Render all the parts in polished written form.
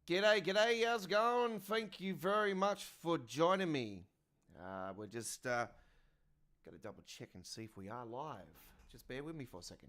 G'day, g'day, how's it going? Thank you very much for joining me. We're just got to double check and see if we are live. Just bear with me for a second.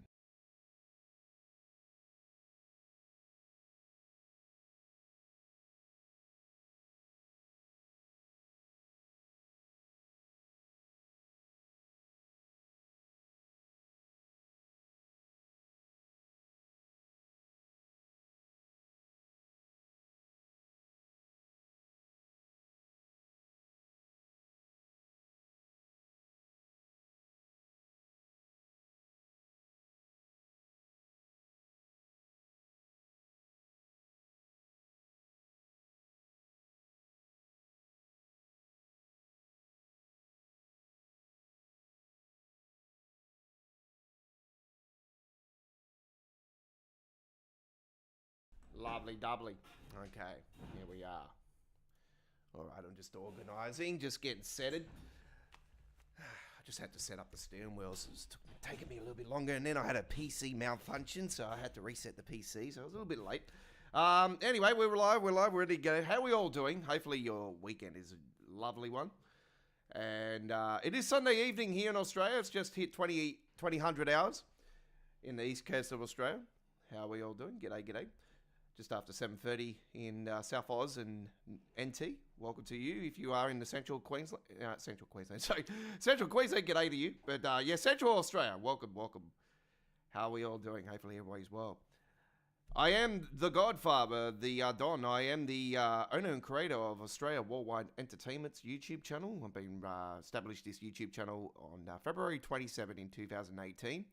Lovely doubly. Okay, here we are. All right, I'm just organising, just getting setted. I just had to set up the steering wheels. It's taking me a little bit longer, and then I had a PC malfunction, so I had to reset the PC, so I was a little bit late. Anyway, we're live, we're ready to go. How are we all doing? Hopefully your weekend is a lovely one. And it is Sunday evening here in Australia. It's just hit 2000 hours in the east coast of Australia. How are we all doing? G'day, g'day. Just after 7:30 in South Oz and NT. Welcome to you. If you are in the Central Queensland, Central Queensland, g'day to you. But yeah, Central Australia, welcome. How are we all doing? Hopefully everybody's well. I am the Godfather, the Don. I am the owner and creator of Australia Worldwide Entertainment's YouTube channel. I've been established this YouTube channel on February 27 in 2018.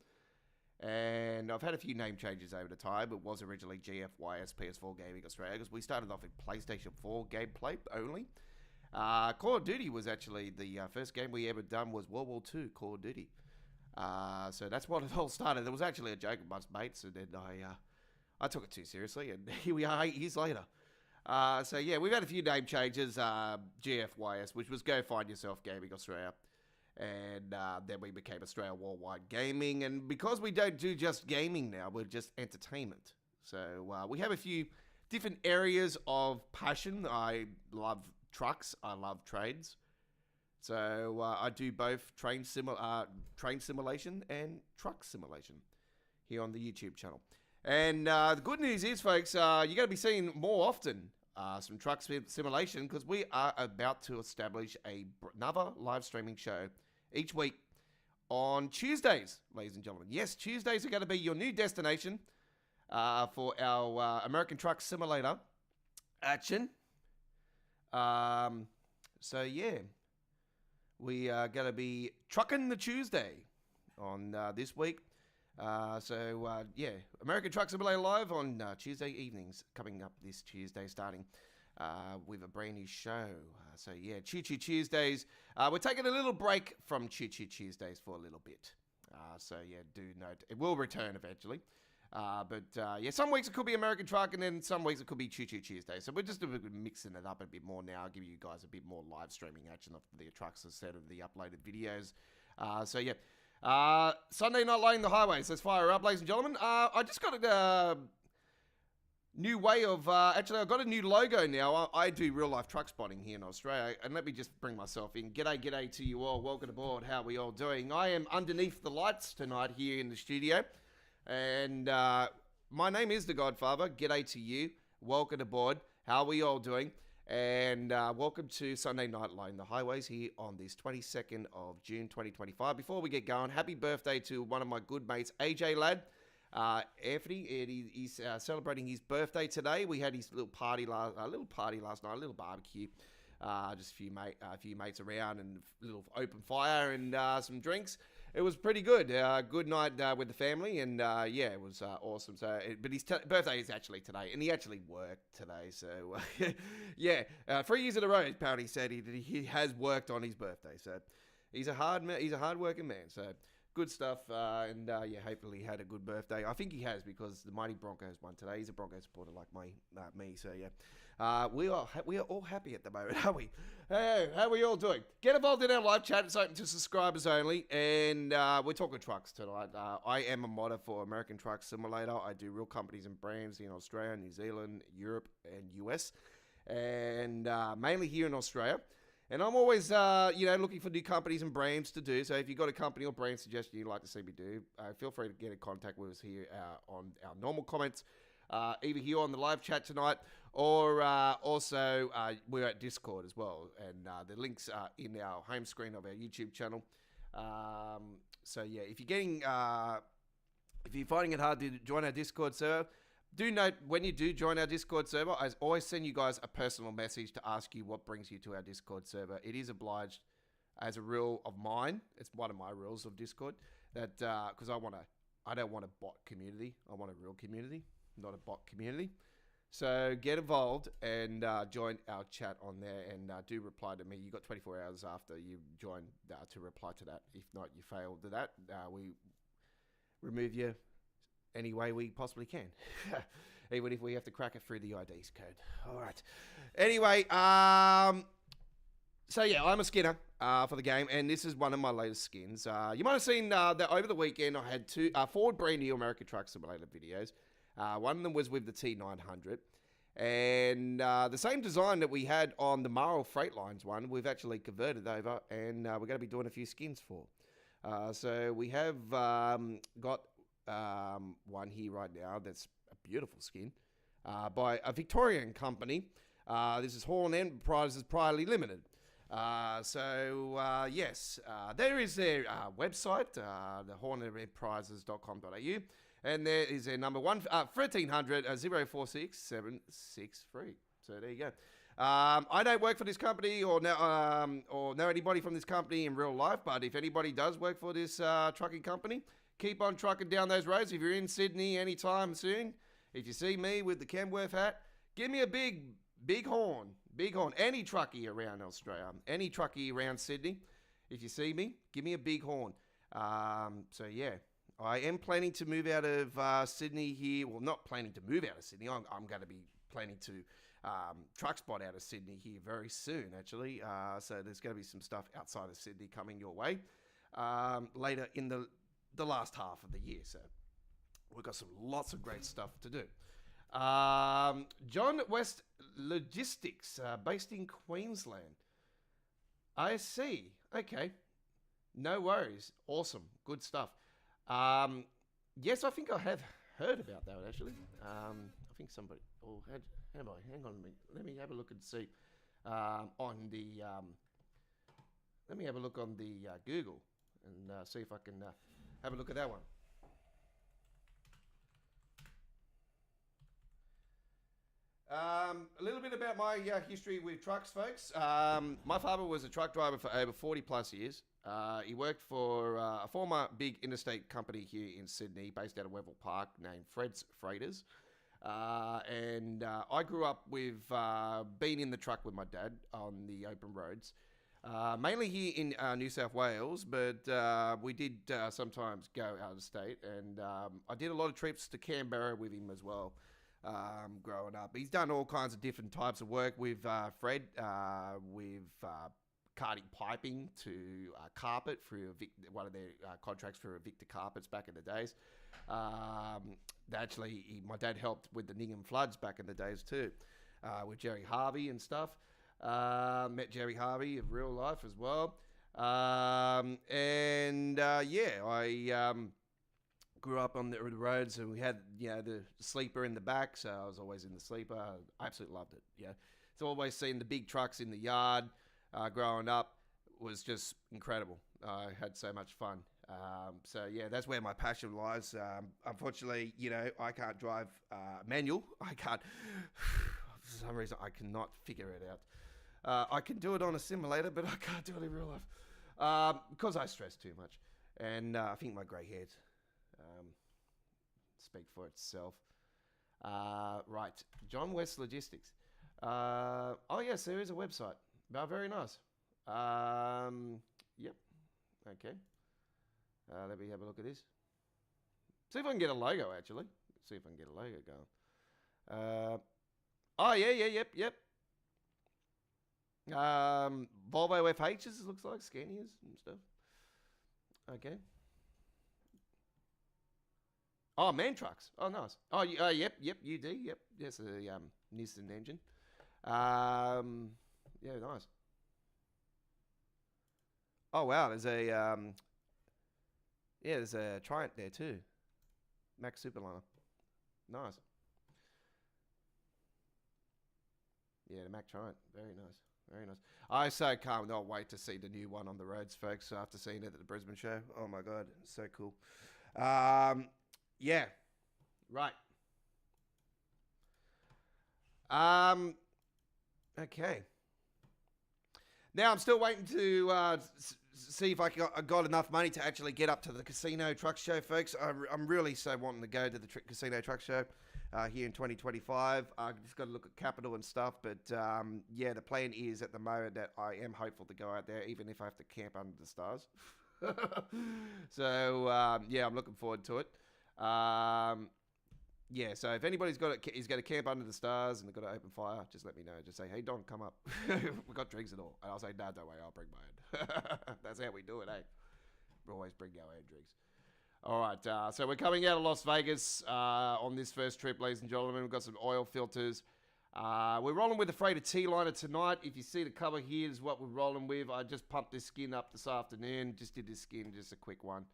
And I've had a few name changes over the time. It was originally GFYS PS4 Gaming Australia because we started off with PlayStation 4 gameplay only. Call of Duty was actually the first game we ever done was World War II Call of Duty. So that's what it all started. It was actually a joke amongst mates, and then I took it too seriously, and here we are 8 years later. So yeah, we've had a few name changes. GFYS, which was Go Find Yourself Gaming Australia. And then we became Australia Worldwide Gaming. And because we don't do just gaming now, we're just entertainment. So we have a few different areas of passion. I love trucks. I love trades. So I do both train simulation and truck simulation here on the YouTube channel. And the good news is, folks, you're going to be seeing more often some truck simulation because we are about to establish another live streaming show each week on Tuesdays, ladies and gentlemen. Yes, Tuesdays are going to be your new destination for our American Truck Simulator action. So yeah, we are going to be trucking the Tuesday on this week. Yeah, American Truck Simulator Live on Tuesday evenings, coming up this Tuesday starting with a brand new show. So yeah, Choo Choo Tuesdays. We're taking a little break from Choo Choo Tuesdays for a little bit. So yeah, do note, it will return eventually. Yeah, some weeks it could be American Truck, and then some weeks it could be Choo Choo Tuesday. So we're just mixing it up a bit more now. I'll give you guys a bit more live streaming action of the trucks instead of the uploaded videos. So yeah. Sunday night Lightin The Highwayz. Let's fire up, ladies and gentlemen. I just got a new way of... actually, I've got a new logo now. I do real-life truck spotting here in Australia. And let me just bring myself in. G'day to you all. Welcome aboard. How are we all doing? I am underneath the lights tonight here in the studio. And my name is The Godfather. G'day to you. Welcome aboard. How are we all doing? And welcome to Sunday Night Lightin The Highwayz here on this 22nd of June 2025. Before we get going, happy birthday to one of my good mates, AJ lad, Anthony. And he's celebrating his birthday today. We had his little party last night, a little barbecue. Just a few mates around and a little open fire and some drinks. It was pretty good. Good night with the family, and yeah, it was awesome. So, but his birthday is actually today, and he actually worked today. So, yeah, 3 years in a row. Apparently, he said he has worked on his birthday. So, he's a hard-working man. So, good stuff. And yeah, hopefully he had a good birthday. I think he has because the mighty Broncos won today. He's a Broncos supporter like me. So yeah, we are all happy at the moment, aren't we? Hey, how are we all doing? Get involved in our live chat. It's open to subscribers only, and we're talking trucks tonight. I am a modder for American Truck Simulator. I do real companies and brands in Australia, New Zealand, Europe, and US, and mainly here in Australia. And I'm always, looking for new companies and brands to do. So if you've got a company or brand suggestion you'd like to see me do, feel free to get in contact with us here on our normal comments, either here on the live chat tonight, or also we're at Discord as well. And the links are in our home screen of our YouTube channel. So yeah, if you're finding it hard to join our Discord server, do note, when you do join our Discord server, I always send you guys a personal message to ask you what brings you to our Discord server. It is obliged as a rule of mine. It's one of my rules of Discord, that because I don't want a bot community. I want a real community, not a bot community. So get involved and join our chat on there, and do reply to me. You got 24 hours after you join to reply to that. If not, you failed to that, we remove you any way we possibly can, even if we have to crack it through the IDs code. All right. Anyway, so yeah, I'm a skinner for the game, and this is one of my latest skins. You might have seen that over the weekend I had four brand new American Truck Simulator videos. One of them was with the T900, and the same design that we had on the Marl Freight Lines one, we've actually converted over, and we're going to be doing a few skins for. So we have got one here right now that's a beautiful skin by a Victorian company. This is Horne Enterprises Privately Limited. Yes, there is their website, the horneenterprises.com.au, and there is their number 1300 046 763. So there you go. I don't work for this company or know anybody from this company in real life, but if anybody does work for this trucking company, keep on trucking down those roads. If you're in Sydney anytime soon, if you see me with the Kenworth hat, give me a big horn. Big horn. Any truckie around Australia, any truckie around Sydney, if you see me, give me a big horn. So yeah, I am planning to move out of Sydney here. Well, not planning to move out of Sydney. I'm going to be planning to truck spot out of Sydney here very soon, actually. So there's going to be some stuff outside of Sydney coming your way later in the last half of the year. So we've got lots of great stuff to do. John West Logistics, based in Queensland. I see. Okay. No worries. Awesome. Good stuff. Yes, I think I have heard about that actually. I think somebody. Oh, have I? Hang on a minute. Let me have a look and see. Let me have a look on the Google and see if I can have a look at that one. A little bit about my history with trucks, folks. My father was a truck driver for over 40 plus years. He worked for a former big interstate company here in Sydney, based out of Weville Park, named Fred's Freighters. And I grew up with being in the truck with my dad on the open roads, mainly here in New South Wales, but we did sometimes go out of state, and I did a lot of trips to Canberra with him as well. Growing up, he's done all kinds of different types of work with Fred, with carting piping to carpet through one of their contracts for Victor Carpets back in the days. My dad helped with the Ningham floods back in the days too, with Jerry Harvey and stuff. Met Jerry Harvey in real life as well. I grew up on the roads, and we had the sleeper in the back, so I was always in the sleeper. I absolutely loved it. So always seeing the big trucks in the yard growing up was just incredible. I had so much fun. That's where my passion lies. Unfortunately, I can't drive manual. I can't. For some reason, I cannot figure it out. I can do it on a simulator, but I can't do it in real life because I stress too much, and I think my grey hairs speak for itself. Right, John West Logistics. Yes, there is a website. Very nice. Yep. Okay. Let me have a look at this. See if I can get a logo, actually. See if I can get a logo going. Yep. Volvo FHs, it looks like. Scanias and stuff. Okay. Oh, man trucks. Oh, nice. Oh, yep, UD. Yep. Yes, Nissan engine. Yeah, nice. Oh wow, there's a Triumph there too. Max Superliner. Nice. Yeah, the Mack Triumph. Very nice. Very nice. I so can't not wait to see the new one on the roads, folks, after seeing it at the Brisbane show. Oh my god, so cool. Yeah. Right. Okay. Now I'm still waiting to see if I got enough money to actually get up to the casino truck show, folks. I'm really so wanting to go to the casino truck show here in 2025. I just got to look at capital and stuff, but yeah, the plan is at the moment that I am hopeful to go out there, even if I have to camp under the stars. So yeah, I'm looking forward to it. Yeah, so if anybody's is going to camp under the stars and they've got an open fire, just let me know. Just say, hey, Don, come up. We got drinks and all. And I'll say, no, don't worry, I'll bring my own. That's how we do it, eh? We always bring our own drinks. All right, so we're coming out of Las Vegas on this first trip, ladies and gentlemen. We've got some oil filters. We're rolling with the freighter T-liner tonight. If you see the cover here is what we're rolling with. I just pumped this skin up this afternoon. Just did this skin, just a quick one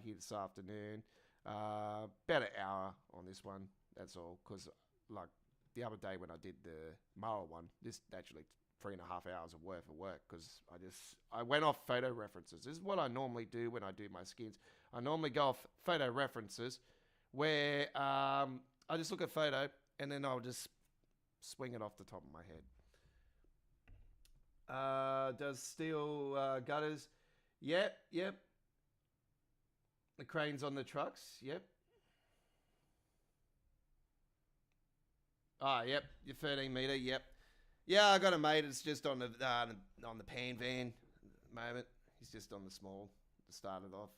here this afternoon. About an hour on this one, that's all, because like the other day when I did the Mara one, this actually 3.5 hours of worth of work, because I went off photo references. This is what I normally do when I do my skins. I normally go off photo references where I just look at photo and then I'll just swing it off the top of my head. Does steel gutters? Yep. The cranes on the trucks, yep. Yep, your 13 meter, yep. Yeah, I got a mate. It's just on the pan van at the moment. He's just on the small to start it off.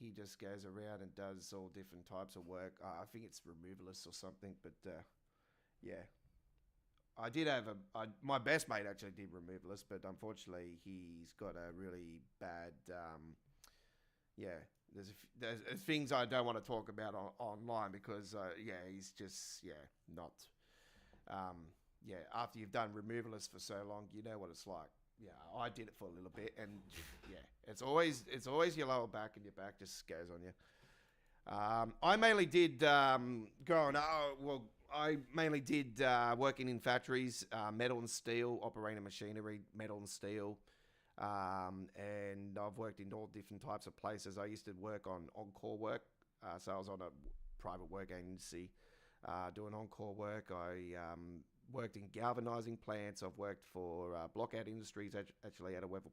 He just goes around and does all different types of work. I think it's removalist or something, but yeah. I did have my best mate actually did removalist, but unfortunately he's got a really bad. Yeah, there's things I don't want to talk about online because yeah, he's just not. Yeah, after you've done removalist for so long, you know what it's like. Yeah, I did it for a little bit, and yeah, it's always your lower back, and your back just goes on you. I mainly did growing up. Well, I mainly did working in factories, metal and steel, operating machinery, metal and steel. And I've worked in all different types of places. I used to work on-call work, so I was on a private work agency doing on-call work. I worked in galvanizing plants. I've worked for Blockout Industries, actually out of Wevel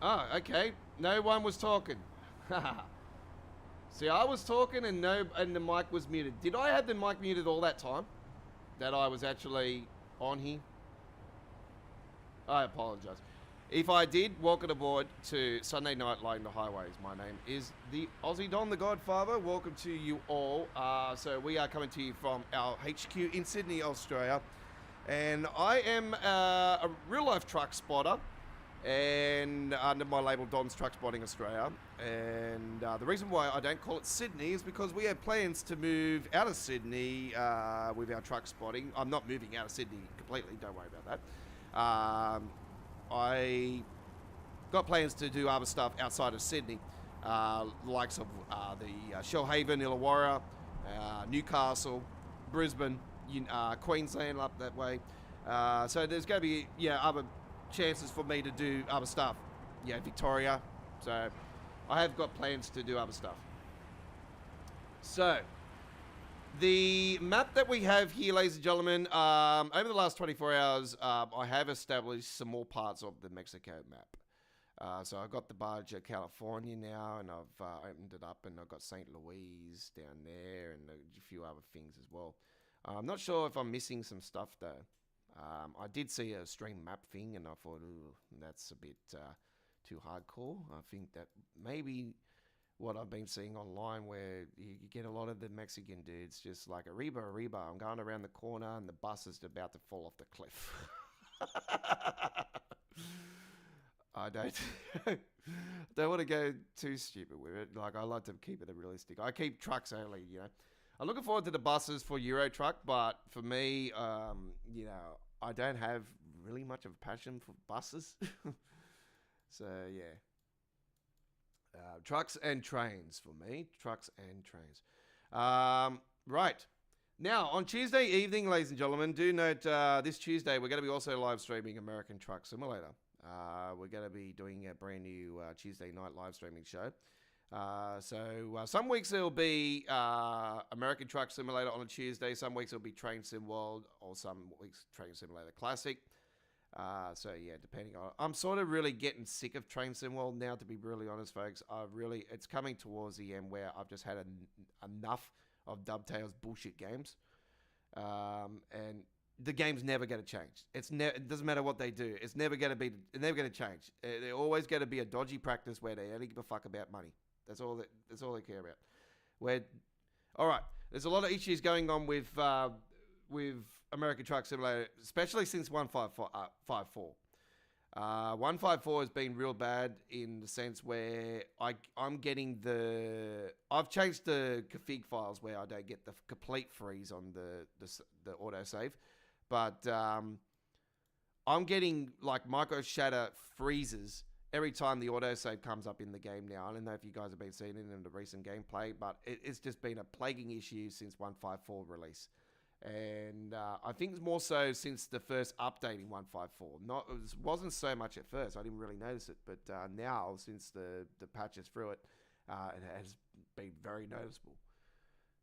Oh, okay. No one was talking. See, I was talking and the mic was muted. Did I have the mic muted all that time? That I was actually on here? I apologize. If I did, welcome aboard to Sunday Night Lightin The Highwayz. My name is the Aussie Don, the Godfather. Welcome to you all. So we are coming to you from our HQ in Sydney, Australia. And I am a real-life truck spotter, and under my label Don's Truck Spotting Australia. And the reason why I don't call it Sydney is because we have plans to move out of Sydney with our truck spotting. I'm not moving out of Sydney completely, don't worry about that. I got plans to do other stuff outside of Sydney, likes of the Shellhaven, Illawarra, Newcastle, Brisbane, Queensland up that way. So there's going to be other chances for me to do other stuff. Victoria. So I have got plans to do other stuff. So the map that we have here, ladies and gentlemen, over the last 24 hours, I have established some more parts of the Mexico map. So I've got the Baja California now, and I've opened it up, and I've got St. Louis down there, and a few other things as well. I'm not sure if I'm missing some stuff, though. I did see a stream map thing, and I thought, ooh, that's a bit too hardcore. I think that maybe what I've been seeing online, where you get a lot of the Mexican dudes just like, Arriba, I'm going around the corner and the bus is about to fall off the cliff. I don't want to go too stupid with it. Like, I like to keep it realistic. I keep trucks only, I'm looking forward to the buses for Euro Truck, but for me, I don't have really much of a passion for buses. So, yeah. Trucks and trains for me. Trucks and trains. Right. Now, on Tuesday evening, ladies and gentlemen, do note this Tuesday we're going to be also live streaming American Truck Simulator. We're going to be doing a brand new Tuesday night live streaming show. So some weeks it'll be American Truck Simulator on a Tuesday. Some weeks it'll be Train Sim World, or some weeks Train Simulator Classic. So yeah, depending on, I'm sort of really getting sick of Train Sim World now, to be really honest, folks. It's coming towards the end where I've just had enough of Dovetail's bullshit games, and the game's never going to change. It doesn't matter what they do. It's never going to change. They're always going to be a dodgy practice where they only give a fuck about money. That's all they care about. All right, there's a lot of issues going on with American Truck Simulator, especially since 1.5.4. 1.5.4 has been real bad in the sense where I'm getting I've changed the config files where I don't get the complete freeze on the autosave, but I'm getting like micro shatter freezes every time the autosave comes up in the game now. I don't know if you guys have been seeing it in the recent gameplay, but it's just been a plaguing issue since 1.5.4 release. And I think it's more so since the first update in 1.5.4. It wasn't so much at first. I didn't really notice it. But now, since the patches through it, it has been very noticeable.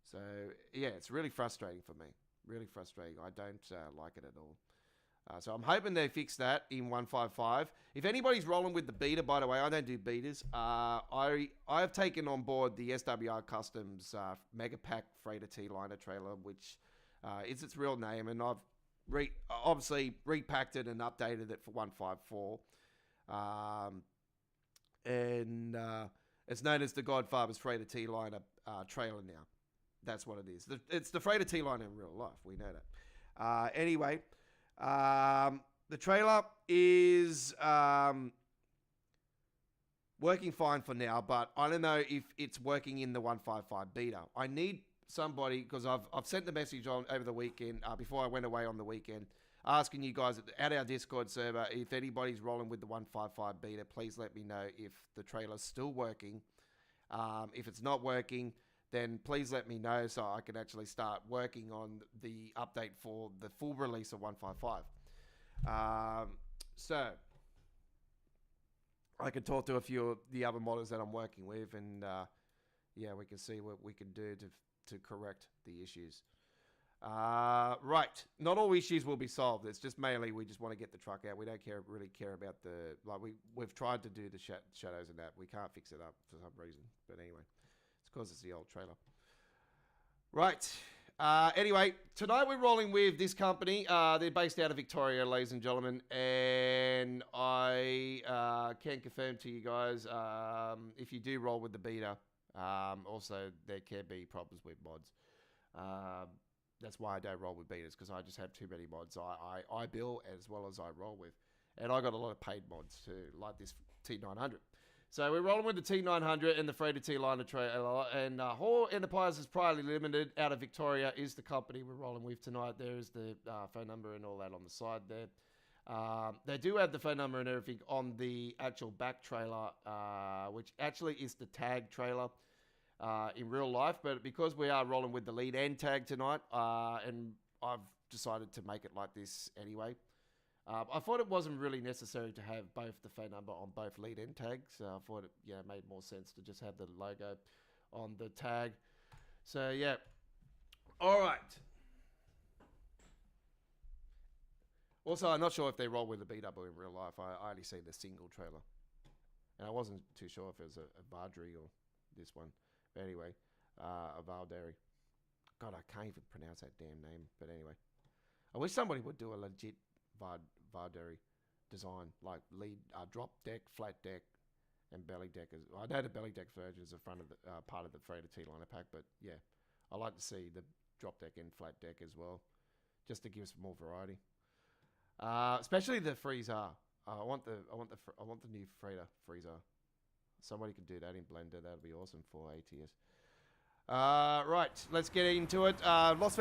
So, yeah, it's really frustrating for me. Really frustrating. I don't like it at all. So I'm hoping they fix that in 1.5.5. If anybody's rolling with the beta, by the way, I don't do betas. I have taken on board the SWR Customs Mega Pack Freighter T-Liner trailer, which is its real name, and I've obviously repacked it and updated it for 1.5.4. And it's known as the Godfather's Freighter T-Liner trailer now. That's what it is. It's the Freighter T-Liner in real life. We know that. Anyway, the trailer is working fine for now, but I don't know if it's working in the 1.5.5 beta. I need somebody, because I've sent the message on over the weekend, before I went away on the weekend, asking you guys at our Discord server, if anybody's rolling with the 1.5.5 beta, please let me know if the trailer's still working. If it's not working, then please let me know so I can actually start working on the update for the full release of 1.5.5. So I can talk to a few of the other modders that I'm working with, and we can see what we can do to correct the issues. Right. Not all issues will be solved. It's just mainly we just want to get the truck out. We don't really care about the we've tried to do the shadows and that. We can't fix it up for some reason. But anyway, it's because it's the old trailer. Right. Anyway, tonight we're rolling with this company. They're based out of Victoria, ladies and gentlemen, and I can confirm to you guys if you do roll with the beta, also there can be problems with mods. That's why I don't roll with betas, because I just have too many mods I build as well as I roll with. And I got a lot of paid mods too, like this T900. So we're rolling with the T900 and the Freighter T-Liner trailer. And Horne Enterprises Private Limited out of Victoria is the company we're rolling with tonight. There is the phone number and all that on the side there. They do have the phone number and everything on the actual back trailer, which actually is the tag trailer. In real life, but because we are rolling with the lead and tag tonight, and I've decided to make it like this anyway. I thought it wasn't really necessary to have both the phone number on both lead and tag, so I thought it made more sense to just have the logo on the tag. So yeah, all right. Also, I'm not sure if they roll with the BW in real life. I only see the single trailer, and I wasn't too sure if it was a Vardry or this one. But anyway, a Valderi. God, I can't even pronounce that damn name. But anyway, I wish somebody would do a legit Valderi design, like lead drop deck, flat deck, and belly deck. I know the belly deck version is the front of the part of the Freighter T-Liner pack, but yeah, I like to see the drop deck and flat deck as well, just to give us more variety. Especially the freezer. I want the new Freighter freezer. Somebody could do that in Blender. That would be awesome for ATS. Right, let's get into it. Las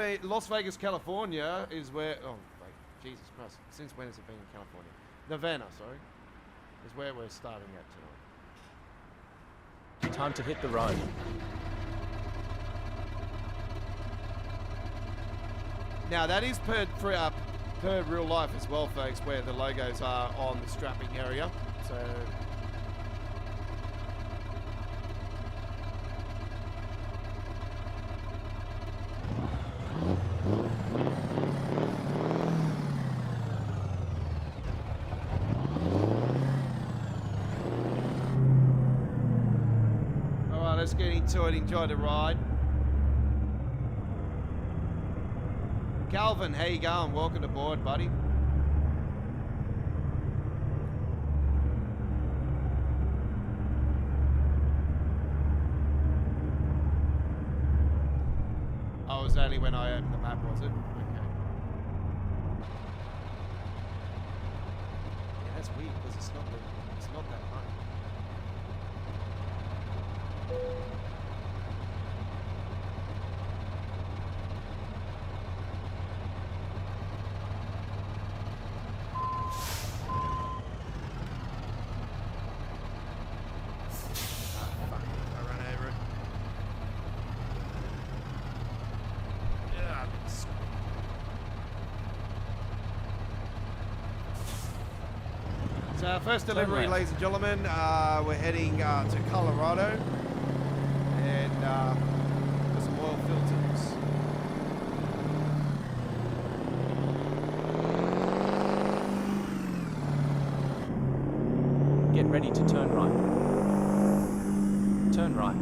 Vegas, California is where... Oh, wait. Jesus Christ. Since when has it been in California? Nevada, sorry. Is where we're starting at tonight. Time to hit the road. Now, that is per real life as well, folks, where the logos are on the strapping area. So... Let's get into it. Enjoy the ride. Calvin, how you going? Welcome aboard, buddy. Oh, it was only when I opened the map, was it? Okay. Yeah, that's weird because it's not that much. So first delivery, ladies and gentlemen, we're heading to Colorado and for some oil filters. Get ready to turn right. Turn right.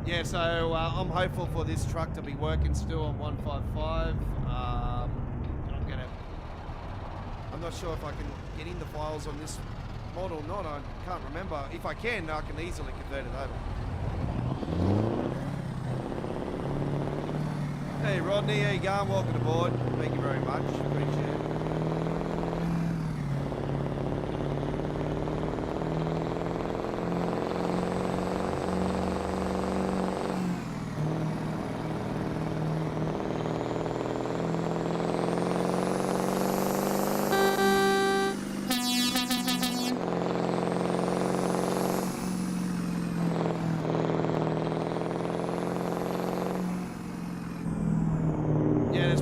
Yeah, so I'm hopeful for this truck to be working still on 155. I'm not sure if I can get in the files on this mod or not. I can't remember. If I can easily convert it over. Hey Rodney, how you going? Welcome aboard. Thank you very much. Appreciate it.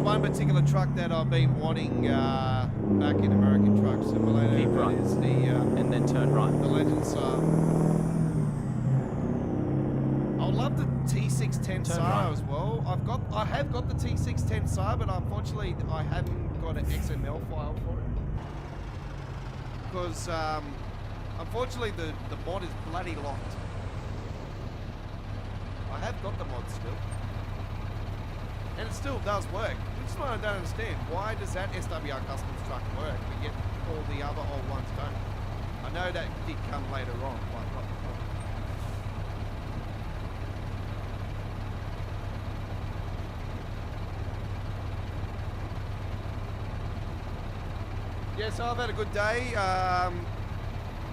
One particular truck that I've been wanting back in American Truck Simulator. Keep right. Is the and then turn right. The Legends. I love the T610 Turn SAR right. as well. I have got the T610 SAR, but unfortunately I haven't got an XML file for it. Because unfortunately the mod is bloody locked. I have got the mod still. And it still does work. Which is what I don't understand. Why does that SWR Customs truck work, but yet all the other old ones don't? I know that did come later on, but yeah, so I've had a good day.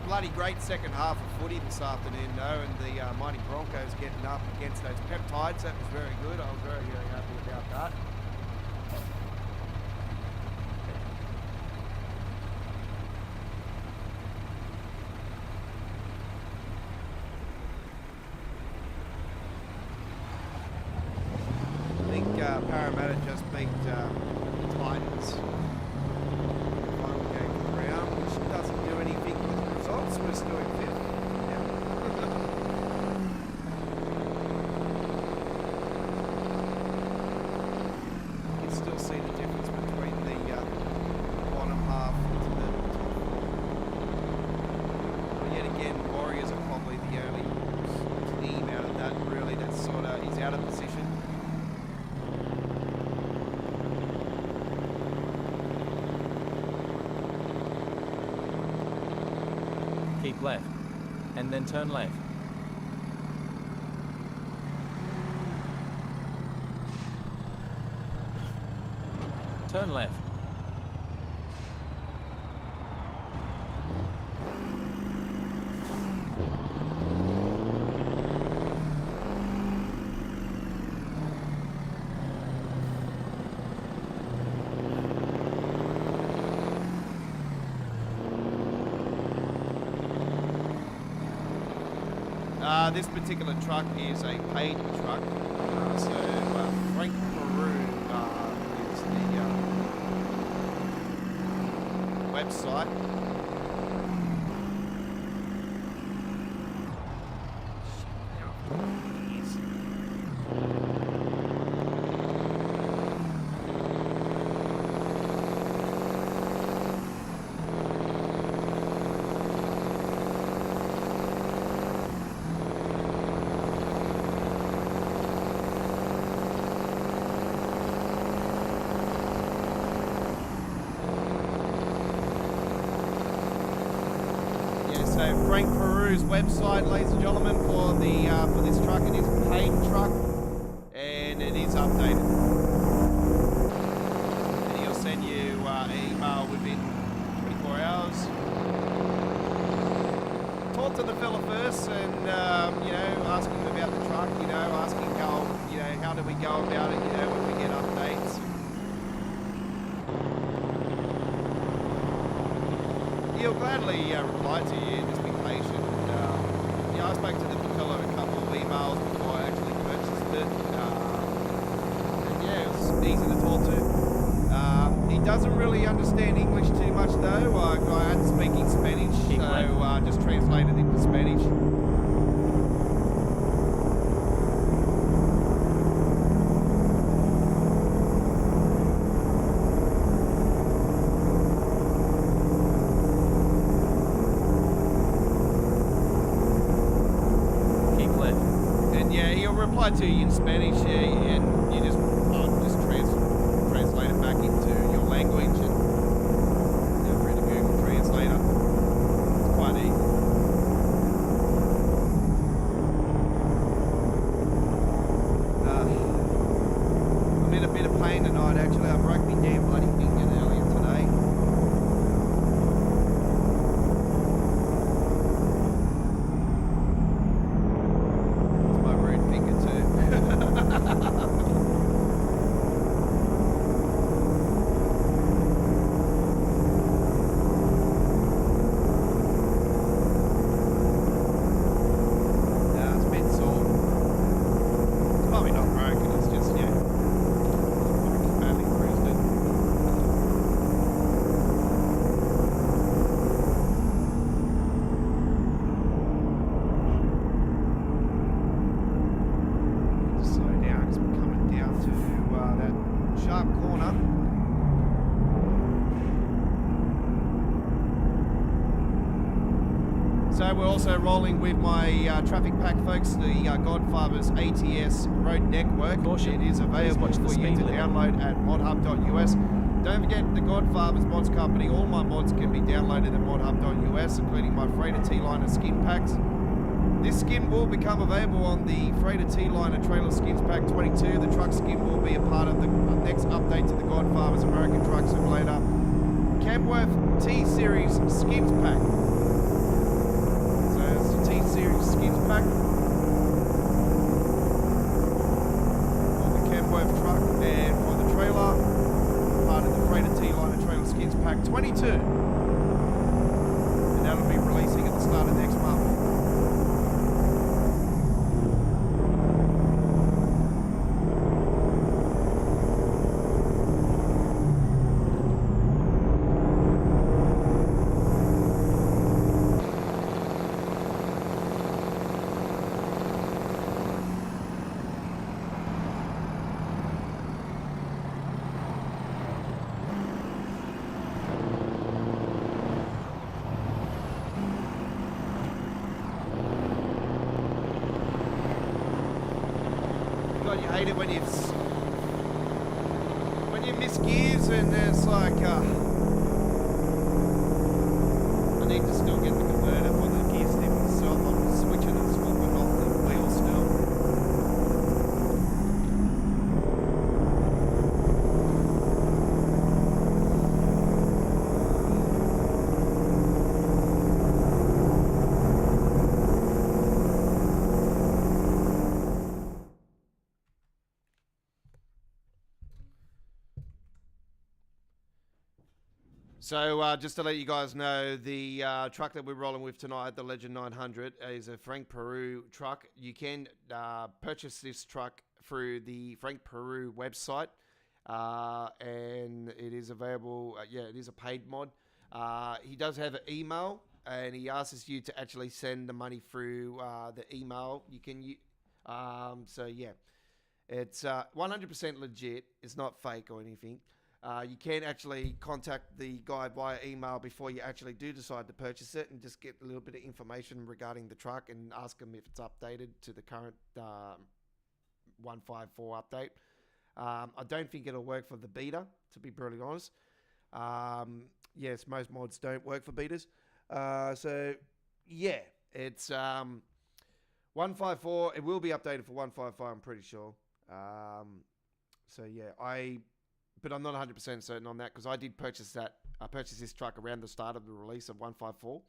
Bloody great second half of footy this afternoon, though, and the mighty Broncos getting up against those Peptides. That was very good. I was very, very happy about that. I think Parramatta just beat the Titans. Final game of the round, which doesn't do anything with the results. We're still in fifth. You can still see the difference between the bottom half to the top four. But yet again, Warriors are probably the only team out of that really that sort of is out of position. Keep left, and then turn left. Turn left. This particular truck is a paid truck, so Frank Peru is the website. So Frank Peru's website, ladies and gentlemen, for this truck. It is a paid truck, and it is updated. And he'll send you an email within 24 hours. Talk to the fella first, and ask him about the truck. Ask him how do we go about it? When we get updates. He'll gladly reply to you. Just be patient. I spoke to the fellow a couple of emails before I actually purchased it. It was easy to talk to. He doesn't really understand English too much, though. I had to speak in Spanish, so I just translated into Spanish. Reply to you in Spanish, and you just translate it back into your language, and through the Google Translator. It's quite easy. I'm in a bit of pain tonight. Actually, I broke my damn bloody finger earlier today. also rolling with my traffic pack, folks, the Godfather's ATS road network. Caution. It is available Please watch the for you speed to limit. download at modhub.us. Don't forget the Godfather's Mods Company. All my mods can be downloaded at modhub.us, including my Freighter T-Liner skin packs. This skin will become available on the Freighter T-Liner Trailer Skins Pack 22. The truck skin will be a part of the next update to the Godfather's American Truck Simulator Kenworth T-Series Skins Pack. So it's the T-Series Skins Pack for the Kenworth truck, and for the trailer, part of the Freighter T-Liner Trailer Skins Pack 22. And that'll be releasing at the start of next month. God, you hate it when you miss gears and it's like, I need to still get the converter for the gear stick itself. I'm switching and swapping off the wheel still. So just to let you guys know, the truck that we're rolling with tonight, the Legend 900, is a Frank Peru truck. You can purchase this truck through the Frank Peru website, and it is available. It is a paid mod. He does have an email, and he asks you to actually send the money through the email. You can, it's 100% legit. It's not fake or anything. You can actually contact the guy via email before you actually do decide to purchase it, and just get a little bit of information regarding the truck and ask him if it's updated to the current 154 update. I don't think it'll work for the beta, to be brutally honest. Yes, most mods don't work for betas. It's 154. It will be updated for 155, I'm pretty sure. But I'm not 100% certain on that, because I did purchase that. I purchased this truck around the start of the release of 154.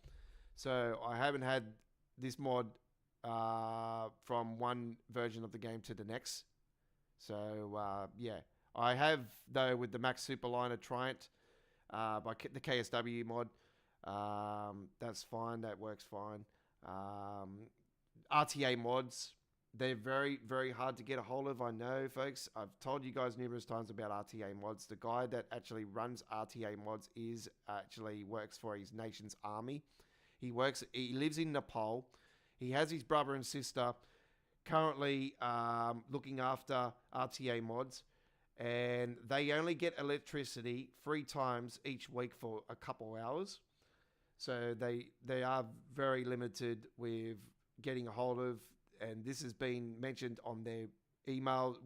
So I haven't had this mod from one version of the game to the next. So, I have, though, with the Max Superliner Triumph by the KSW mod. That's fine. That works fine. RTA mods. They're very, very hard to get a hold of, I know, folks. I've told you guys numerous times about RTA mods. The guy that actually runs RTA mods works for his nation's army. He lives in Nepal. He has his brother and sister currently looking after RTA mods, and they only get electricity 3 times each week for a couple hours. So they are very limited with getting a hold of. And this has been mentioned on their email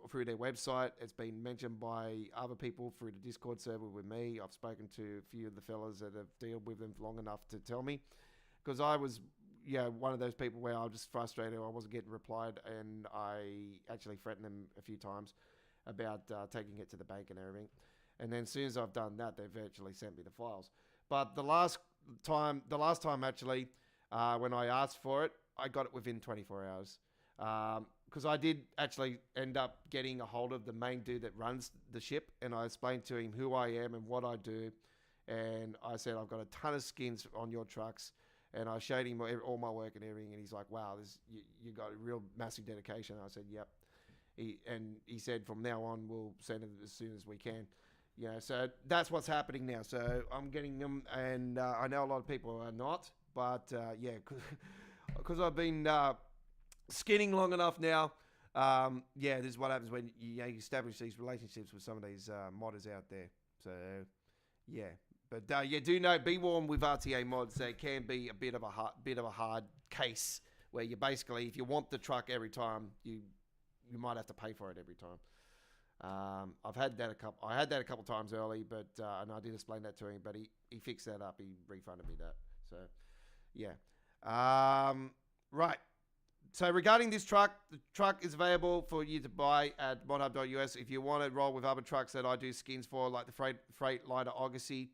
through their website. It's been mentioned by other people through the Discord server with me. I've spoken to a few of the fellas that have dealt with them long enough to tell me. Because I was one of those people where I was just frustrated. I wasn't getting replied. And I actually threatened them a few times about taking it to the bank and everything. And then as soon as I've done that, they've actually sent me the files. But the last time actually, when I asked for it, I got it within 24 hours. Because I did actually end up getting a hold of the main dude that runs the ship, and I explained to him who I am and what I do. And I said, I've got a ton of skins on your trucks. And I showed him all my work and everything, and he's like, wow, you got a real massive dedication. And I said, yep. He said, from now on, we'll send it as soon as we can. So that's what's happening now. So I'm getting them, and I know a lot of people are not, but because I've been skinning long enough now, this is what happens when you establish these relationships with some of these modders out there. So, But yeah, do know, be warned with RTA mods. There can be a bit of a hard case where you basically, if you want the truck every time, you might have to pay for it every time. I've had that a couple. I had that a couple times early, but and I did explain that to him, but he fixed that up. He refunded me that. So yeah, right. So regarding this truck, the truck is available for you to buy at modhub.us. If you want to roll with other trucks that I do skins for, like the Freightliner Aussies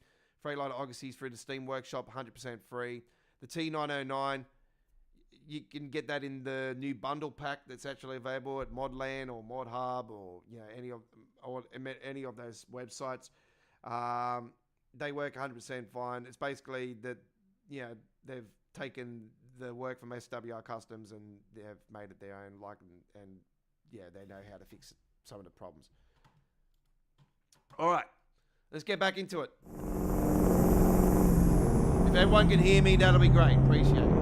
through the Steam Workshop, 100% free. The T909, you can get that in the new bundle pack that's actually available at Modland or ModHub or any of those websites. They work 100% fine. It's basically that they've taken the work from SWR Customs and they've made it their own, and they know how to fix some of the problems. All right, let's get back into it. If everyone can hear me, that'll be great. Appreciate it.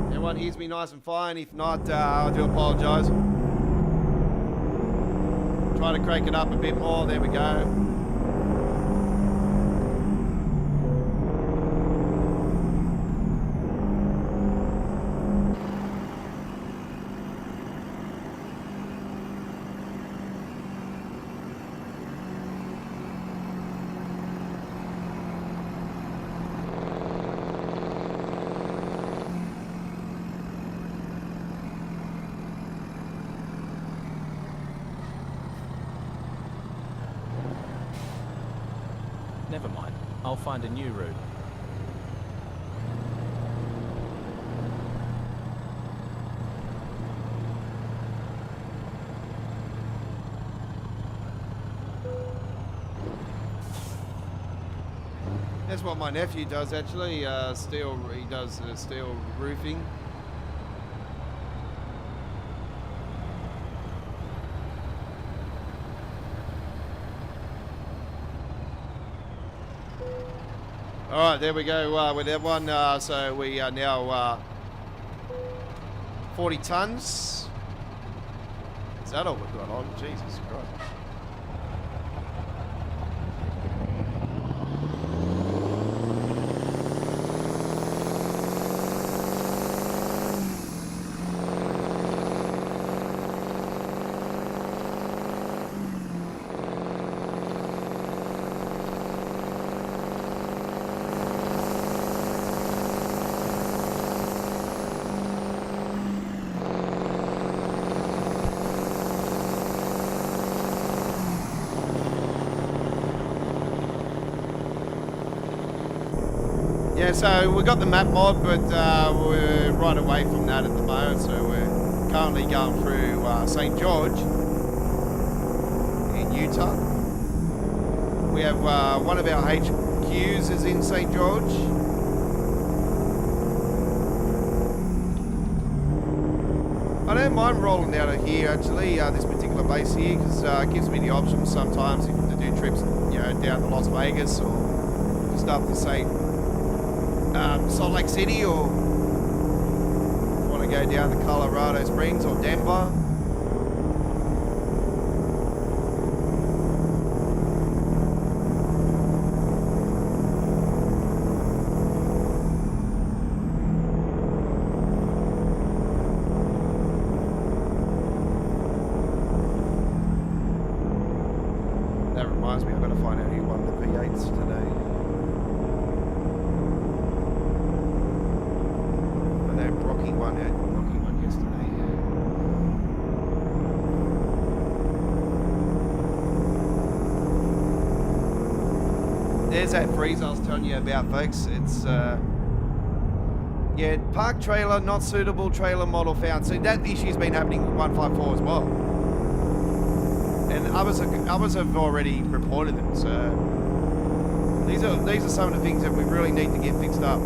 Everyone hears me nice and fine. If not, I do apologise. Try to crank it up a bit more. There we go. Never mind. I'll find a new route. That's what my nephew does actually. He does steel roofing. All right, there we go with that one. So we are now 40 tons. Is that all we've got on? Jesus Christ. Yeah, so we got the map mod, but we're right away from that at the moment. So we're currently going through St. George in Utah. We have one of our HQs is in St. George. I don't mind rolling out of here actually, this particular base here, because it gives me the option sometimes to do trips, down to Las Vegas or just up to say Salt Lake City, or want to go down to Colorado Springs or Denver. That reminds me, I've got to find out who won the V8s today. Rocky won yesterday. There's that freeze I was telling you about, folks. It's park trailer not suitable, trailer model found. So that issue's been happening with 154 as well, and others have already reported it. So these are some of the things that we really need to get fixed up.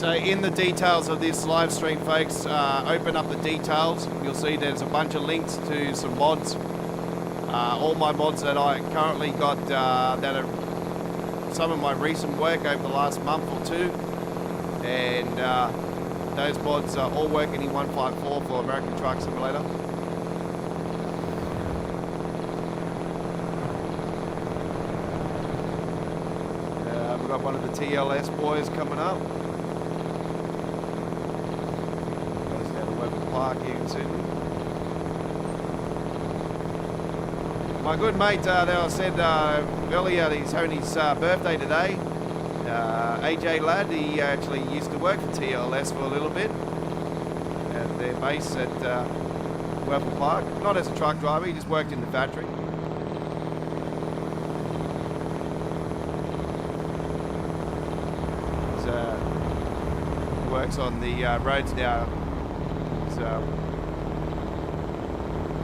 So in the details of this live stream, folks, open up the details. You'll see there's a bunch of links to some mods. All my mods that I currently got that are some of my recent work over the last month or two. And those mods are all working in 154 for American Truck Simulator. We've got one of the TLS boys coming up. Goes down to Weber Park here in Sydney. My good mate that I said earlier, he's having his birthday today. AJ lad, he actually used to work for TLS for a little bit at their base at Weber Park. Not as a truck driver, he just worked in the factory. He works on the roads now. So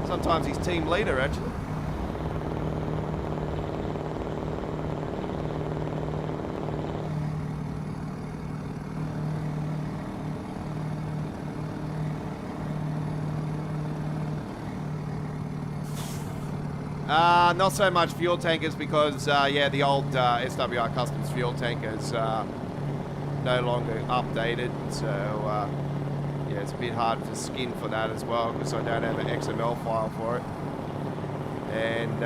sometimes he's team leader actually. Not so much fuel tankers because, yeah, the old SWR Customs fuel tankers no longer updated. So, yeah, it's a bit hard to skin for that as well because I don't have an XML file for it. And,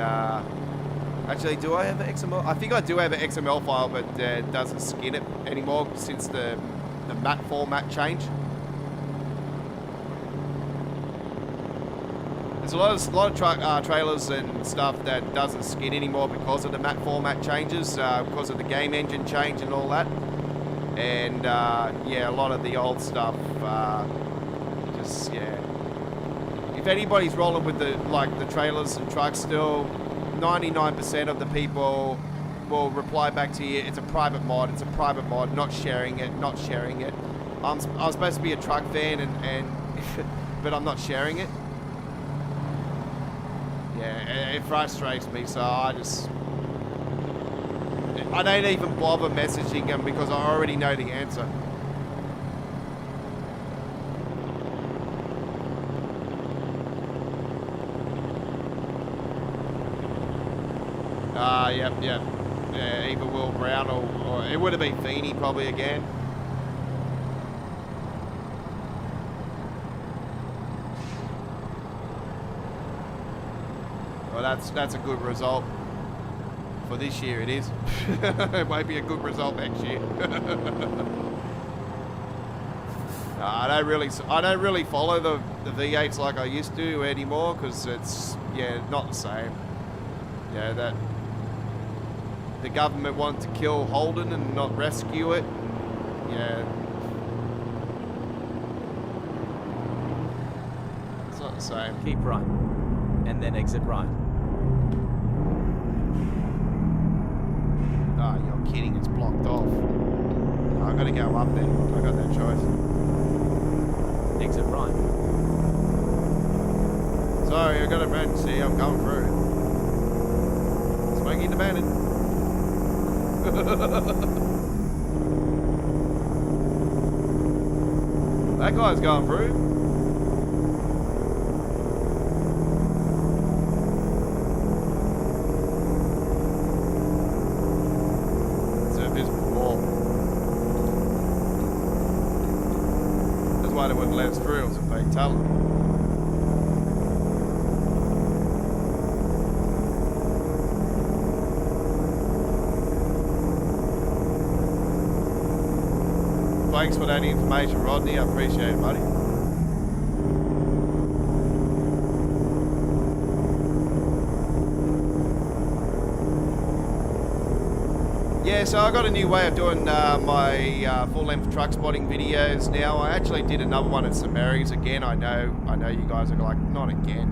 actually, do I have an XML? I think I do have an XML file, but it doesn't skin it anymore since the map format changed. There's a lot of truck trailers and stuff that doesn't skin anymore because of the map format changes, because of the game engine change and all that. And yeah, a lot of the old stuff, just yeah. If anybody's rolling with the trailers and trucks still, 99% of the people will reply back to you. It's a private mod. It's a private mod. Not sharing it. Not sharing it. I'm supposed to be a truck fan and but I'm not sharing it. Yeah, it frustrates me, so I don't even bother messaging them because I already know the answer. Yep. Yeah, either Will Brown or it would have been Feeney probably again. Well, that's a good result for this year. It is. It might be a good result next year. I don't really follow the V8s like I used to anymore because it's not the same. Yeah, that the government wanted to kill Holden and not rescue it. Yeah, it's not the same. Keep right, and then exit right. Oh, you're kidding, it's blocked off. No, I gotta go up there. I got no choice. Exit right. Sorry, I got an emergency, I'm going through. Smoking the bandit. That guy's going through. Why they wouldn't let us through, it was a fake talent. Thanks for that information, Rodney, I appreciate it, buddy. Yeah, so I got a new way of doing my full-length truck spotting videos now. I actually did another one at St Mary's again. I know you guys are like, not again.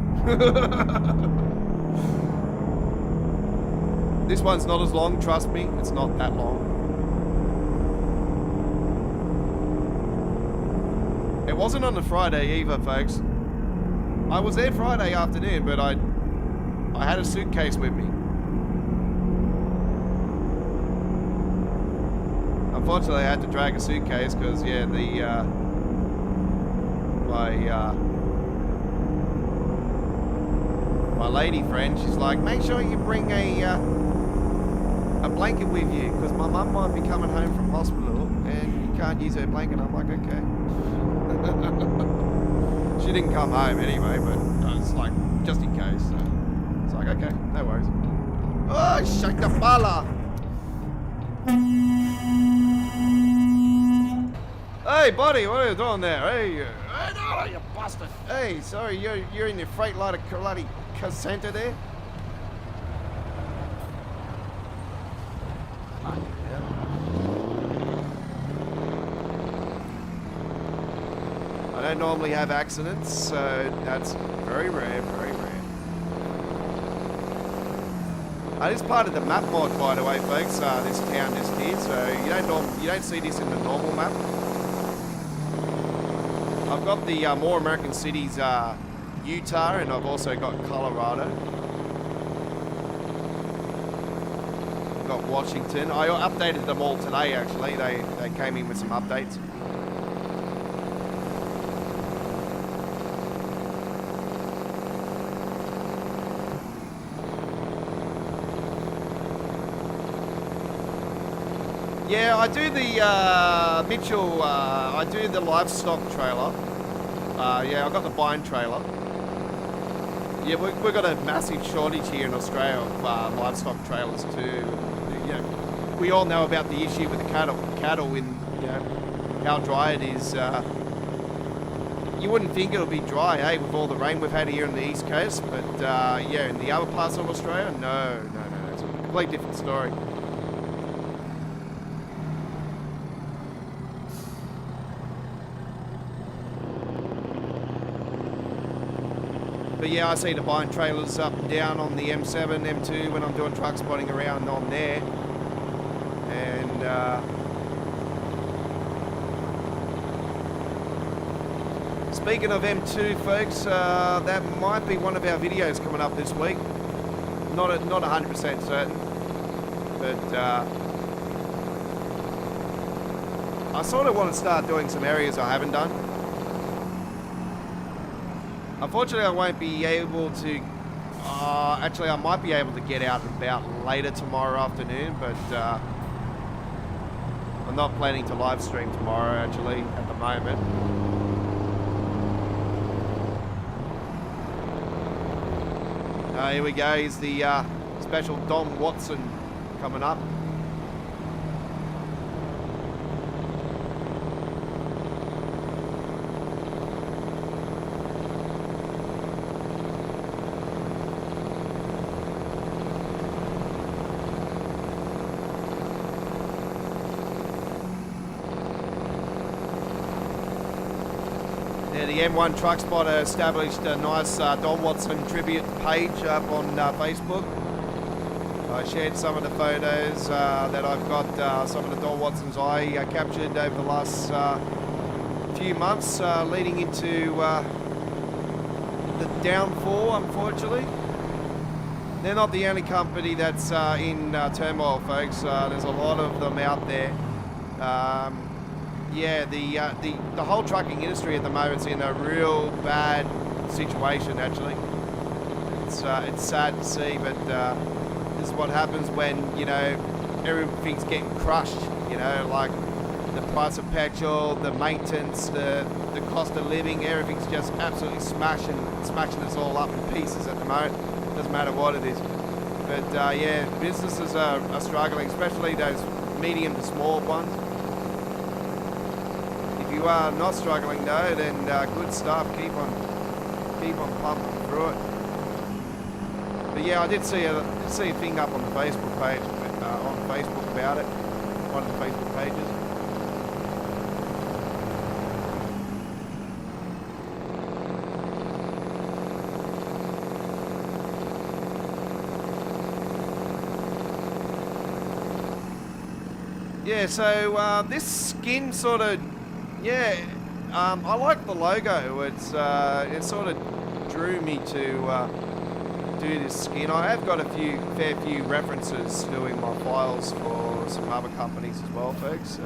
This one's not as long, trust me. It's not that long. It wasn't on a Friday either, folks. I was there Friday afternoon, but I had a suitcase with me. Unfortunately, I had to drag a suitcase because, yeah, my lady friend, she's like, make sure you bring a blanket with you because my mum might be coming home from hospital and you can't use her blanket. I'm like, okay. She didn't come home anyway, but it's like, just in case. So it's like, okay, no worries. Oh, shake the bala. Hey, buddy, what are you doing there? Hey, no, you bastard. Hey, sorry, you're in your freight lighter karate center there? I don't normally have accidents, so that's very rare, very rare. It is part of the map mod, by the way, folks. This town just here, so you don't see this in the normal map. I've got the more American cities, Utah, and I've also got Colorado. I've got Washington. I updated them all today, actually. They came in with some updates. Yeah, I do the Mitchell. I do the livestock trailer. Yeah, I got the bind trailer. Yeah, we've got a massive shortage here in Australia of livestock trailers too. You know, we all know about the issue with the cattle in, you know, how dry it is. You wouldn't think it'll be dry, hey, with all the rain we've had here on the East Coast, but yeah, in the other parts of Australia, no, it's a completely different story. But yeah, I see the bind trailers up and down on the M7, M2 when I'm doing truck spotting around on there. And speaking of M2, folks, that might be one of our videos coming up this week. Not 100% certain, but I sort of want to start doing some areas I haven't done. Unfortunately, I won't be able to. Actually, I might be able to get out and about later tomorrow afternoon, but I'm not planning to live stream tomorrow, actually, at the moment. Here we go. Here's the special Don Watson coming up. The M1 Truck Spotter established a nice Don Watson tribute page up on Facebook. I shared some of the photos that I've got, some of the Don Watsons I captured over the last few months leading into the downfall, unfortunately. They're not the only company that's in turmoil, folks. There's a lot of them out there. Yeah, the whole trucking industry at the moment's in a real bad situation. Actually, it's sad to see, but this is what happens when, you know, everything's getting crushed. You know, like the price of petrol, the maintenance, the cost of living, everything's just absolutely smashing us all up in pieces at the moment. Doesn't matter what it is, but yeah, businesses are struggling, especially those medium to small ones. If you are not struggling though, then good stuff. Keep on pumping through it. But yeah, I did see a thing up on the Facebook page, on Facebook about it, one of the Facebook pages. Yeah, so this skin sort of, yeah, I like the logo. It sort of drew me to do this skin. I have got a fair few references doing my files for for some other companies as well, folks.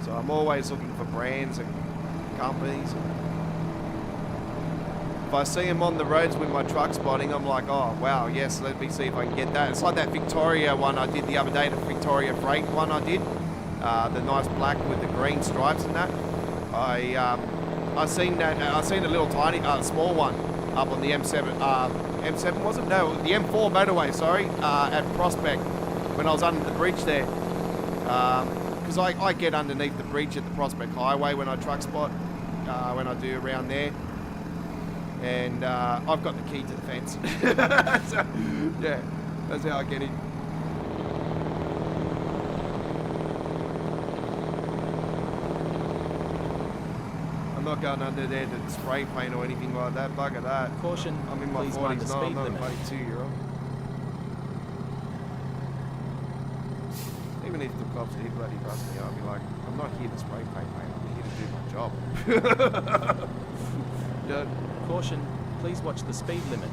So I'm always looking for brands and companies. If I see them on the roads with my truck spotting, I'm like, oh wow, yes, let me see if I can get that. It's like that Victoria one I did the other day, the Victoria Freight one I did, the nice black with the green stripes and that. I seen that. I seen a little tiny, small one up on the M7. M7 was it? No, the M4 motorway. Sorry, at Prospect when I was under the bridge there. Because I get underneath the bridge at the Prospect Highway when I truck spot, when I do around there. And I've got the key to the fence. So, yeah, that's how I get in. I'm not going under there to spray paint or anything like that. Bugger that. Caution, I'm in my please mind 40s the now. I'm speed not a limit. bloody 2-year-old. Even if the cops did bloody bust me, I'd be like, I'm not here to spray paint, mate. I'm here to do my job. Yeah. Caution, please watch the speed limit.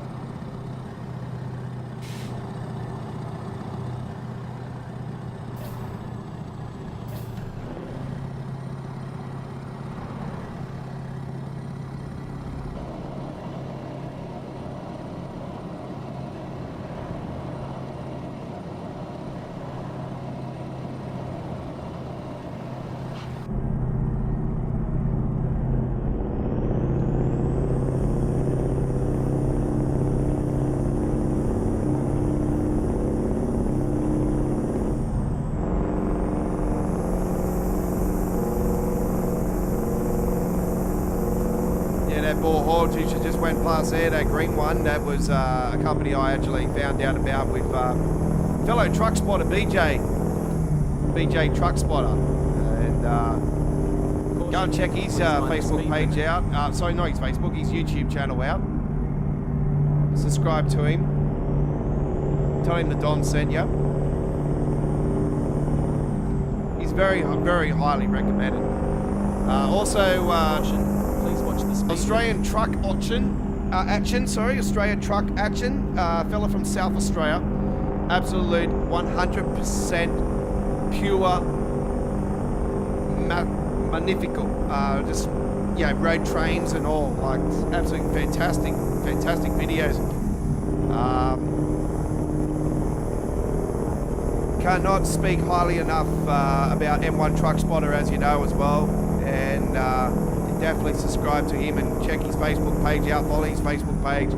Teacher just went past there, that green one. That was a company I actually found out about with fellow truck spotter BJ Truck Spotter, and go and check his Facebook page out. Sorry, not his Facebook, his YouTube channel out. Subscribe to him. Tell him the Don sent you. He's very, very highly recommended. Also. Caution, please watch the speed Australian Truck Action, Australian Truck Action, fella from South Australia, absolute 100% pure, magnifical, just road trains and all, like absolutely fantastic videos. Cannot speak highly enough about M1 Truck Spotter, as you know as well, and. Definitely subscribe to him and check his Facebook page out. Follow his Facebook page.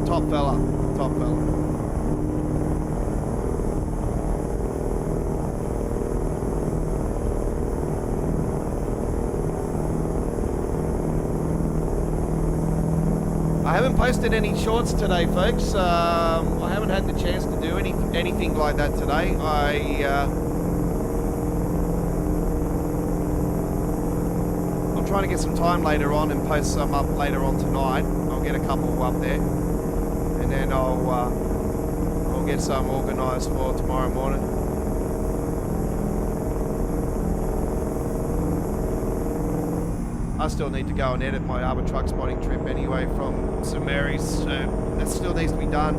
Top fella. I haven't posted any shorts today, folks. I haven't had the chance to do anything like that today. Trying to get some time later on and post some up later on tonight. I'll get a couple up there, and then I'll get some organised for tomorrow morning. I still need to go and edit my other truck spotting trip anyway from St Mary's, so that still needs to be done.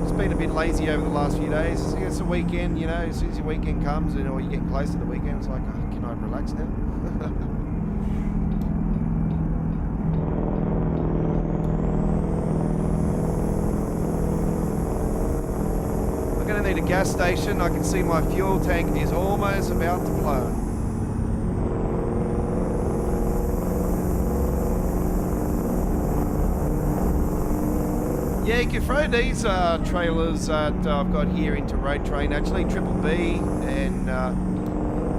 It's been a bit lazy over the last few days. It's a weekend, you know, as soon as the weekend comes and or you get close to the weekend, it's like, oh, can I relax now? I'm going to need a gas station. I can see my fuel tank is almost about to blow. Yeah, you can throw these trailers that I've got here into road train, actually, Triple B and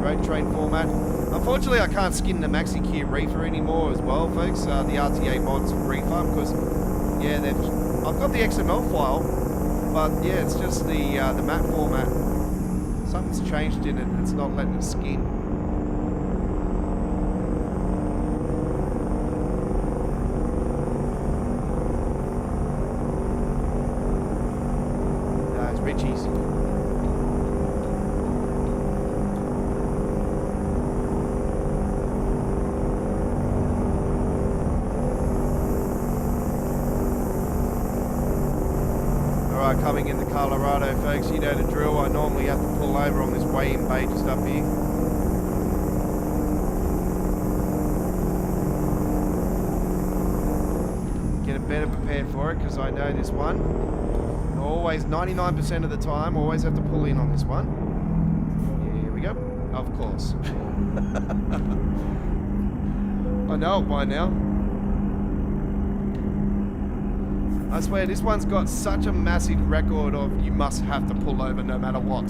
road train format. Unfortunately, I can't skin the Maxi Q reefer anymore as well, folks, the RTA mods reefer, because, yeah, I've got the XML file, but, yeah, it's just the matte format. Something's changed in it, it's not letting it skin. Richie's. coming into Colorado, folks. You know the drill. I normally have to pull over on this weighing bay just up here. Get better prepared for it because I know this one. Always, 99% of the time, always have to pull in on this one. Here we go. Of course. I know it by now. I swear, this one's got such a massive record of you must have to pull over no matter what.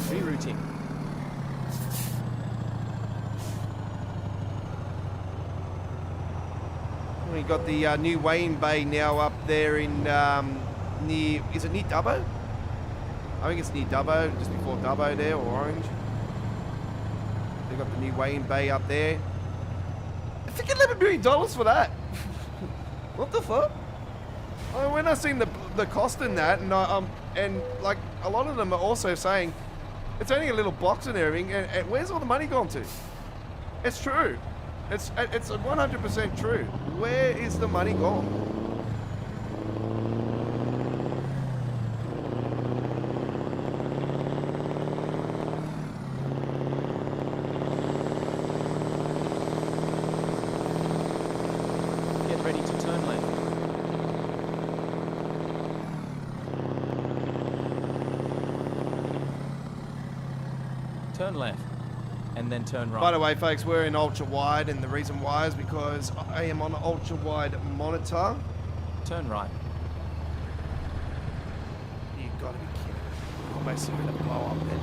Rerouting. We got the new weighing bay now up there in near, is it near Dubbo? I think it's near Dubbo, just before Dubbo there, or Orange. They got the new weighing bay up there. I think $11 million for that. What the fuck? When I seen the cost in that, and like a lot of them are also saying it's only a little box and everything, and where's all the money gone to? It's true. It's 100% true. Where is the money gone? Get ready to turn left. Turn left, and then turn right. By the way, folks, we're in ultra wide, and the reason why is because I am on an ultra wide monitor. Turn right. You've got to be kidding. Almost going to blow up then.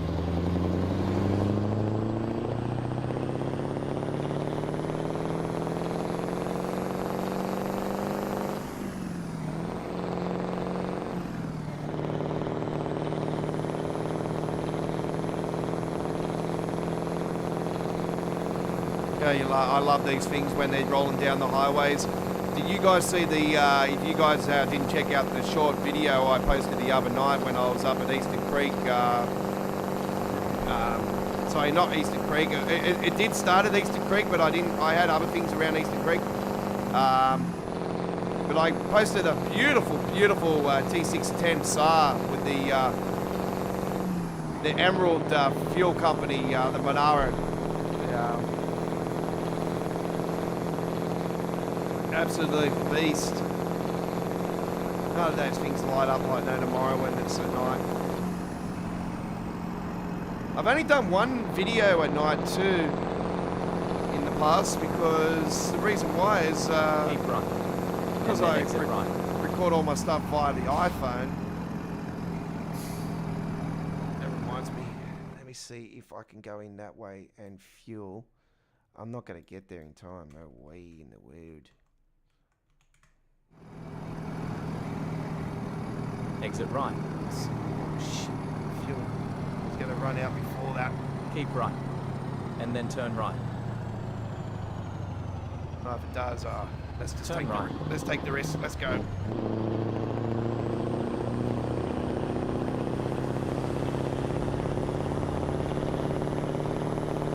I love these things when they're rolling down the highways. Did you guys see the, if you guys didn't check out the short video I posted the other night when I was up at Eastern Creek, sorry, not Eastern Creek, it did start at Eastern Creek, but I had other things around Eastern Creek. But I posted a beautiful T610 SAR with the Emerald Fuel Company, the Monaro. Absolute beast. None of those things light up like no tomorrow when it's at night. I've only done one video at night too in the past because the reason why is Keep right. because I record all my stuff via the iPhone. That reminds me, let me see if I can go in that way and fuel. I'm not going to get there in time. No way in the world. Exit right. Oh shit, fuel is going to run out before that. Keep right, and then turn right. Oh, if it does, let's just Turn right. Let's take the risk. Let's go.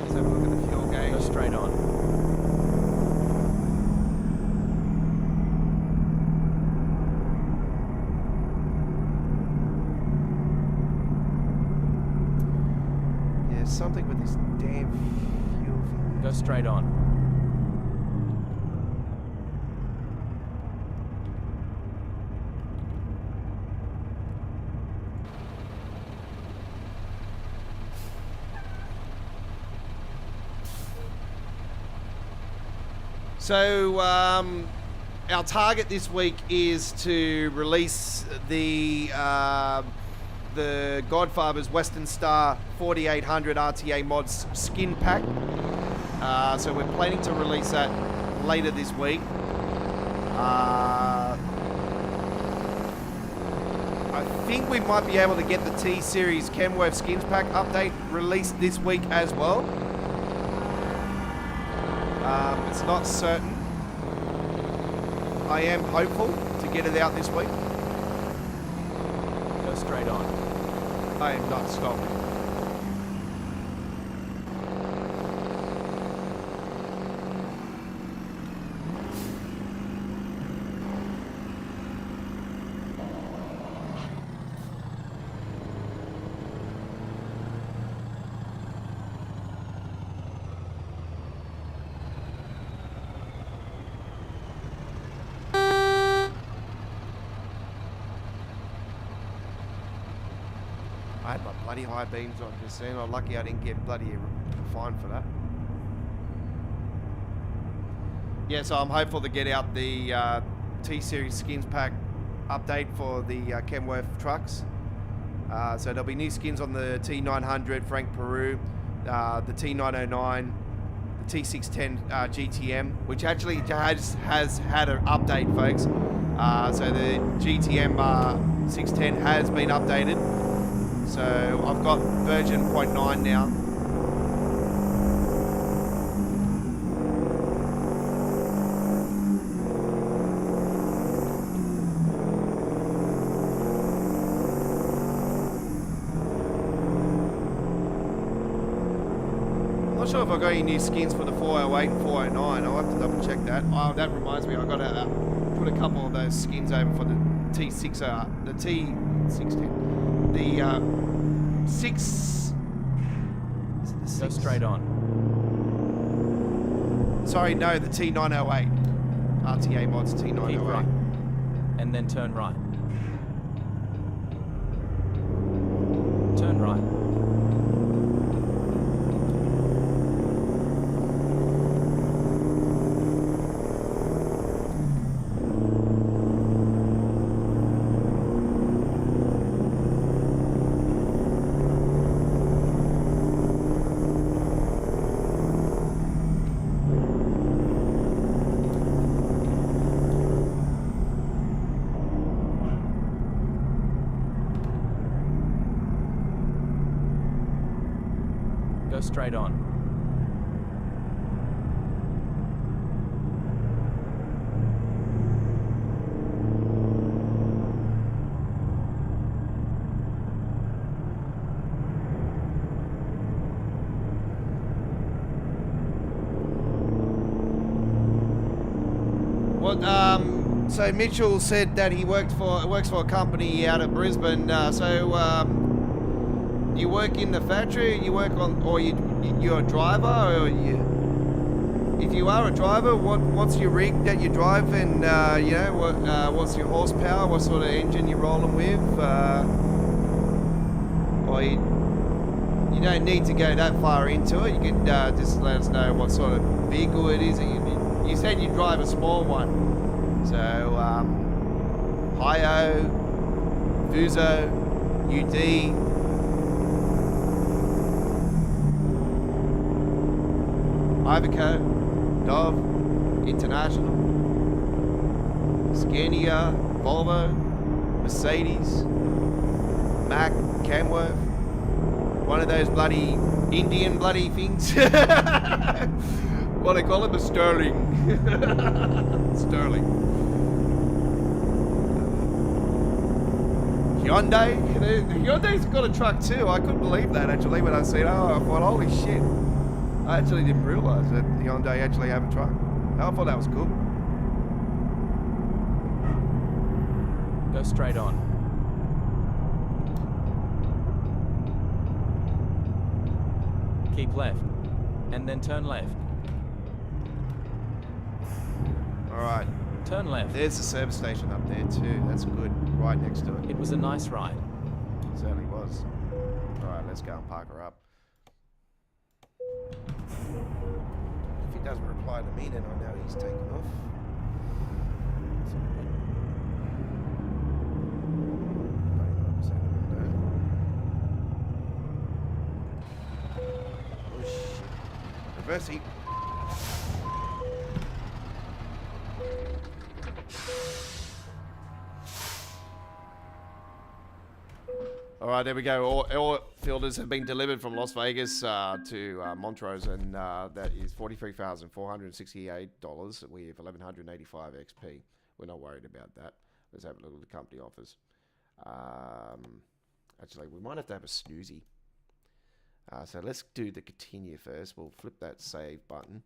Let's have a look at the fuel gauge. Go straight on. Something with this damn fuel thing. Go straight on. So our target this week is to release the Godfather's Western Star 4800 RTA Mods skin pack. So we're planning to release that later this week. I think we might be able to get the T-Series Kenworth skins pack update released this week as well. It's not certain. I am hopeful to get it out this week. Go straight on. I am not stopping. bloody high beams on just then. I'm lucky I didn't get bloody fined for that. Yeah, so I'm hopeful to get out the T-Series skins pack update for the Kenworth trucks. So there'll be new skins on the T900 Frank Peru, the T909, the T610 GTM, which actually has had an update, folks. So the GTM 610 has been updated. So I've got version 0.9 now. Not sure if I got any new skins for the 408 and 409. I'll have to double check that. Oh, that reminds me, I got to put a couple of those skins over for the T6, the T610, the 6. Go straight on. Sorry, no, the T908. RTA mods T908. Keep right, and then turn right. Turn right. Go straight on. Well, so Mitchell said that he works for a company out of Brisbane. You work in the factory, you work on, or you're a driver, or if you are a driver, what's your rig that you drive, and you know, what's your horsepower, what sort of engine you're rolling with, or you don't need to go that far into it. You can just let us know what sort of vehicle it is. You said you drive a small one, so Hi-O, Fuso, UD. Iveco, Dove, International, Scania, Volvo, Mercedes, Mack, Kenworth, one of those bloody Indian bloody things. What do they call it? A Sterling. Sterling. Hyundai. Hyundai's got a truck too. I couldn't believe that actually when I seen. Oh, I thought, holy shit. I actually didn't realise that Hyundai actually have a truck. I thought that was cool. Go straight on. Keep left, and then turn left. Alright. Turn left. There's the service station up there too. That's good. Right next to it. It was a nice ride. It certainly was. Alright, let's go and park her up. If he doesn't reply to me, then I know he's taken off. Oh shit. Reverse heat. All right, there we go. All filters have been delivered from Las Vegas to Montrose, and that is $43,468 with 1,185 XP. We're not worried about that. Let's have a look at the company offers. Actually, we might have to have a snoozy. So let's do the continue first. We'll flip that save button,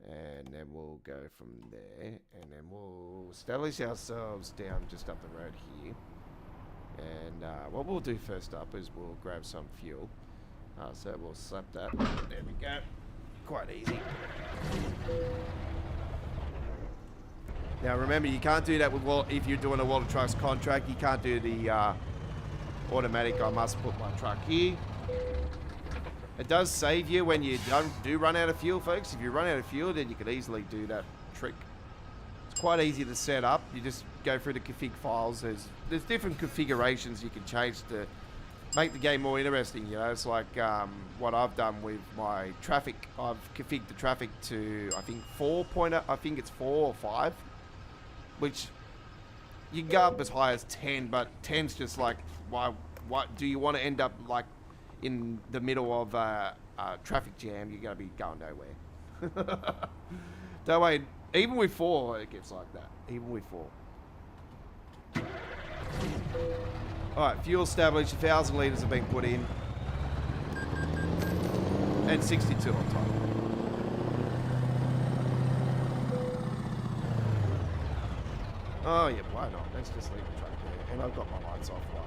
and then we'll go from there, and then we'll establish ourselves down just up the road here. And what we'll do first up is we'll grab some fuel. So we'll slap that. There we go. Quite easy. Now remember, you can't do that with if you're doing a World of Trucks contract. You can't do the automatic, I must put my truck here. It does save you when you do run out of fuel, folks. If you run out of fuel, then you can easily do that trick. It's quite easy to set up. You just go through the config files. There's different configurations you can change to make the game more interesting. You know, it's like what I've done with my traffic. I've configured the traffic to I think 4.0. I think it's 4 or 5, which you can go up as high as 10, but 10's just like why do you want to end up like in the middle of a traffic jam? You're going to be going nowhere. Don't worry, even with 4, it gets like that. Even with 4. Alright, fuel established, 1,000 litres have been put in. And 62 on top. Oh yeah, why not? Let's just leave the truck there. And I've got my lights off, right?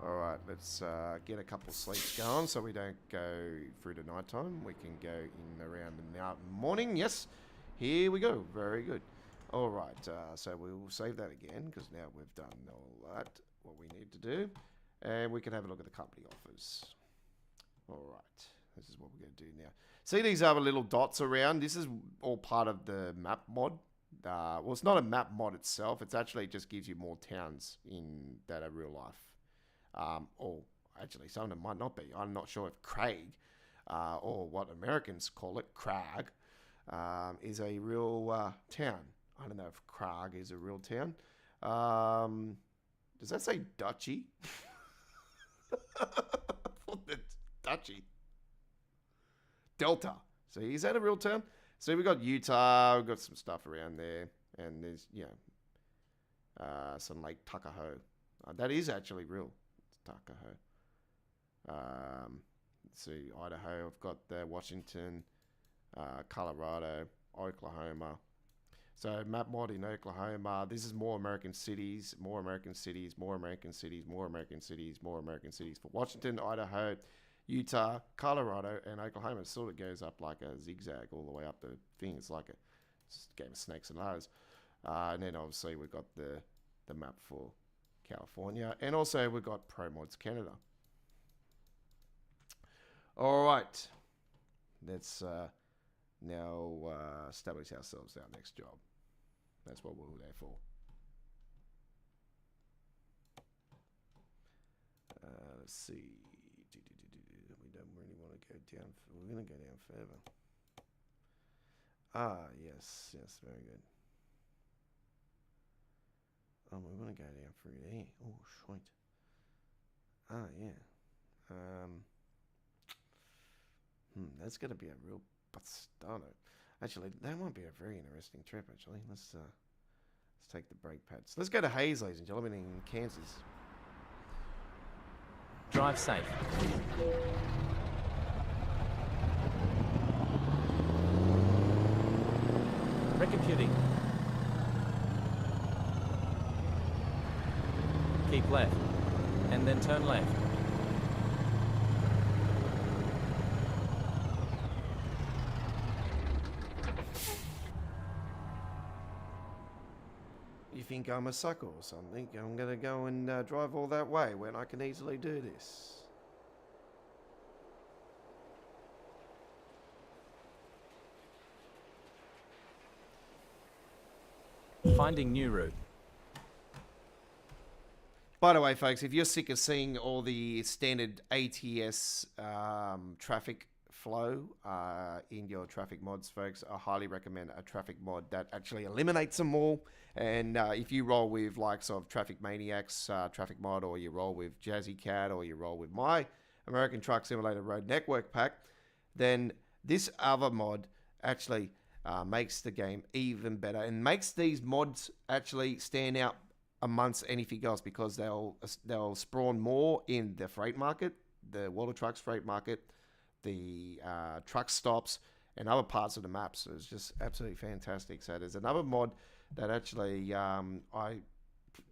Alright, let's get a couple of sleeps going so we don't go through to night time. We can go in around in the morning. Yes, here we go. Very good. Alright, so we'll save that again because now we've done all that, what we need to do. And we can have a look at the company offers. Alright, this is what we're going to do now. See these other little dots around? This is all part of the map mod. Well, it's not a map mod itself. It's actually just gives you more towns in that are real life. Or actually, some of them might not be. I'm not sure if Craig, or what Americans call it, Crag, is a real town. I don't know if Crag is a real town. Does that say Dutchy? Dutchy. Delta. See, is that a real town? So we've got Utah, we've got some stuff around there, and there's, you know, some Lake Tuckahoe. That is actually real. It's Tuckahoe. Let's see, Idaho, I've got Washington, Colorado, Oklahoma. So map mod in Oklahoma. This is more American cities, more American cities, more American cities, more American cities, more American cities for Washington, Idaho, Utah, Colorado, and Oklahoma. It sort of goes up like a zigzag all the way up the thing. It's like a game of snakes and ladders. And then obviously we've got the map for California. And also we've got Pro Mods Canada. All right. Let's now establish ourselves our next job. That's what we're there for. Let's see. We don't really want to go down. We're going to go down further. Ah, yes. Yes, very good. Oh, we want to go down through there. Oh, shite. Ah, yeah. That's going to be a real bastardo. Actually, that might be a very interesting trip, actually. Let's take the brake pads. Let's go to Hayes, ladies and gentlemen, in Kansas. Drive safe. Recomputing. Keep left, and then turn left. You think I'm a sucker or something? I'm going to go and drive all that way when I can easily do this. Finding new route. By the way, folks, if you're sick of seeing all the standard ATS traffic flow in your traffic mods, folks, I highly recommend a traffic mod that actually eliminates them all. And if you roll with likes of Traffic Maniacs traffic mod, or you roll with Jazzy Cat, or you roll with my American Truck Simulator Road Network pack, then this other mod actually makes the game even better and makes these mods actually stand out amongst anything else, because they'll spawn more in the freight market, the World of Trucks freight market, the truck stops, and other parts of the map. So it's just absolutely fantastic. So there's another mod that actually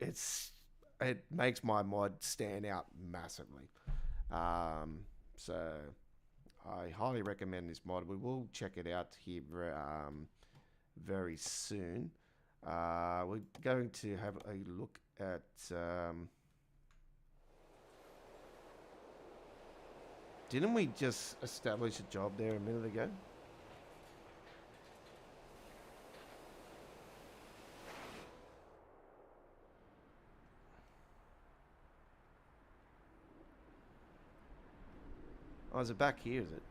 it makes my mod stand out massively. So I highly recommend this mod. We will check it out here very soon. We're going to have a look at... didn't we just establish a job there a minute ago? Oh, is it back here, is it?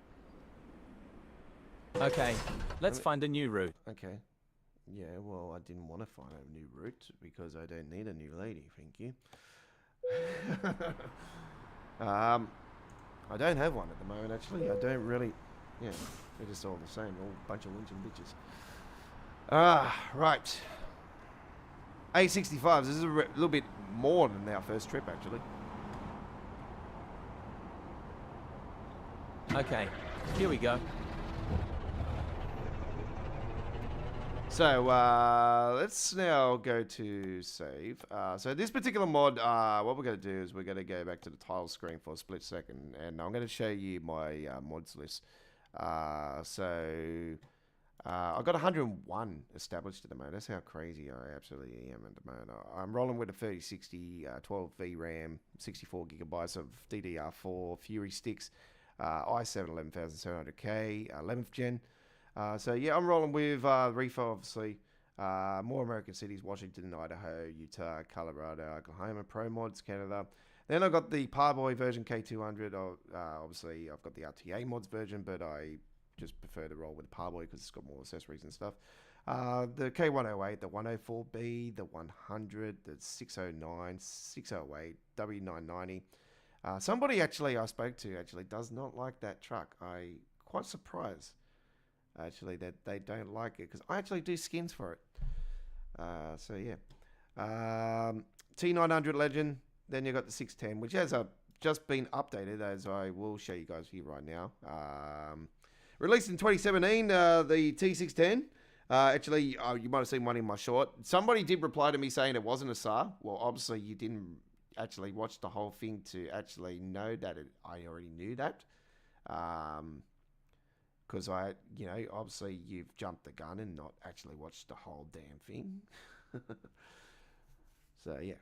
Okay, let's find a new route. Okay. Yeah, well, I didn't want to find a new route because I don't need a new lady, thank you. I don't have one at the moment, actually. I don't really... Yeah, they're just all the same. All a bunch of whinging bitches. Right. A65s. This is a little bit more than our first trip, actually. Okay, here we go. So, let's now go to save. So this particular mod, what we're going to do is we're going to go back to the title screen for a split second, and I'm going to show you my mods list. I've got 101 established at the moment. That's how crazy I absolutely am at the moment. I'm rolling with a 3060, 12 VRAM, 64 gigabytes of DDR4 Fury sticks, i7 11700K, 11th gen. So yeah, I'm rolling with Reefer, obviously. More American cities: Washington, Idaho, Utah, Colorado, Oklahoma. Pro mods, Canada. Then I've got the Parboy version K200. Obviously, I've got the RTA mods version, but I just prefer to roll with the Parboy because it's got more accessories and stuff. The K108, the 104B, the 100, the 609, 608, W990. Somebody actually I spoke to actually does not like that truck. I'm quite surprised. Actually, that they don't like it because I actually do skins for it. So yeah, T900 Legend. Then you got the 610, which has just been updated, as I will show you guys here right now. Released in 2017, the T610. Actually, you might have seen one in my short. Somebody did reply to me saying it wasn't a SAR. Well, obviously you didn't actually watch the whole thing to actually know that I already knew that. Because obviously you've jumped the gun and not actually watched the whole damn thing. So yeah,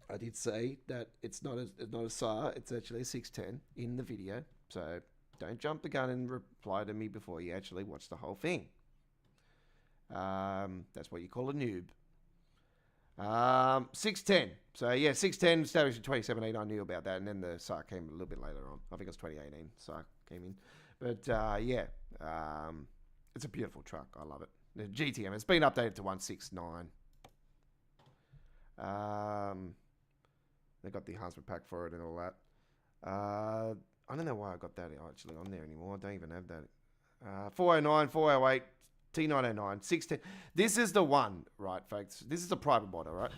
I did say that it's not a SAR. It's actually a 610 in the video. So don't jump the gun and reply to me before you actually watch the whole thing. That's what you call a noob. 610. So yeah, 610 established in 2017. I knew about that, and then the SAR came a little bit later on. I think it was 2018. SAR came in. But yeah, it's a beautiful truck. I love it. The GTM. It's been updated to 169. They got the enhancement pack for it and all that. I don't know why I got that actually on there anymore. I don't even have that. 409, 408, T909, 610. This is the one, right, folks? This is the private model, right?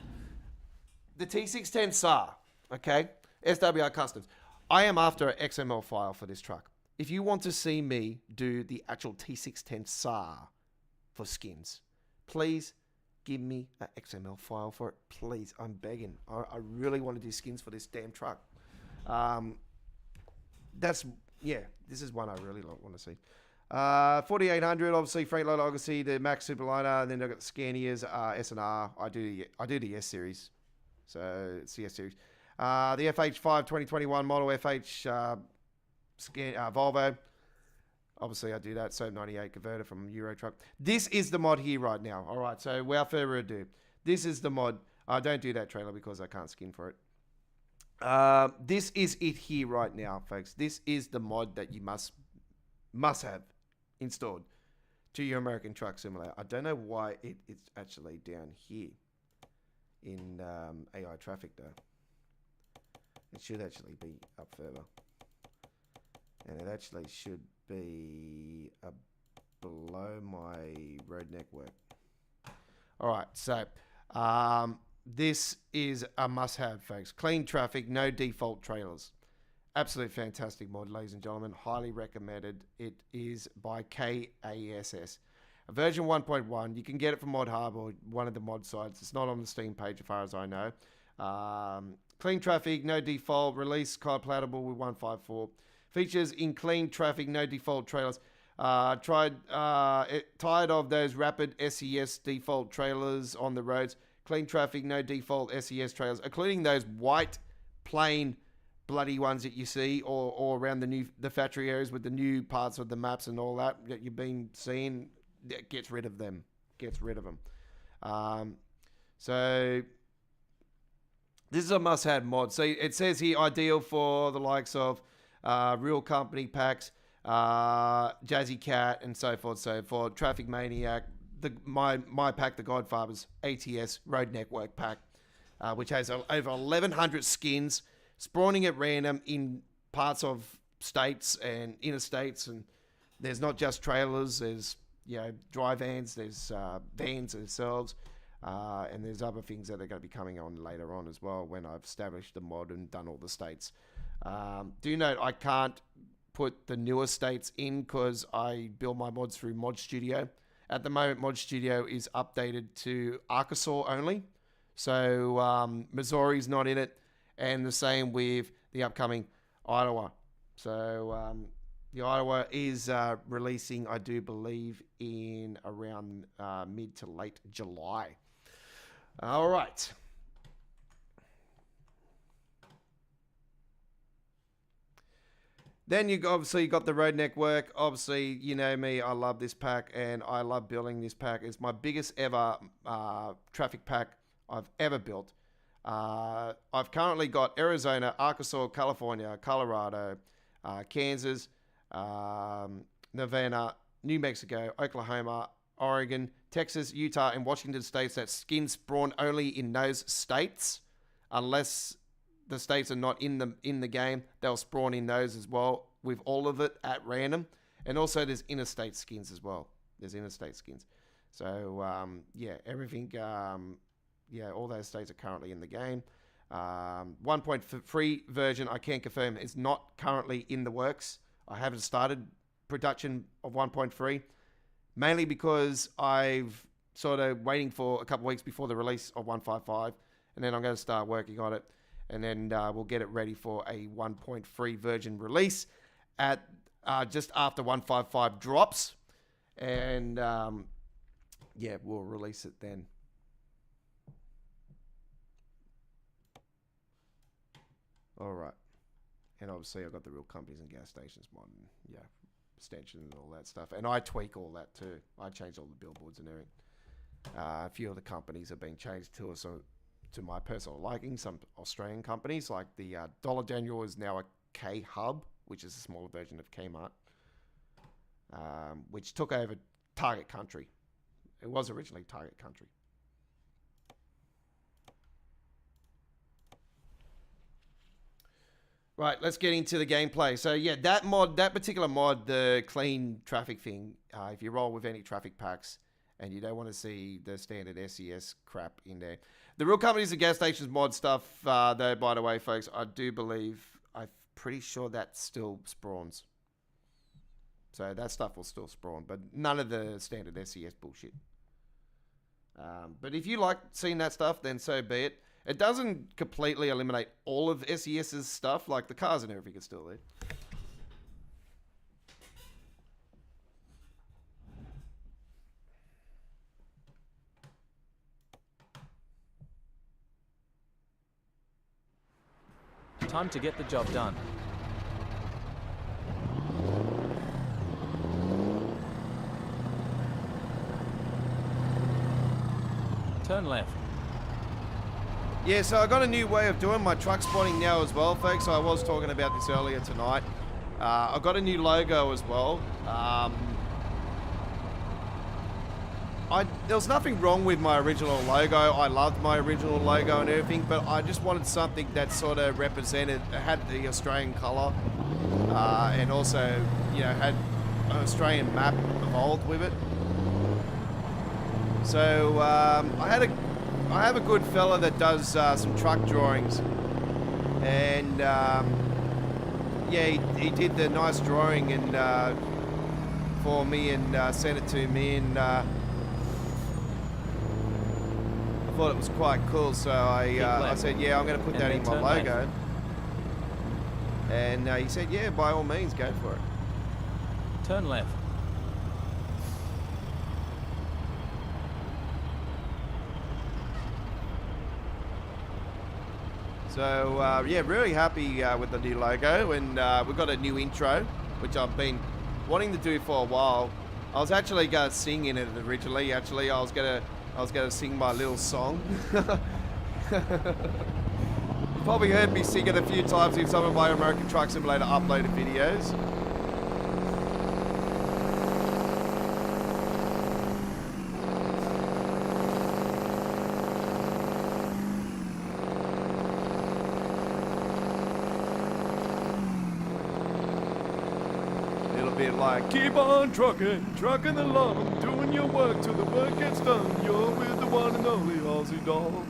The T610 SAR, okay? SWR Customs. I am after an XML file for this truck. If you want to see me do the actual T610 SAR for skins, please give me an XML file for it. Please, I'm begging. I really want to do skins for this damn truck. This is one I really want to see. 4800, obviously, Freightliner, obviously, the Max Superliner, and then I've got the Scanias, S&R. I do the S series. So it's the S series. The FH5 2021 model, FH Volvo. Obviously, I do that. So 98 converter from Euro Truck. This is the mod here right now. All right. So without further ado, this is the mod. I don't do that trailer because I can't skin for it. This is it here right now, folks. This is the mod that you must have installed to your American Truck Simulator. I don't know why it's actually down here in AI traffic though. It should actually be up further. And it actually should be below my road network. All right, so this is a must-have, folks. Clean traffic, no default trailers. Absolute fantastic mod, ladies and gentlemen. Highly recommended. It is by KASS. Version 1.1. You can get it from Mod Hub or one of the mod sites. It's not on the Steam page as far as I know. Clean traffic, no default. Release compatible with 154. Features in clean traffic, no default trailers. Tired of those rapid SES default trailers on the roads. Clean traffic, no default SES trailers, including those white, plain, bloody ones that you see, or around the factory areas with the new parts of the maps and all that you've been seeing. Gets rid of them. So this is a must-have mod. So it says here, ideal for the likes of Real Company packs, Jazzy Cat, and so forth, Traffic Maniac, my pack, The Godfather's ATS Road Network pack, which has over 1,100 skins, spawning at random in parts of states and interstates, and there's not just trailers, there's dry vans, there's vans themselves, and there's other things that are going to be coming on later on as well when I've established the mod and done all the states. Do note I can't put the newer states in because I build my mods through Mod Studio. At the moment, Mod Studio is updated to Arkansas only, so Missouri's not in it, and the same with the upcoming Iowa. So the Iowa is releasing, I do believe, in around mid to late July. All right. Then you obviously got the Road Network. Obviously, you know me, I love this pack and I love building this pack. It's my biggest ever traffic pack I've ever built. I've currently got Arizona, Arkansas, California, Colorado, Kansas, Nevada, New Mexico, Oklahoma, Oregon, Texas, Utah, and Washington states that skins spawn only in those states. Unless the states are not in the game, they'll spawn in those as well, with all of it at random. And also there's interstate skins as well. There's interstate skins. So everything, all those states are currently in the game. 1.3 version, I can confirm, is not currently in the works. I haven't started production of 1.3, mainly because I've sort of waiting for a couple of weeks before the release of 1.55, and then I'm going to start working on it. And then we'll get it ready for a 1.3 version release at just after 1.55 drops. And we'll release it then. All right. And obviously I've got the Real Companies and Gas Stations mod, and extensions and all that stuff. And I tweak all that too. I change all the billboards and everything. A few of the companies have been changed to us. To my personal liking, some Australian companies like the Dollar General is now a K Hub, which is a smaller version of Kmart, which took over Target Country. It was originally Target Country. Right, let's get into the gameplay. So that particular mod, the clean traffic thing, if you roll with any traffic packs and you don't want to see the standard SES crap in there. The Real Companies and Gas Stations mod stuff, though, by the way, folks, I'm pretty sure that still spawns. So that stuff will still spawn, but none of the standard SES bullshit. But if you like seeing that stuff, then so be it. It doesn't completely eliminate all of SES's stuff, like the cars and everything is still there. Time to get the job done. Turn left. Yeah, so I got a new way of doing my truck spotting now as well, folks. I was talking about this earlier tonight. I've got a new logo as well. There was nothing wrong with my original logo. I loved my original logo and everything, but I just wanted something that sort of represented, had the Australian colour, and also, had an Australian map involved with it. So I have a good fella that does some truck drawings, and he did the nice drawing and for me and sent it to me, and I thought it was quite cool, so I said, I'm going to put that in my logo. Left. And he said, by all means, go for it. Turn left. So yeah, really happy with the new logo, and we've got a new intro, which I've been wanting to do for a while. I was actually going to sing in it originally. Actually, I was gonna sing my little song. You probably heard me sing it a few times in some of my American Truck Simulator uploaded videos. Bit like, keep on trucking along, doing your work till the work gets done. You're with the one and only Aussie doll.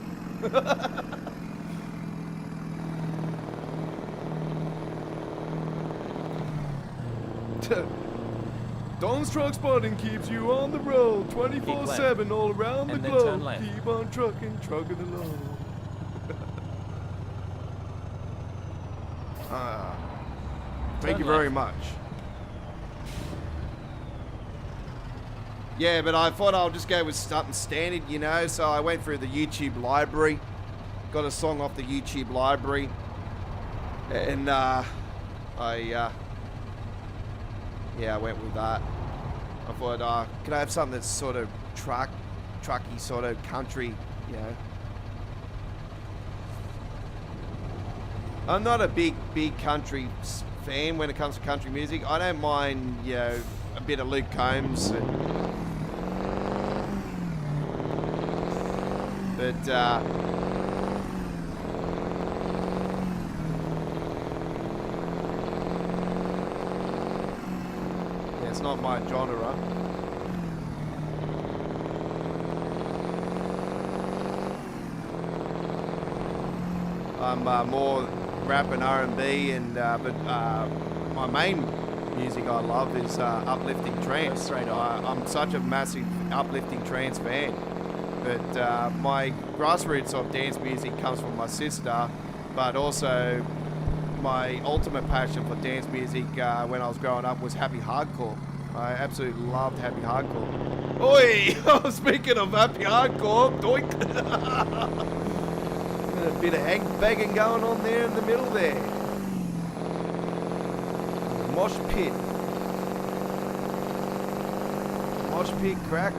Don's Truck Spotting keeps you on the road 24/7 all around the globe. Keep on trucking along. Thank you very much. Yeah, but I thought I'll just go with something standard, you know, so I went through the YouTube library, got a song off the YouTube library, and I went with that. I thought, can I have something that's sort of trucky, sort of country, you know. I'm not a big country fan when it comes to country music. I don't mind, you know, a bit of Luke Combs and... But, yeah, it's not my genre. I'm more rap and R&B, and but my main music I love is uplifting trance. I'm such a massive uplifting trance fan. But my grassroots of dance music comes from my sister, but also my ultimate passion for dance music when I was growing up was happy hardcore. I absolutely loved happy hardcore. Oi! Speaking of happy hardcore, doink! A bit of egg begging going on there in the middle there. Mosh pit crack.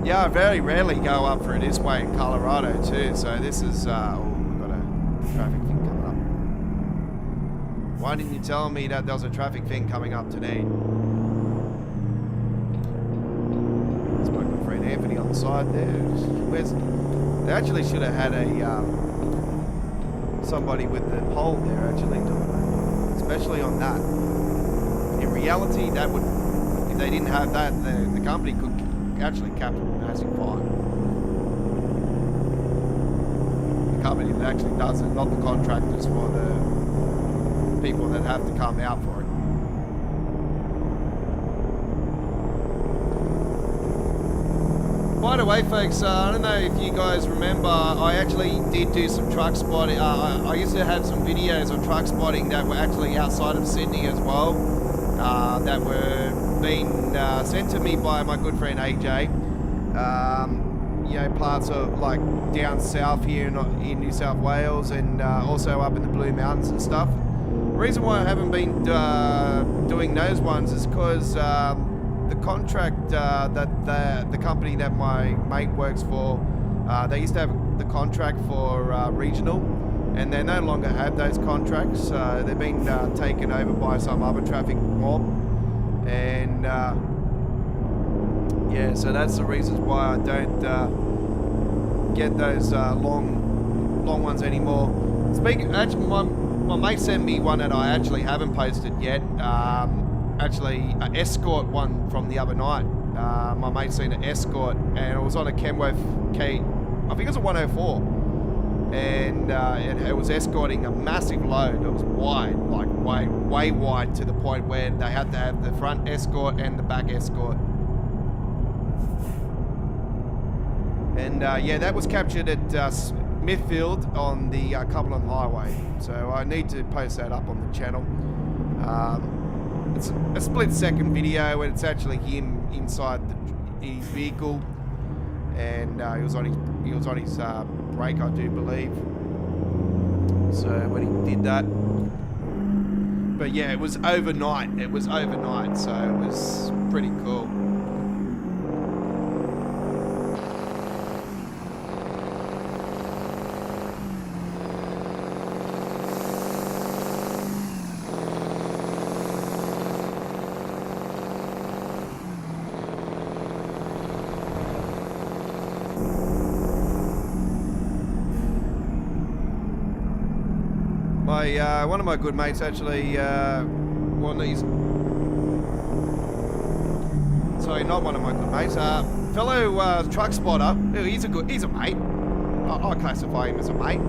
Yeah, I very rarely go up through this way in Colorado too, so this is, we've got a traffic thing coming up. Why didn't you tell me that there was a traffic thing coming up today? There's my good friend Anthony on the side there. They actually should have had a, somebody with the pole there actually doing that, especially on that. In reality, that would, if they didn't have that, the company could actually capture a massive fine. The company that actually does it, not the contractors for the people that have to come out for it. By the way, folks, I don't know if you guys remember, I actually did do some truck spotting. I used to have some videos of truck spotting that were actually outside of Sydney as well, that were being sent to me by my good friend AJ. You know, parts of like down south here in New South Wales, and also up in the Blue Mountains and stuff. The reason why I haven't been doing those ones is because the contract that the company that my mate works for, they used to have the contract for regional, and they no longer have those contracts. They've been taken over by some other traffic mob, and yeah, so that's the reasons why I don't get those long ones anymore. Actually, my mate sent me one that I actually haven't posted yet. Actually, an Escort one from the other night. My mate seen an Escort, and it was on a Kenworth I think it was a 104, and it was escorting a massive load. It was wide, like way wide, to the point where they had to have the front escort and the back escort. And yeah, that was captured at Smithfield on the Cumberland Highway. So I need to post that up on the channel. It's a split-second video, and it's actually him inside his vehicle, and he was on his brake, I do believe. So when he did that, but yeah, it was overnight. So it was pretty cool. One of my good mates actually, one of these, sorry, not one of my good mates, fellow truck spotter. He's a mate. I classify him as a mate.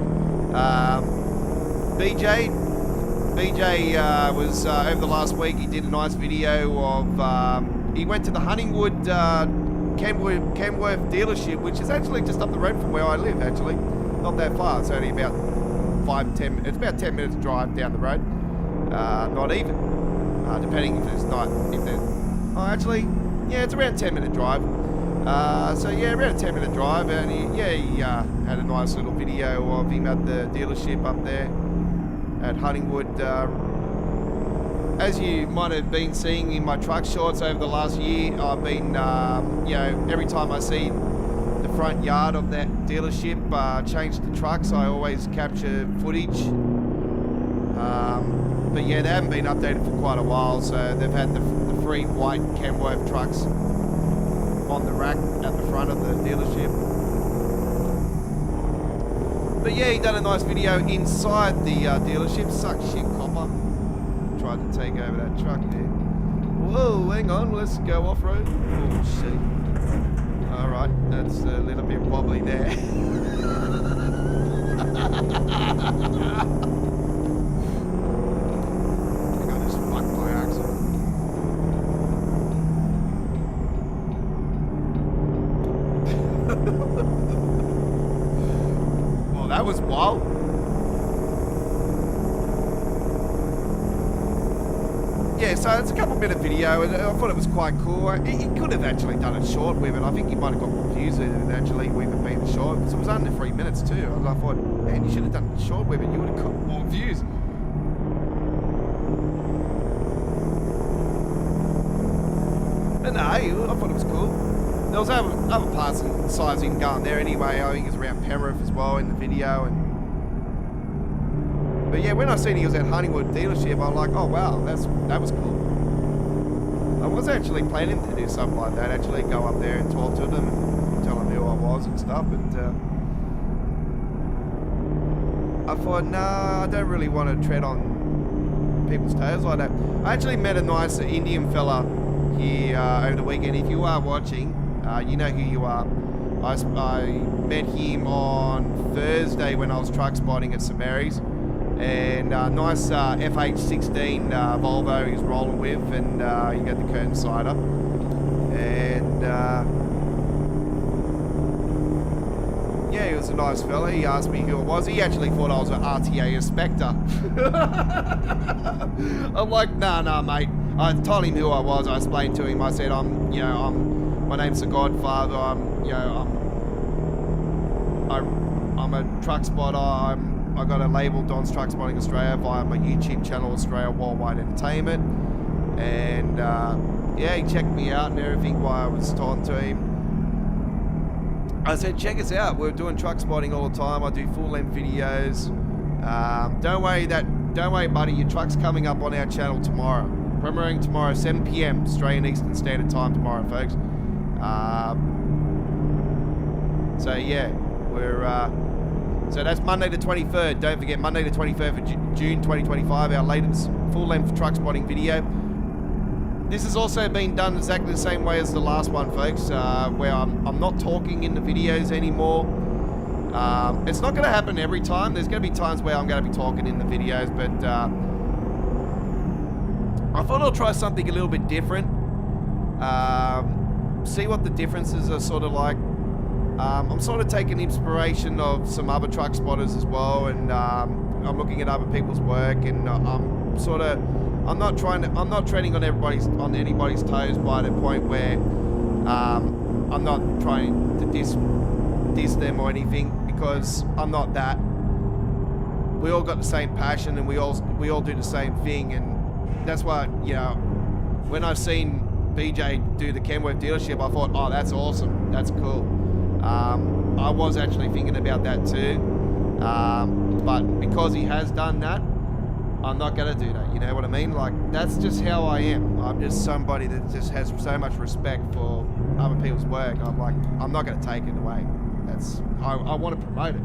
BJ was over the last week. He did a nice video of. He went to the Huntingwood Kenworth dealership, which is actually just up the road from where I live. Actually, not that far. It's only about 5-10. It's about 10 minutes drive down the road. Not even, depending if it's not. If there's, oh, actually, yeah, it's around 10-minute drive. So yeah, around a 10-minute drive, and he had a nice little video of him at the dealership up there at Huntingwood. As you might have been seeing in my truck shorts over the last year, I've been, you know, every time I see the front yard of that dealership change the trucks, I always capture footage. But yeah, they haven't been updated for quite a while, so they've had the 3 white Kenworth trucks on the rack at the front of the dealership. But yeah, he done a nice video inside the dealership. Suck shit, copper. Tried to take over that truck there. Whoa, hang on, let's go off-road. Oh shit. Alright, that's a little bit wobbly there. Well, that was wild. Yeah, so it's a couple-minute video, and I thought it was quite cool. He could have actually done it short with it. I think he might have got confused with it actually with it being short, because it was under 3 minutes too. And I thought, man, you should have done it short with it. You would have got more views. But no, I thought it was cool. There was other parts and sizing going there anyway. I think it was around Penrith as well in the video. But yeah, when I seen he was at Huntingwood dealership, I'm like, oh wow, that was cool. I was actually planning to do something like that, actually go up there and talk to them and tell them who I was and stuff, but I thought, nah, I don't really want to tread on people's toes like that. I actually met a nice Indian fella here over the weekend. If you are watching, you know who you are. I met him on Thursday when I was truck spotting at St Mary's, and nice FH16 Volvo he's rolling with, and you got the curtain cider, and yeah, he was a nice fella. He asked me who it was. He actually thought I was an RTA inspector. I'm like, nah, mate. I told him who I was. I explained to him. I said, my name's The Godfather. I'm a truck spotter. I got a label, Don's Truck Spotting Australia, via my YouTube channel, Australia Worldwide Entertainment. And yeah, he checked me out and everything while I was talking to him. I said, check us out. We're doing truck spotting all the time. I do full-length videos. Don't worry, buddy. Your truck's coming up on our channel tomorrow. Premiering tomorrow, 7 PM, Australian Eastern Standard Time tomorrow, folks. So yeah, so that's Monday the 23rd. Don't forget, Monday the 23rd of June 2025, our latest full-length truck spotting video. This has also been done exactly the same way as the last one, folks, where I'm not talking in the videos anymore. It's not going to happen every time. There's going to be times where I'm going to be talking in the videos, but I thought I'll try something a little bit different. See what the differences are sort of like. I'm sort of taking inspiration of some other truck spotters as well, and I'm looking at other people's work, and I'm not treading on anybody's toes by the point where I'm not trying to diss them or anything, because I'm not that. We all got the same passion, and we all do the same thing, and that's why, you know, when I seen BJ do the Kenworth dealership, I thought, oh, that's awesome, that's cool. I was actually thinking about that too, but because he has done that, I'm not gonna do that, you know what I mean? Like, that's just how I am. I'm just somebody that just has so much respect for other people's work. I'm like, I'm not gonna take it away. I want to promote it.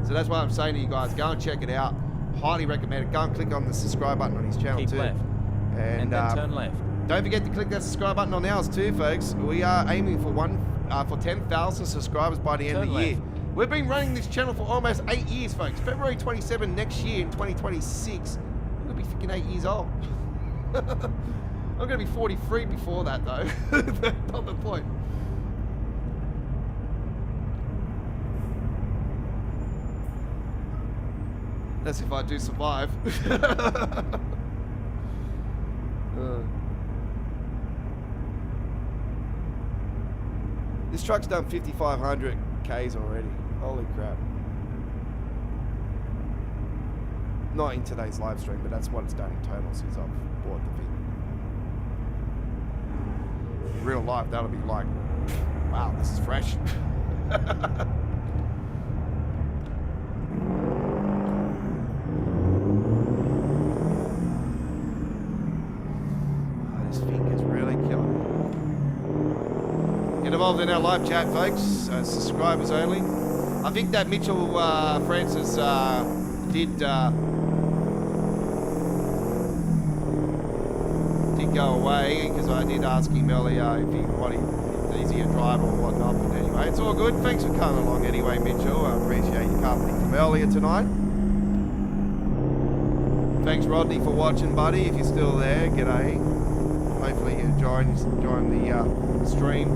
So that's why I'm saying to you guys, go and check it out. Highly recommend it. Go and click on the subscribe button on his channel. Keep too. left. And then turn left. Don't forget to click that subscribe button on ours too, folks. We are aiming for 10,000 subscribers by the end of the year. We've been running this channel for almost 8 years, folks. February 27 next year in 2026, I'm gonna be freaking 8 years old. I'm gonna be 43 before that, though. That's not the point. That's if I do survive. This truck's done 5,500 Ks already. Holy crap. Not in today's live stream, but that's what it's done in total since I've bought the thing. In real life, that'll be like, wow, this is fresh. This thing is really killing me. Get involved in our live chat, folks. Subscribers only. I think that Mitchell Francis did go away, because I did ask him earlier if is he a driver or whatnot. But anyway, it's all good. Thanks for coming along anyway, Mitchell. I appreciate your company from earlier tonight. Thanks, Rodney, for watching, buddy. If you're still there, g'day. Hopefully you're enjoying the stream.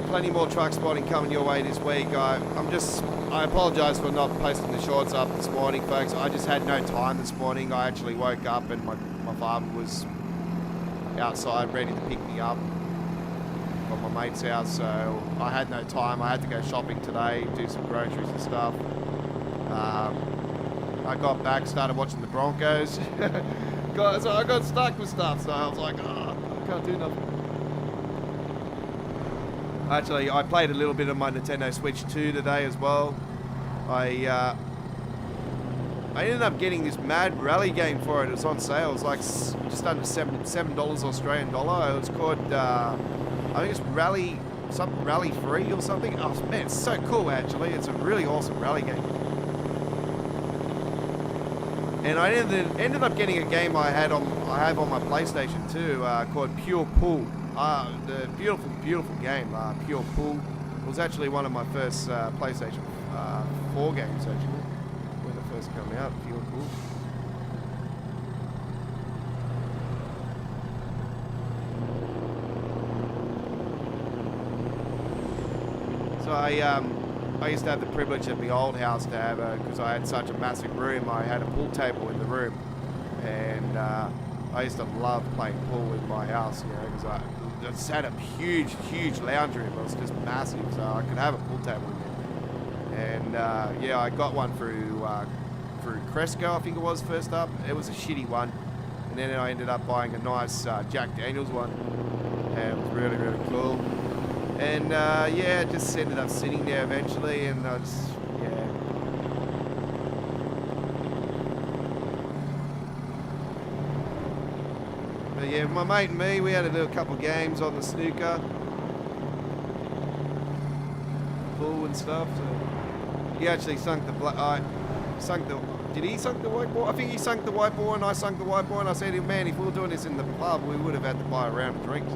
Plenty more truck spotting coming your way this week. I apologise for not posting the shorts up this morning, folks. I just had no time this morning. I actually woke up and my father was outside ready to pick me up from my mate's house, so I had no time. I had to go shopping today, do some groceries and stuff. I got back, started watching the Broncos. So I got stuck with stuff, so I was like, oh, I can't do nothing. Actually, I played a little bit of my Nintendo Switch 2 today as well. I ended up getting this mad rally game for it. It was on sale. It was like just under $7 Australian dollar. It was called, I think it's Rally 3 or something. Oh man, it's so cool actually. It's a really awesome rally game. And I ended up getting a game I have on my PlayStation 2 called Pure Pool. The beautiful game, Pure Pool. It was actually one of my first PlayStation 4 games actually, when it first came out, Pure Pool. So I used to have the privilege at my old house to have because I had such a massive room, I had a pool table in the room, and I used to love playing pool in my house, you know, because I just had a huge lounge room. It was just massive, so I could have a pool table in there. And yeah, I got one through Cresco, I think it was first up. It was a shitty one, and then I ended up buying a nice Jack Daniels one, and it was really cool. And yeah, it just ended up sitting there eventually, and I just, yeah. But yeah, my mate and me, we had to do a couple games on the snooker, pool and stuff. So he actually sunk the did he sunk the white ball? I think he sunk the white ball, and I sunk the white ball, and I said to him, man, if we were doing this in the pub, we would have had to buy a round of drinks.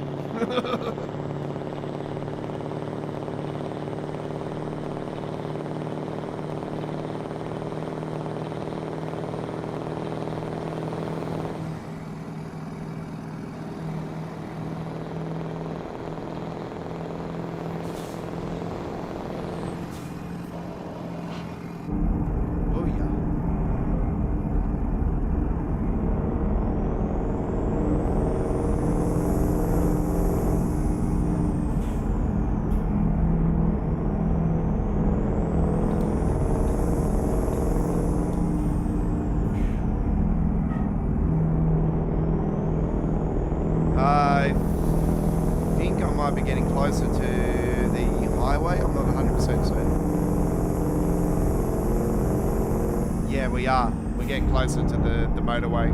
Yeah, we are. We're getting closer to the motorway.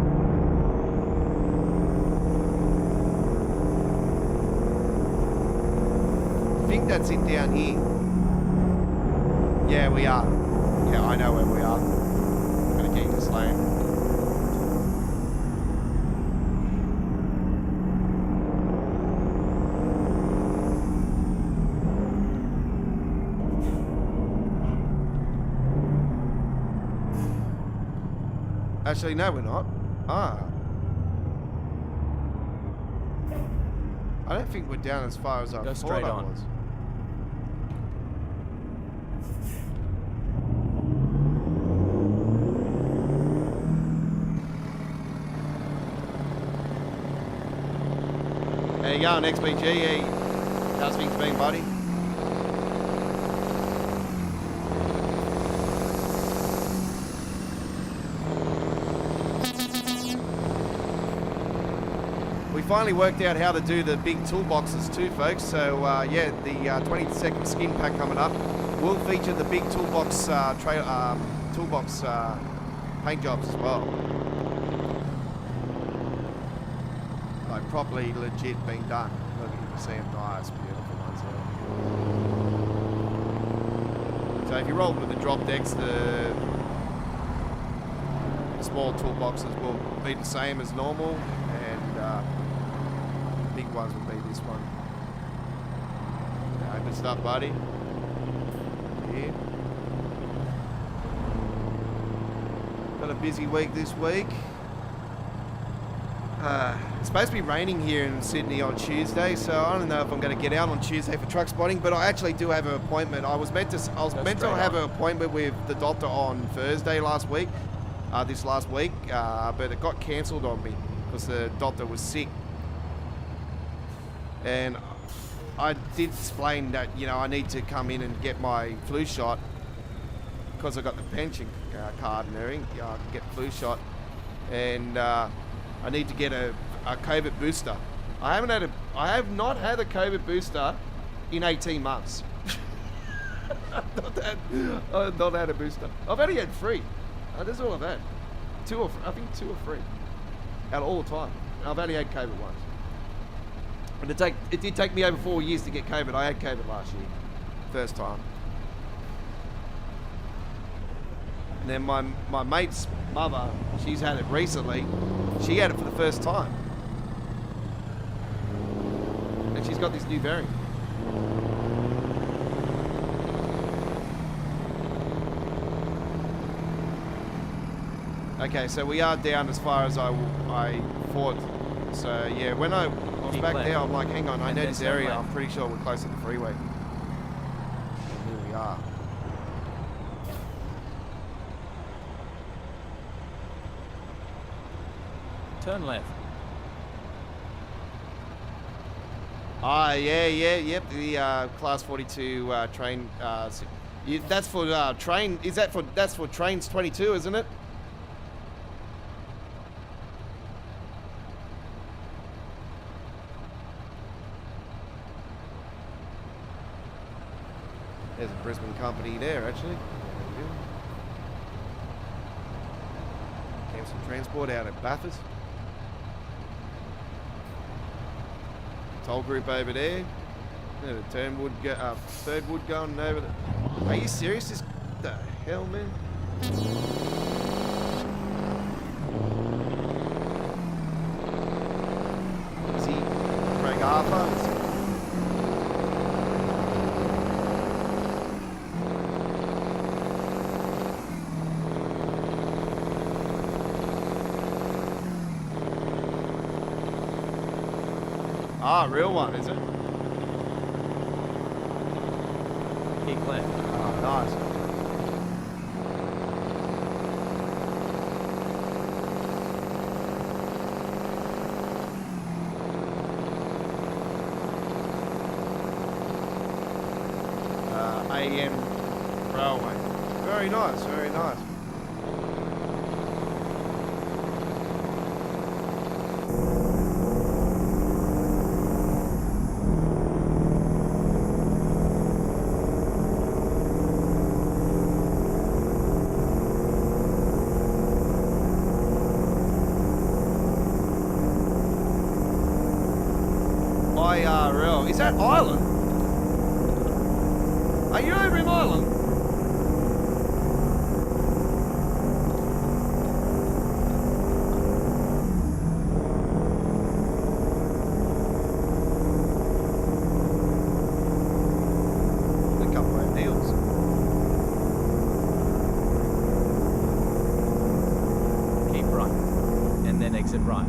I think that's it down here. Yeah, we are. Yeah, I know where we are. I'm gonna get this lane. Actually, no, we're not. Ah. I don't think we're down as far as I thought straight I on. was. How you going, XBG? How's things been, buddy? We finally worked out how to do the big toolboxes too, folks. So yeah, the 20-second skin pack coming up will feature the big toolbox toolbox paint jobs as well. Like properly legit being done. Look, you can see them nice, beautiful ones there. So if you roll with the drop decks, the small toolboxes will be the same as normal, and big ones will be this one. Yeah, good stuff, buddy. Yeah. Got a busy week this week. It's supposed to be raining here in Sydney on Tuesday, so I don't know if I'm going to get out on Tuesday for truck spotting, but I actually do have an appointment. I was meant to have an appointment with the doctor on Thursday last week, this last week, but it got cancelled on me because the doctor was sick. And I did explain that, you know, I need to come in and get my flu shot because I got the pension card and everything. I can get flu shot, and I need to get a COVID booster. I have not had a COVID booster in 18 months. I've not had a booster. I've only had 3. That's all I've had. I think 2 or 3 out of all the time. I've only had COVID once. But it did take me over 4 years to get COVID. I had COVID last year, first time. And then my mate's mother, she's had it recently. She had it for the first time. And she's got this new variant. Okay, so we are down as far as I thought. So yeah, when I was back there, I'm like, hang on, I know this area. I'm pretty sure we're close to the freeway. And here we are. Turn left. Yep. The Class 42 train. That's for train. That's for trains 22, isn't it? There's a Brisbane company there, actually. Council Transport out at Bathurst. Toll group over there. There's a third wood going over there. Are you serious? This the hell, man? Is he Craig Arthur? Ah, real one, is it? Keep left. Oh, nice. AM Railway. Very nice, very nice. Oh, is that Ireland? Are you over in Ireland? A couple of deals. Keep right. And then exit right.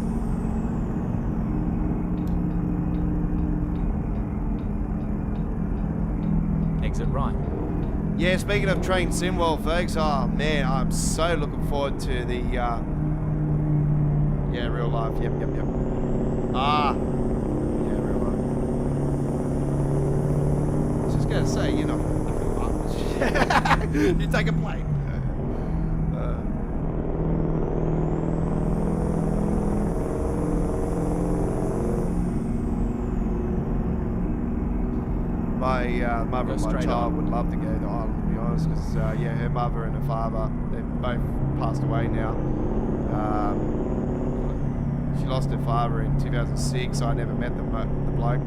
Exit right. Yeah, speaking of train sim world, folks, oh man, I'm so looking forward to the, yeah, real life, yep. Yeah, real life. I was just gonna say, you know, you take a plane. My mother and my child would love to go to Ireland, to be honest, because yeah, her mother and her father, they've both passed away now. She lost her father in 2006, so I never met the bloke.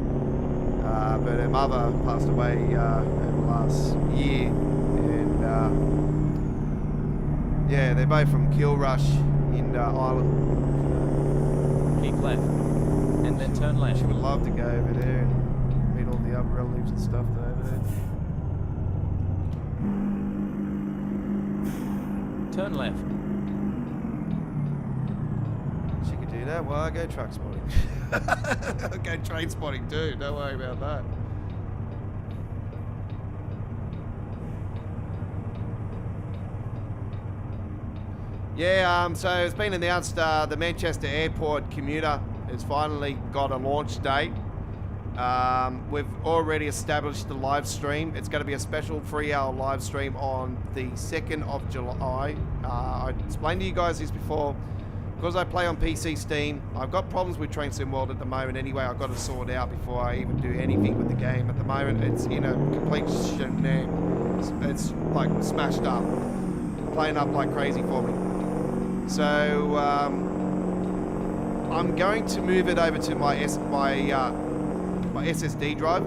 But her mother passed away over last year, and yeah, they're both from Kilrush in Ireland. Keep left. And then turn left. She would love to go over there and meet all the other relatives and stuff over there. Turn left. She could do that. Well, I go truck spotting. I go train spotting too. Don't worry about that. Yeah, so it's been announced the Manchester Airport commuter has finally got a launch date. We've already established the live stream. It's going to be a special 3-hour live stream on the 2nd of July. I explained to you guys this before. Because I play on PC Steam, I've got problems with Train Sim World at the moment anyway. I've got to sort out before I even do anything with the game. At the moment, it's in a complete shenanigan. It's like smashed up, playing up like crazy for me. So I'm going to move it over to my SSD drive.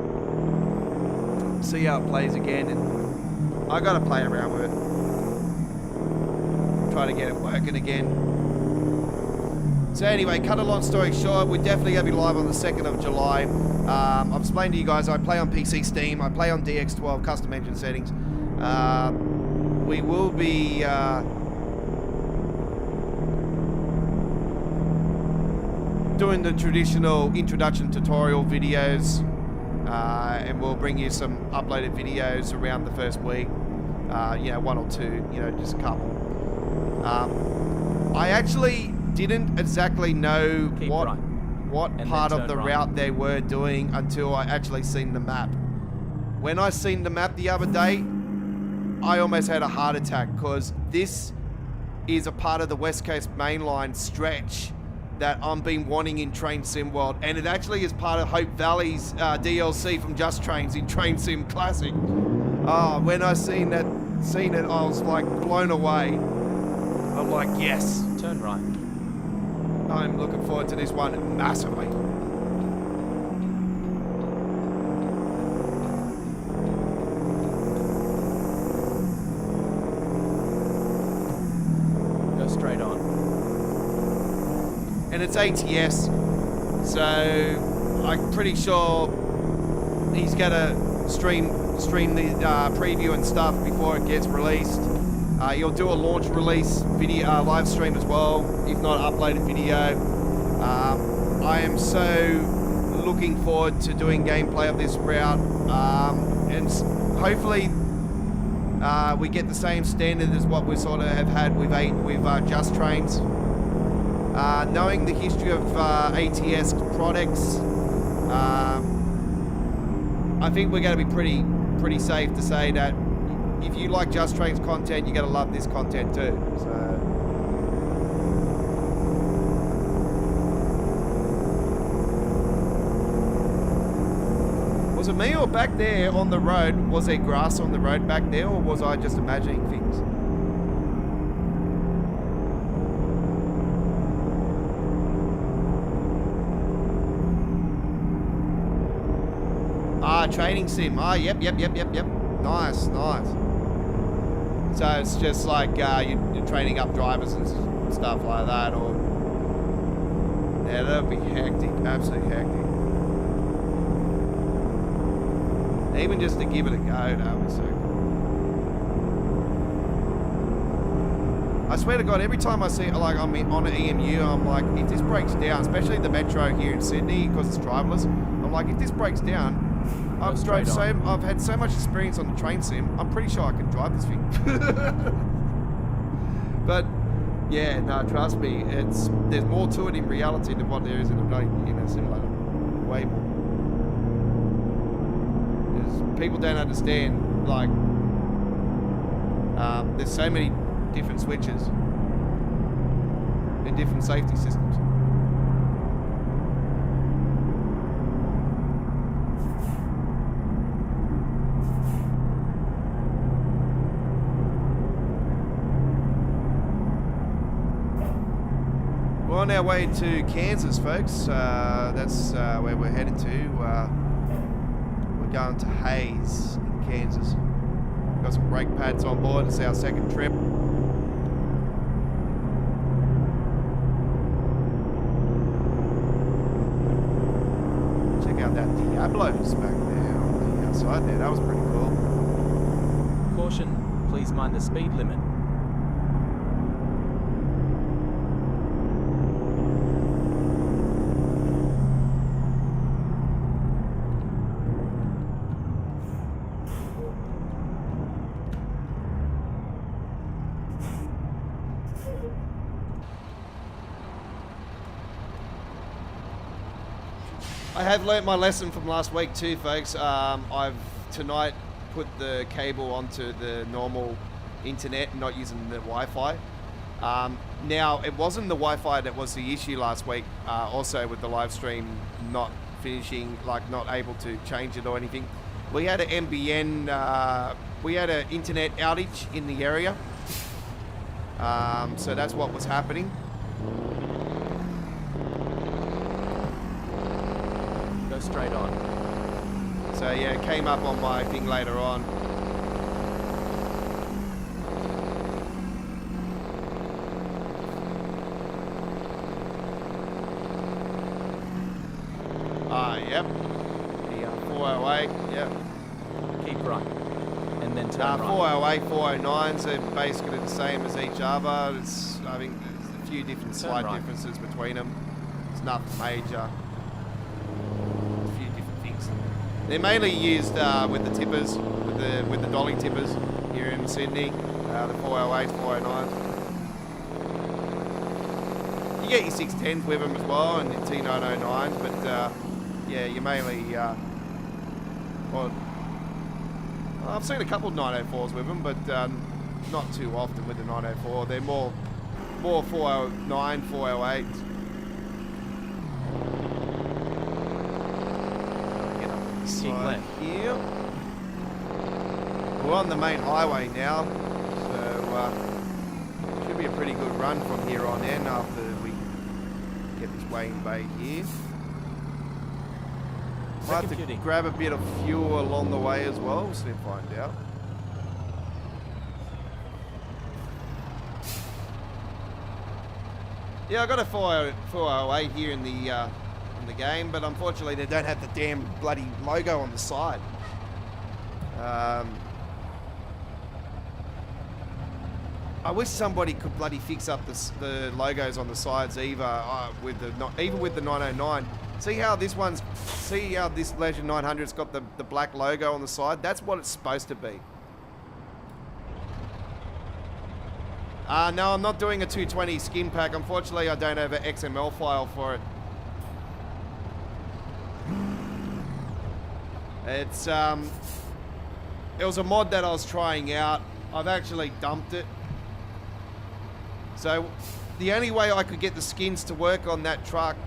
See how it plays again, and I got to play around with it. Try to get it working again. So anyway, cut a long story short, we're definitely going to be live on the 2nd of July. I've explained to you guys, I play on PC Steam, I play on DX12 custom engine settings. We will be doing the traditional introduction tutorial videos, and we'll bring you some uploaded videos around the first week. You know, 1 or 2, you know, just a couple. I actually didn't exactly know what part of the route they were doing until I actually seen the map. When I seen the map the other day, I almost had a heart attack, because this is a part of the West Coast mainline stretch that I've been wanting in Train Sim World, and it actually is part of Hope Valley's DLC from Just Trains in Train Sim Classic. When I seen it, I was like blown away. I'm like, yes. Turn right. I'm looking forward to this one massively. Go straight on. And it's ATS, so I'm pretty sure he's gonna stream the preview and stuff before it gets released. He'll do a launch release video, live stream as well, if not uploaded video. I am so looking forward to doing gameplay of this route, and hopefully we get the same standard as what we sort of have had with Just Trains. Knowing the history of ATS products, I think we're going to be pretty safe to say that if you like Just Trains content, you're going to love this content too. So, was it me, or back there on the road, was there grass on the road back there, or was I just imagining things? training sim. Oh, yep. Nice. So it's just like you're training up drivers and stuff like that, or yeah, that'll be hectic, absolutely hectic. Even just to give it a go, that would be so cool. I swear to God, every time I see it, like I'm on an EMU, I'm like, if this breaks down, especially the metro here in Sydney, because it's driverless, I'm like, if this breaks down, I've had so much experience on the train sim, I'm pretty sure I can drive this thing. But yeah, no, trust me, there's more to it in reality than what there is in a simulator. Way more. Because people don't understand, like, there's so many different switches and different safety systems. We're on our way to Kansas, folks. That's where we're headed to. We're going to Hayes in Kansas. Got some brake pads on board. It's our second trip. Check out that Diablo's back there on the outside there. That was pretty cool. Caution, please mind the speed limit. I have learnt my lesson from last week too, folks. I've tonight put the cable onto the normal internet, not using the Wi-Fi. Now, it wasn't the Wi-Fi that was the issue last week, also with the live stream not finishing, like not able to change it or anything. We had an NBN, we had an internet outage in the area. So that's what was happening. Straight on. So yeah, it came up on my thing later on. Yep. The 408, yep. Keep right. And then turn right. 408, 409s are basically the same as each other. I think there's a few different slight differences between them. It's nothing major. They're mainly used with the tippers, with the dolly tippers here in Sydney, the 408s, 409s. You get your 610s with them as well, and your T909s, but yeah, you mainly, well, I've seen a couple of 904s with them, but not too often with the 904. They're more 409, 408s. Keep left. Here. We're on the main highway now, so should be a pretty good run from here on in after we get this weighing bay here. Might have to grab a bit of fuel along the way as well, we'll soon find out. Yeah, I got a 408 here in the game, but unfortunately they don't have the damn bloody logo on the side. I wish somebody could bloody fix up the logos on the sides either even with the 909. See how this Legend 900's got the black logo on the side? That's what it's supposed to be. No, I'm not doing a 220 skin pack. Unfortunately, I don't have an XML file for it. It was a mod that I was trying out. I've actually dumped it. So the only way I could get the skins to work on that truck,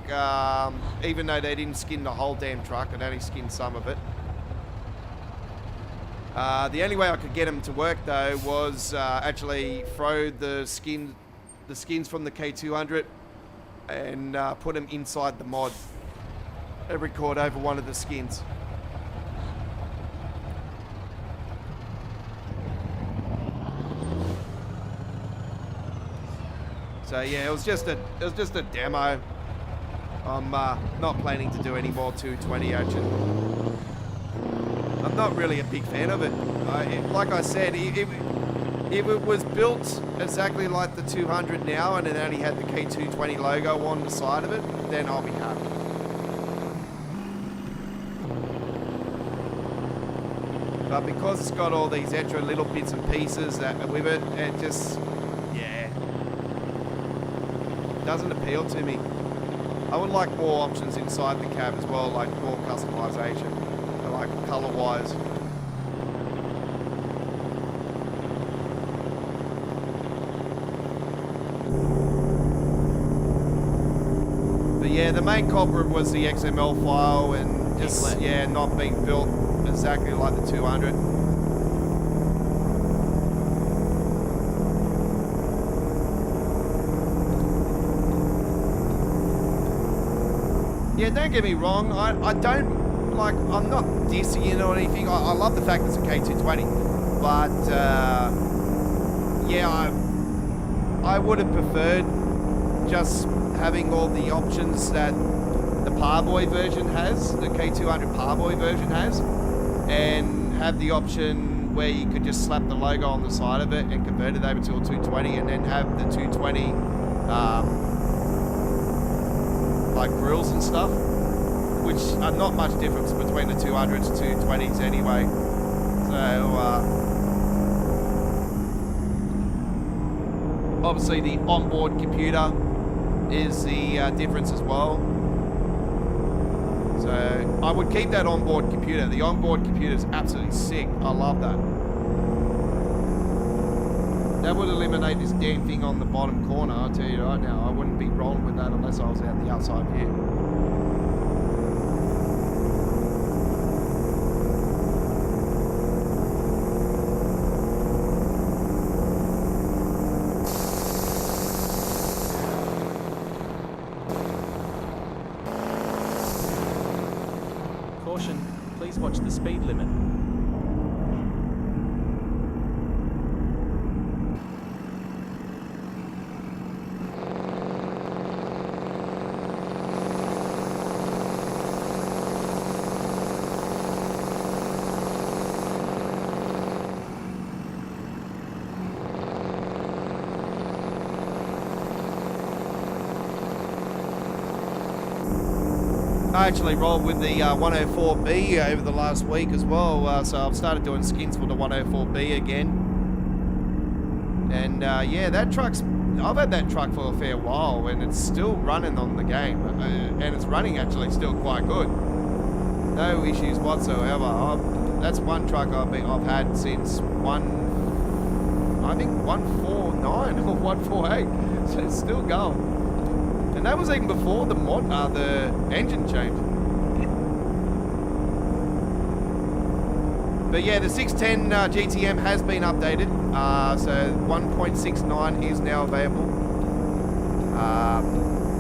even though they didn't skin the whole damn truck, it only skinned some of it. The only way I could get them to work though was actually throw the skins from the K200 and put them inside the mod. And record over one of the skins. So yeah, it was just a demo. I'm not planning to do any more 220 action. I'm not really a big fan of it. Like I said, if it was built exactly like the 200 now and it only had the K220 logo on the side of it, then I'll be happy. But because it's got all these extra little bits and pieces that with it, it just, yeah, doesn't appeal to me. I would like more options inside the cab as well, like more customization, like color-wise. But yeah, the main culprit was the XML file and just, yeah, not being built exactly like the 200. Yeah, don't get me wrong, I don't, like, I'm not dissing it or anything. I love the fact it's a K220, but yeah, I would have preferred just having all the options that the Parboy version has, the K200 Parboy version has, and have the option where you could just slap the logo on the side of it and convert it over to a 220 and then have the 220 like grills and stuff, which are not much difference between the 200s, 220s anyway. So obviously the onboard computer is the difference as well. So I would keep that onboard computer. The onboard computer is absolutely sick. I love that. That would eliminate this damn thing on the bottom corner, I'll tell you right now. I wouldn't be rolling with that unless I was out the outside view. Caution, please watch the speed limit. I actually rolled with the 104B over the last week as well, so I've started doing skins for the 104B again. And yeah, that truck's, I've had that truck for a fair while and it's still running on the game, and it's running actually still quite good. No issues whatsoever. That's one truck I've had since I think 149 or 148, so it's still going. And that was even before the the engine change. But yeah, the 610 GTM has been updated. So 1.69 is now available.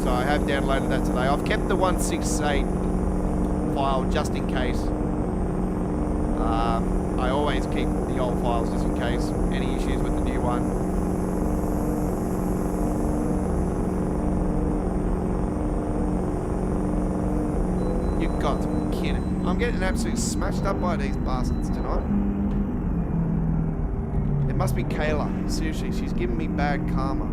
So I have downloaded that today. I've kept the 168 file just in case. I always keep the old files just in case any issues with the new one. You've got to be kidding. I'm getting absolutely smashed up by these bastards tonight. It must be Kayla. Seriously, she's giving me bad karma.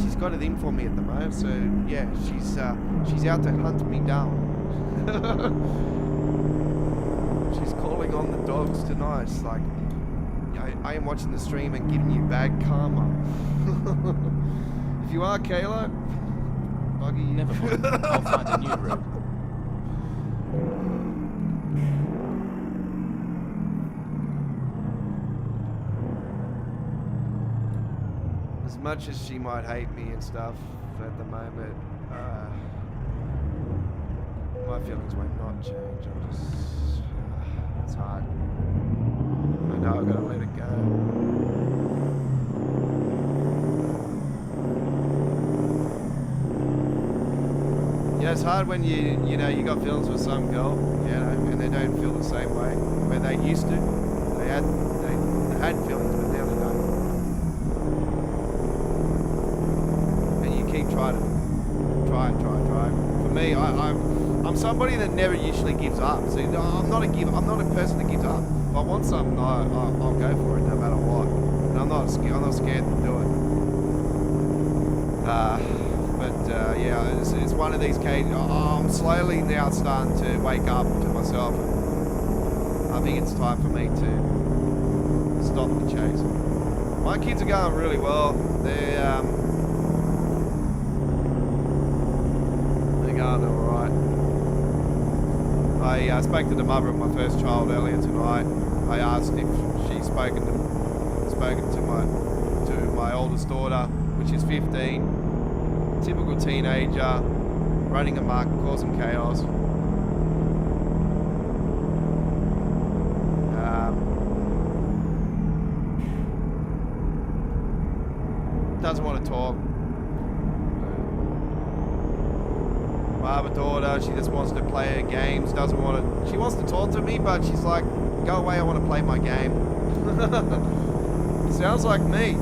She's got it in for me at the moment, so yeah, she's out to hunt me down. She's calling on the dogs tonight. She's like, I am watching the stream and giving you bad karma. If you are Kayla, buggy you. Never mind. I'll find a new route. As much as she might hate me and stuff at the moment, my feelings might not change. I'm just, it's hard. I know I've got to let it go. Yeah, it's hard when you know, you got feelings with some girl, you know, and they don't feel the same way where they used to. They had feelings, but now they don't. somebody that never usually gives up. So I'm not a person that gives up. If I want something, I'll go for it no matter what. And I'm not scared to do it. Yeah, it's one of these cases. I'm slowly now starting to wake up to myself. I think it's time for me to stop the chase. My kids are going really well. They're going all right. I spoke to the mother of my first child earlier tonight. I asked if she's spoken to my oldest daughter, which is 15. Typical teenager, running amok, causing chaos. Doesn't want to talk. My other daughter, she just wants to play her games. She wants to talk to me, but she's like, go away, I want to play my game. Sounds like me.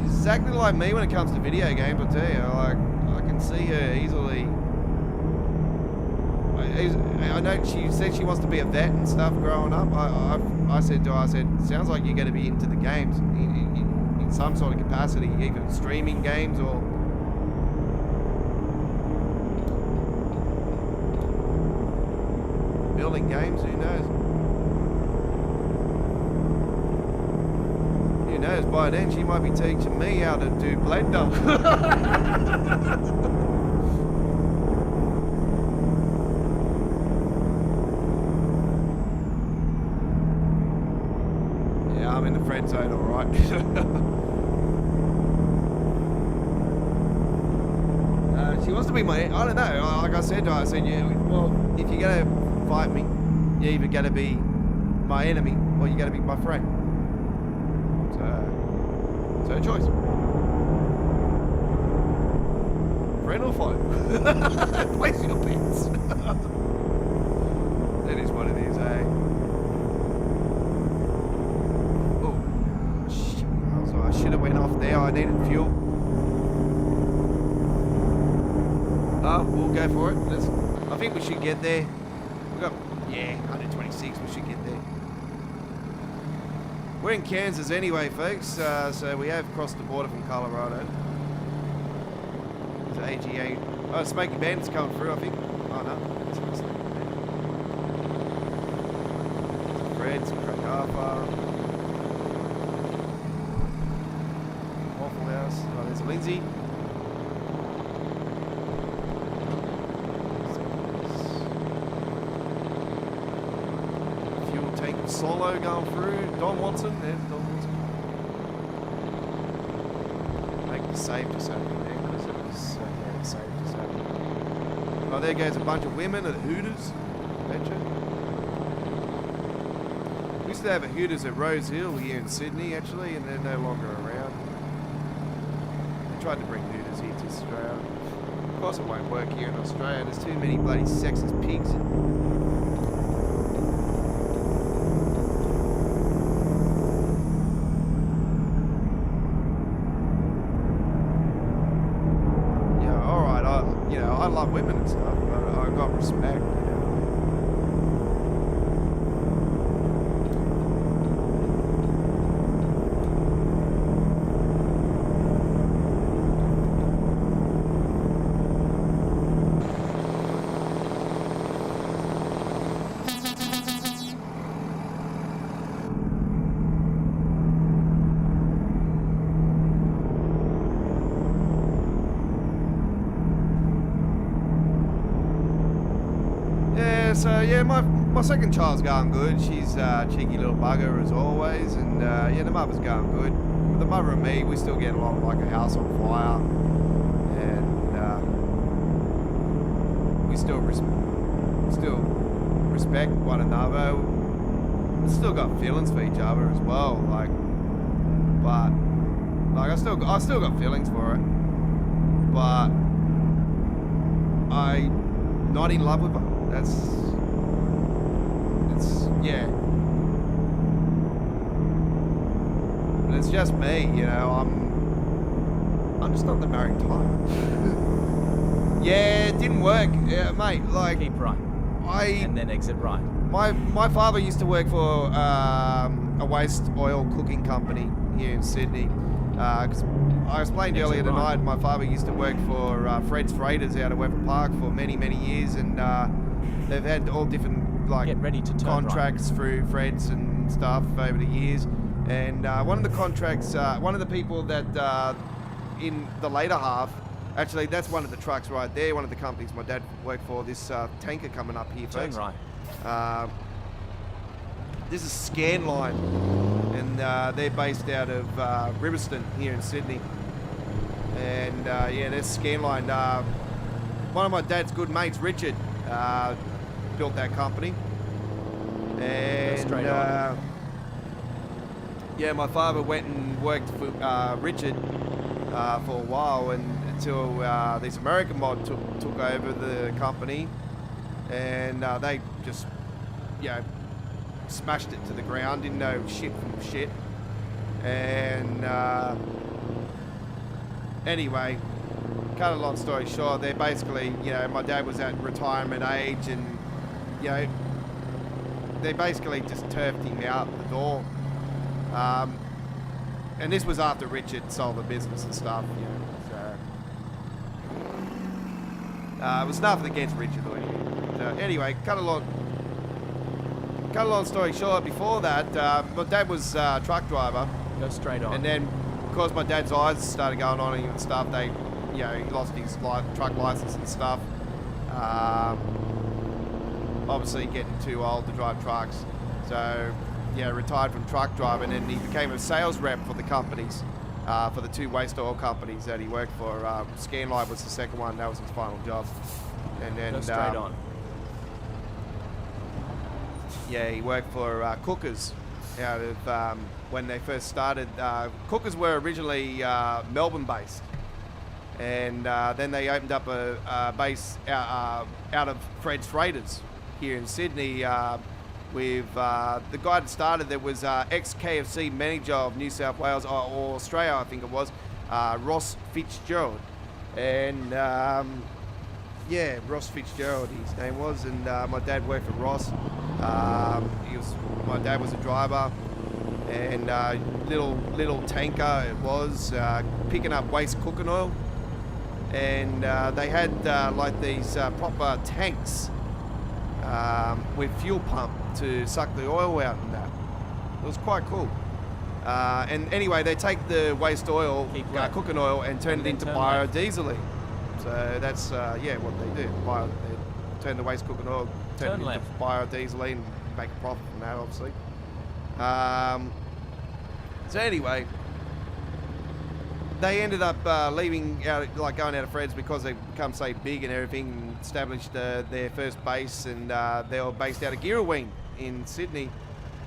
Exactly like me when it comes to video games, I tell you. Like, I can see her easily. I know she said she wants to be a vet and stuff growing up. I said to her, sounds like you're going to be into the games in some sort of capacity, even streaming games or... building games, who knows? Who knows, by then she might be teaching me how to do Blender. Yeah, I'm in the friend zone, alright. She wants to be my, I don't know, like I said to her, yeah, well, if you're going to fight me, you're either going to be my enemy or you're going to be my friend. So a choice. Friend or foe? Place your bets. That is what it is, eh? Oh, shit. I should have went off there. I needed fuel. We'll go for it. I think we should get there. We got, 126. We should get there. We're in Kansas anyway, folks, so we have crossed the border from Colorado. There's AGA. Oh, Smoky Bandit's coming through, I think. Oh, no. It's Fred's, Craig Alpha. Waffle House. Oh, there's Lindsay. Fuel tank solo going through. Don Watson, there's Don Watson. Make the save just happening there, because it was, the save just happened. Oh, there goes a bunch of women at Hooters. Betcha. We used to have a Hooters at Rose Hill here in Sydney, actually, and they're no longer around. They tried to bring Hooters here to Australia. Of course it won't work here in Australia. There's too many bloody sexist pigs. I love women and stuff, but I've got respect, So yeah, my second child's going good. She's a cheeky little bugger as always, and yeah, the mother's going good. But the mother and me, we still get along like a house on fire, and we still respect one another. We still got feelings for each other as well, like, but like I still got feelings for her, but I'm not in love with her. Yeah. But it's just me, you know. I'm Just not the married type. Yeah, it didn't work, yeah, mate. Like, Keep right. And then exit right. My father used to work for a waste oil cooking company here in Sydney. 'Cause I explained earlier tonight, my father used to work for Fred's Freighters out of Weber Park for many, many years, and they've had all different like Get ready to turn contracts through Fred's and stuff over the years. And one of the contracts, one of the people that in the later half, actually that's one of the trucks right there, one of the companies my dad worked for, this tanker coming up here, Turn folks. right. This is Scanline, and they're based out of Riverston here in Sydney. And yeah, there's Scanline. One of my dad's good mates, Richard, built that company. And straight on. yeah, my father went and worked for Richard for a while, and until this American mod took over the company, and they just, you know, smashed it to the ground, didn't know shit from shit. And anyway, cut a long story short, they're basically, you know, my dad was at retirement age, and, you know, they basically just turfed him out the door. And this was after Richard sold the business and stuff, you know, so it was nothing against Richard or anything. So anyway, cut a long story short, before that, my dad was a truck driver. Go straight on. And then, because my dad's eyes started going on and stuff, they, you know, he lost his truck license and stuff. Obviously getting too old to drive trucks. So, yeah, retired from truck driving, and he became a sales rep for the companies, for the two waste oil companies that he worked for. Scanline was the second one, that was his final job. And then, Go straight on. Yeah, he worked for Cookers out of, when they first started. Cookers were originally Melbourne-based, and then they opened up a base out of Fred's Freighters here in Sydney with the guy that started there was ex-KFC manager of New South Wales, or Australia, I think it was, Ross Fitzgerald. And yeah, Ross Fitzgerald, his name was, and my dad worked for Ross. My dad was a driver, and little tanker it was, picking up waste cooking oil, and they had like these proper tanks with fuel pump to suck the oil out and that. It was quite cool. And anyway, they take the waste oil, cooking oil, and turn it into biodiesel. So that's yeah, what they do. They turn the waste cooking oil, turn it into biodiesel, and make a profit from that, obviously. So anyway, they ended up leaving out, like going out of Fred's, because they become so big and everything, and established their first base, and they were based out of Girraween in Sydney.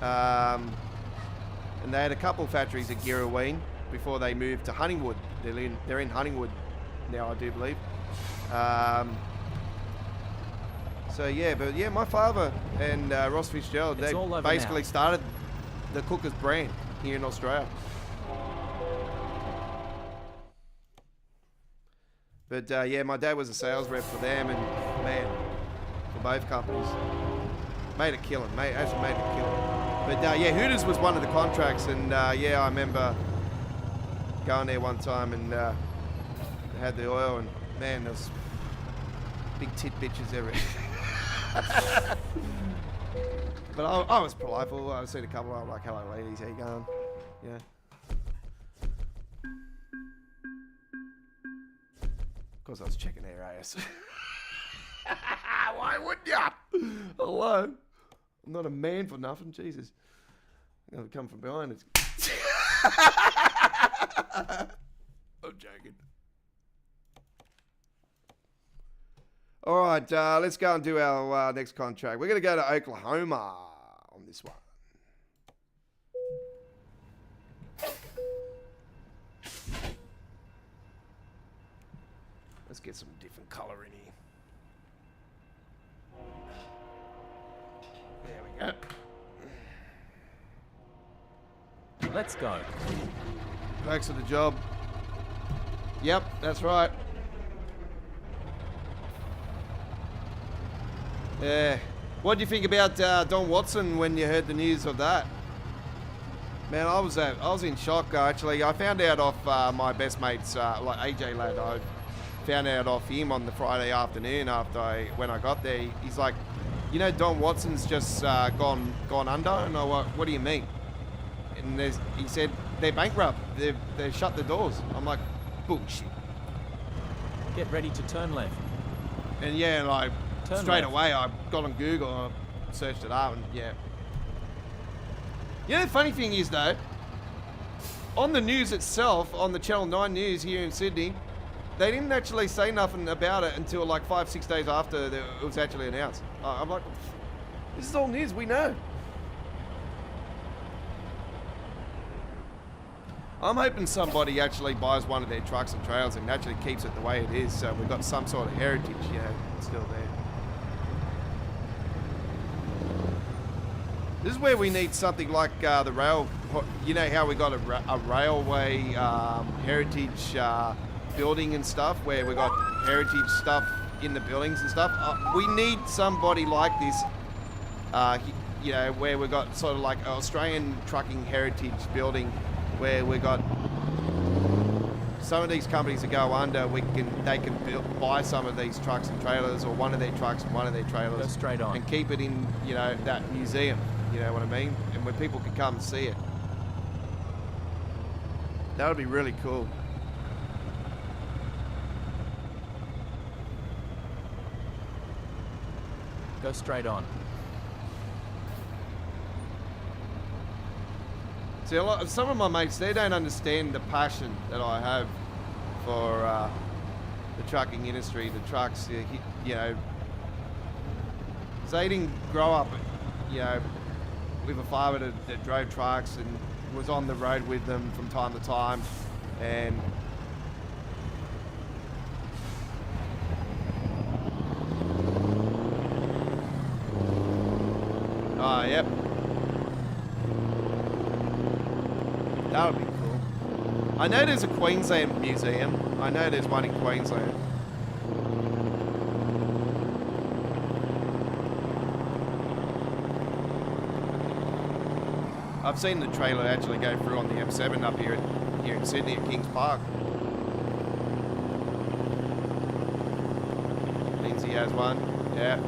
And they had a couple factories at Girraween before they moved to Huntingwood. They're in Huntingwood now, I do believe. So yeah, but yeah, my father and Ross Fitzgerald, they basically started the Cookers brand here in Australia. But yeah, my dad was a sales rep for them, and man, for both companies, made a killing, actually made a killing. But yeah, Hooters was one of the contracts, and yeah, I remember going there one time, and they had the oil, and man, there was big tit bitches everywhere. But I was polite. I've seen a couple. I'm like, "Hello, ladies, how you going?" Yeah. Of course, I was checking their ass. Why wouldn't ya? Hello. I'm not a man for nothing. Jesus. I'm gonna come from behind. I'm joking. All right, let's go and do our next contract. We're going to go to Oklahoma on this one. Let's get some different color in here. There we go. Let's go. Thanks for the job. Yep, that's right. Yeah. What do you think about Don Watson when you heard the news of that? Man, I was in shock actually. I found out off my best mate's like AJ lad. I found out off him on the Friday afternoon when I got there. He's like, you know, Don Watson's just gone under, and I went, what do you mean? And he said they're bankrupt. They've shut the doors. I'm like, bullshit. Get ready to turn left. And yeah, like Turn straight left. away I got on Google and I searched it up, and yeah. You know, the funny thing is though, on the news itself, on the Channel 9 news here in Sydney, they didn't actually say nothing about it until like 5-6 days after it was actually announced. I'm like, this is all news, we know. I'm hoping somebody actually buys one of their trucks and trailers and actually keeps it the way it is, so we've got some sort of heritage, you know, still there. This is where we need something like the rail. You know how we got a railway heritage building and stuff, where we got heritage stuff in the buildings and stuff. We need somebody like this, you know, where we got sort of like an Australian trucking heritage building, where we got some of these companies that go under. They can buy some of these trucks and trailers, or one of their trucks and one of their trailers, Go straight on. and keep it in, you know, that museum. You know what I mean? And where people can come and see it. That would be really cool. Go straight on. See, some of my mates, they don't understand the passion that I have for the trucking industry, the trucks. You know, so they didn't grow up, you know, with a father that drove trucks and was on the road with them from time to time, and oh, yep. That would be cool. I know there's a Queensland museum. I know there's one in Queensland. I've seen the trailer actually go through on the M7 up here in Sydney at Kings Park. Lindsay has one. Yeah.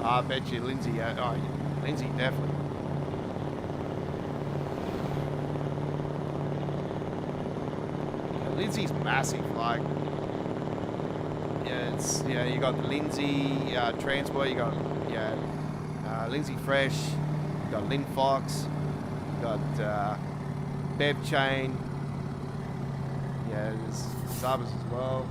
I bet you Lindsay. Oh, yeah. Lindsay definitely. Lindsay's massive, like, yeah, it's, you know, you got Lindsay Transport, you got, yeah, Lindsay Fresh, you got Lynn Fox, you got Bev Chain, yeah, there's others as well.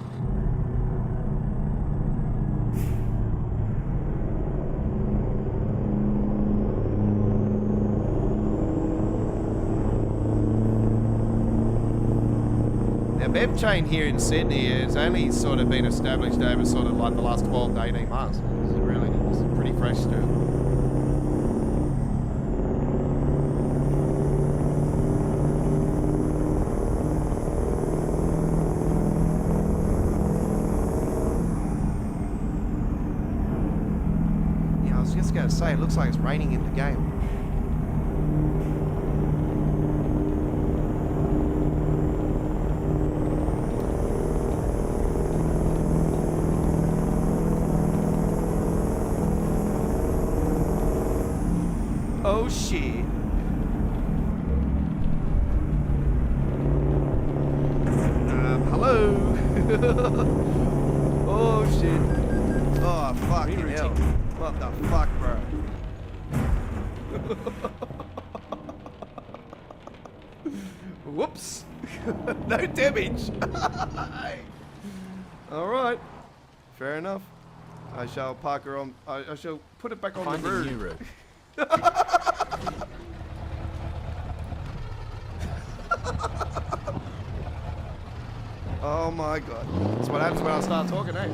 Bev Chain here in Sydney has only sort of been established over sort of like the last 12 to 18 months. It's pretty fresh still. Yeah, I was just going to say, it looks like it's raining in the game. Oh shit. Hello. Oh shit. Oh fucking hell. What the fuck, bro? Whoops. No damage. Alright. Fair enough. I shall park her on. I shall put it back on Find the a road. new route. Oh my god. That's what happens when I start talking, eh?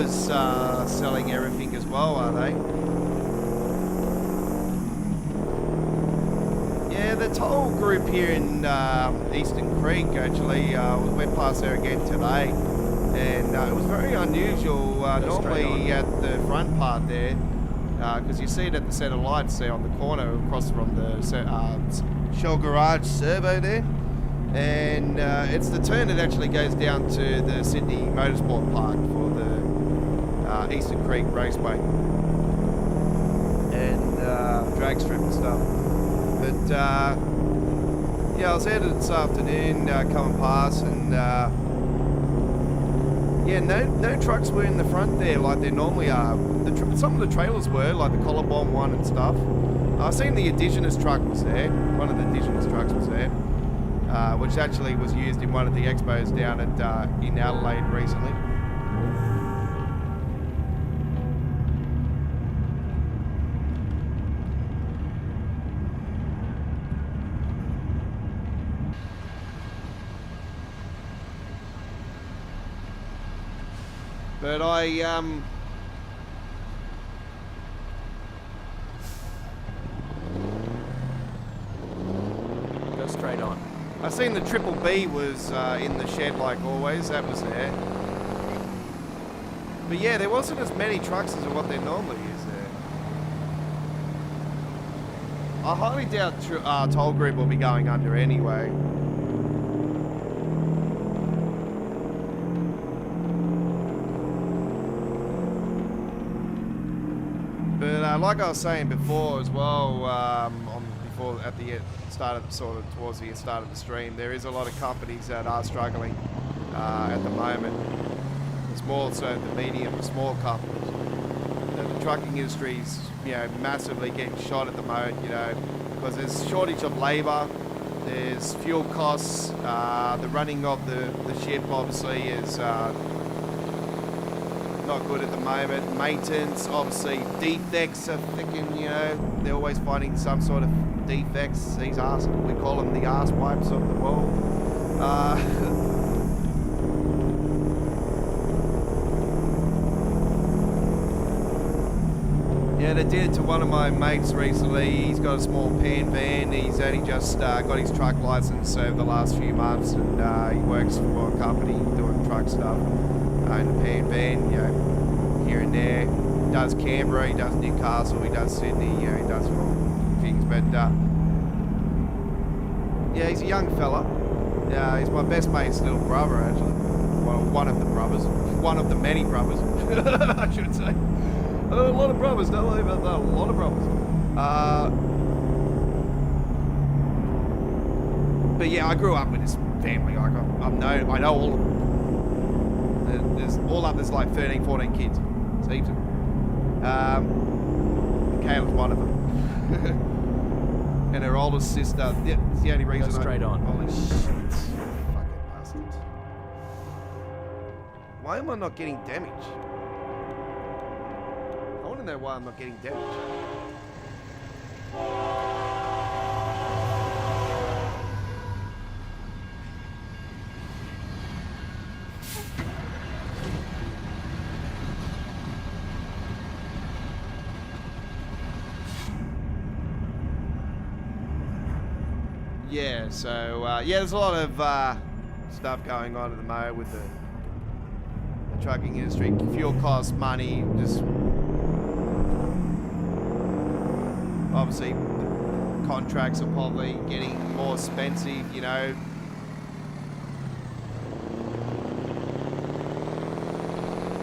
Growers selling everything as well, are they? Yeah, the toll group here in Eastern Creek actually went past there again today, and it was very unusual. Normally at the front part there, because you see it at the set of lights there on the corner across from the Shell Garage Servo there, and it's the turn that actually goes down to the Sydney Motorsport Park for the Eastern Creek Raceway and drag strip and stuff. But yeah, I was there this afternoon coming past, and yeah, no trucks were in the front there like they normally are. Some of the trailers were, like the Collarbone one and stuff. I seen the Indigenous truck was there. One of the Indigenous trucks was there, which actually was used in one of the expos down at in Adelaide recently. But Go straight on. I seen the Triple B was in the shed like always. That was there. But yeah, there wasn't as many trucks as what there normally is there. I highly doubt Toll Group will be going under anyway. But like I was saying before as well, before at the start of towards the start of the stream, there is a lot of companies that are struggling at the moment. It's more so the medium and small companies. The trucking industry's, you know, massively getting shot at the moment, you know, because there's shortage of labour, there's fuel costs, the running of the ship obviously is not good at the moment. Maintenance, obviously, defects are thinking, you know, they're always finding some sort of defects. These arse, we call them the arse wipes of the world. Yeah, they did it to one of my mates recently. He's got a small pan van. He's only just got his truck license over the last few months, and he works for a company doing truck stuff. In the pan van, you know, here and there. He does Canberra, he does Newcastle, he does Sydney, you know, he does all things. But yeah, he's a young fella. He's my best mate's little brother, actually. Well, one of the brothers, one of the many brothers, I should say. A lot of brothers, don't worry about that. A lot of brothers. But yeah, I grew up with this family. Like I know all of them. There's like 13, 14 kids. It's heaps of them. Kayla's one of them. And her oldest sister, yeah, it's the only reason. Go straight on. Holy shit. Fucking bastards. Why am I not getting damage? I want to know why I'm not getting damage. Yeah, so yeah, there's a lot of stuff going on at the moment with the trucking industry. Fuel costs, money, just obviously the contracts are probably getting more expensive, you know.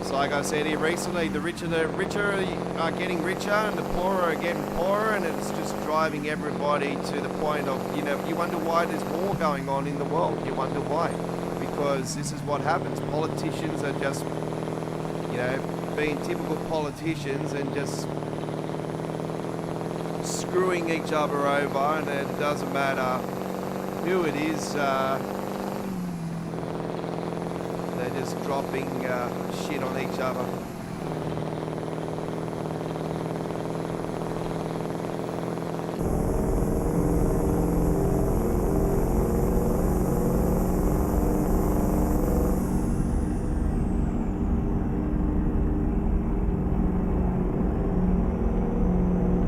So like I said here recently, the richer are getting richer and the poorer are getting poorer, and it's just driving everybody to the point of, you know, you wonder why there's war going on in the world. You wonder why. Because this is what happens. Politicians are just, you know, being typical politicians and just screwing each other over, and it doesn't matter who it is. They're just dropping shit on each other.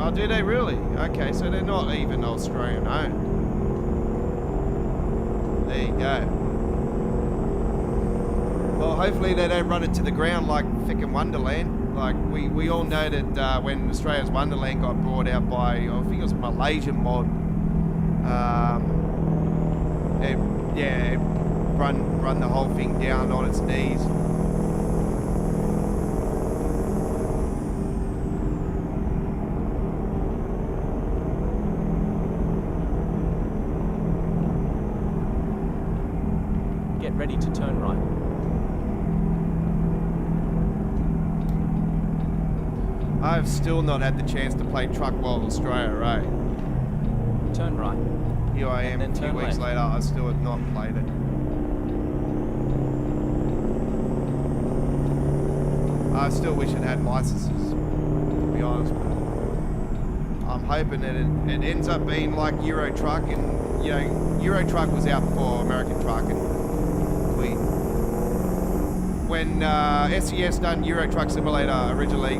Oh, do they really? Okay, so they're not even Australian owned. There you go. Well, hopefully they don't run it to the ground like frickin' Wonderland. Like, we all know that when Australia's Wonderland got brought out by, I think it was Malaysian mod, it run the whole thing down on its knees. Get ready to turn right. I've still not had the chance to play Truck World Australia, right? Turn right. Here I am, And a then few turn weeks left. later, I still have not played it. I still wish it had licenses, to be honest. I'm hoping that it ends up being like Euro Truck, and you know, Euro Truck was out before American Truck, and when SES done Euro Truck Simulator originally,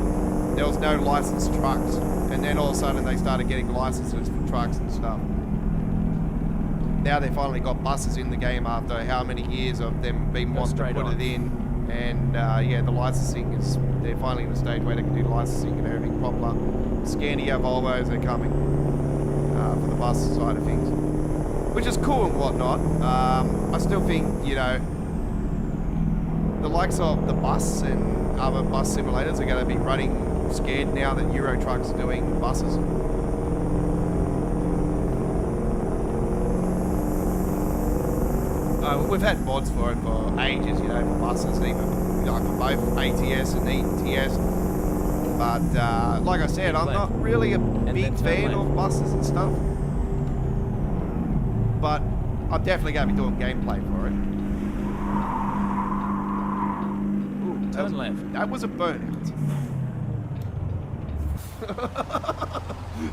there was no licensed trucks, and then all of a sudden they started getting licenses for trucks and stuff. Now they finally got buses in the game after how many years of them being wanting to put it in, and yeah, the licensing is, they're finally in a stage where they can do licensing and everything proper. Scania, Volvos are coming for the bus side of things, which is cool and whatnot. I still think, you know, the likes of the bus and other bus simulators are going to be running scared now that Euro Truck's doing buses. We've had mods for it for ages, you know, for buses, even like for both ATS and ETS. But like I said, I'm not really a big fan of buses and stuff. But I'm definitely going to be doing gameplay for it. Ooh, Turn left. That was a burnout.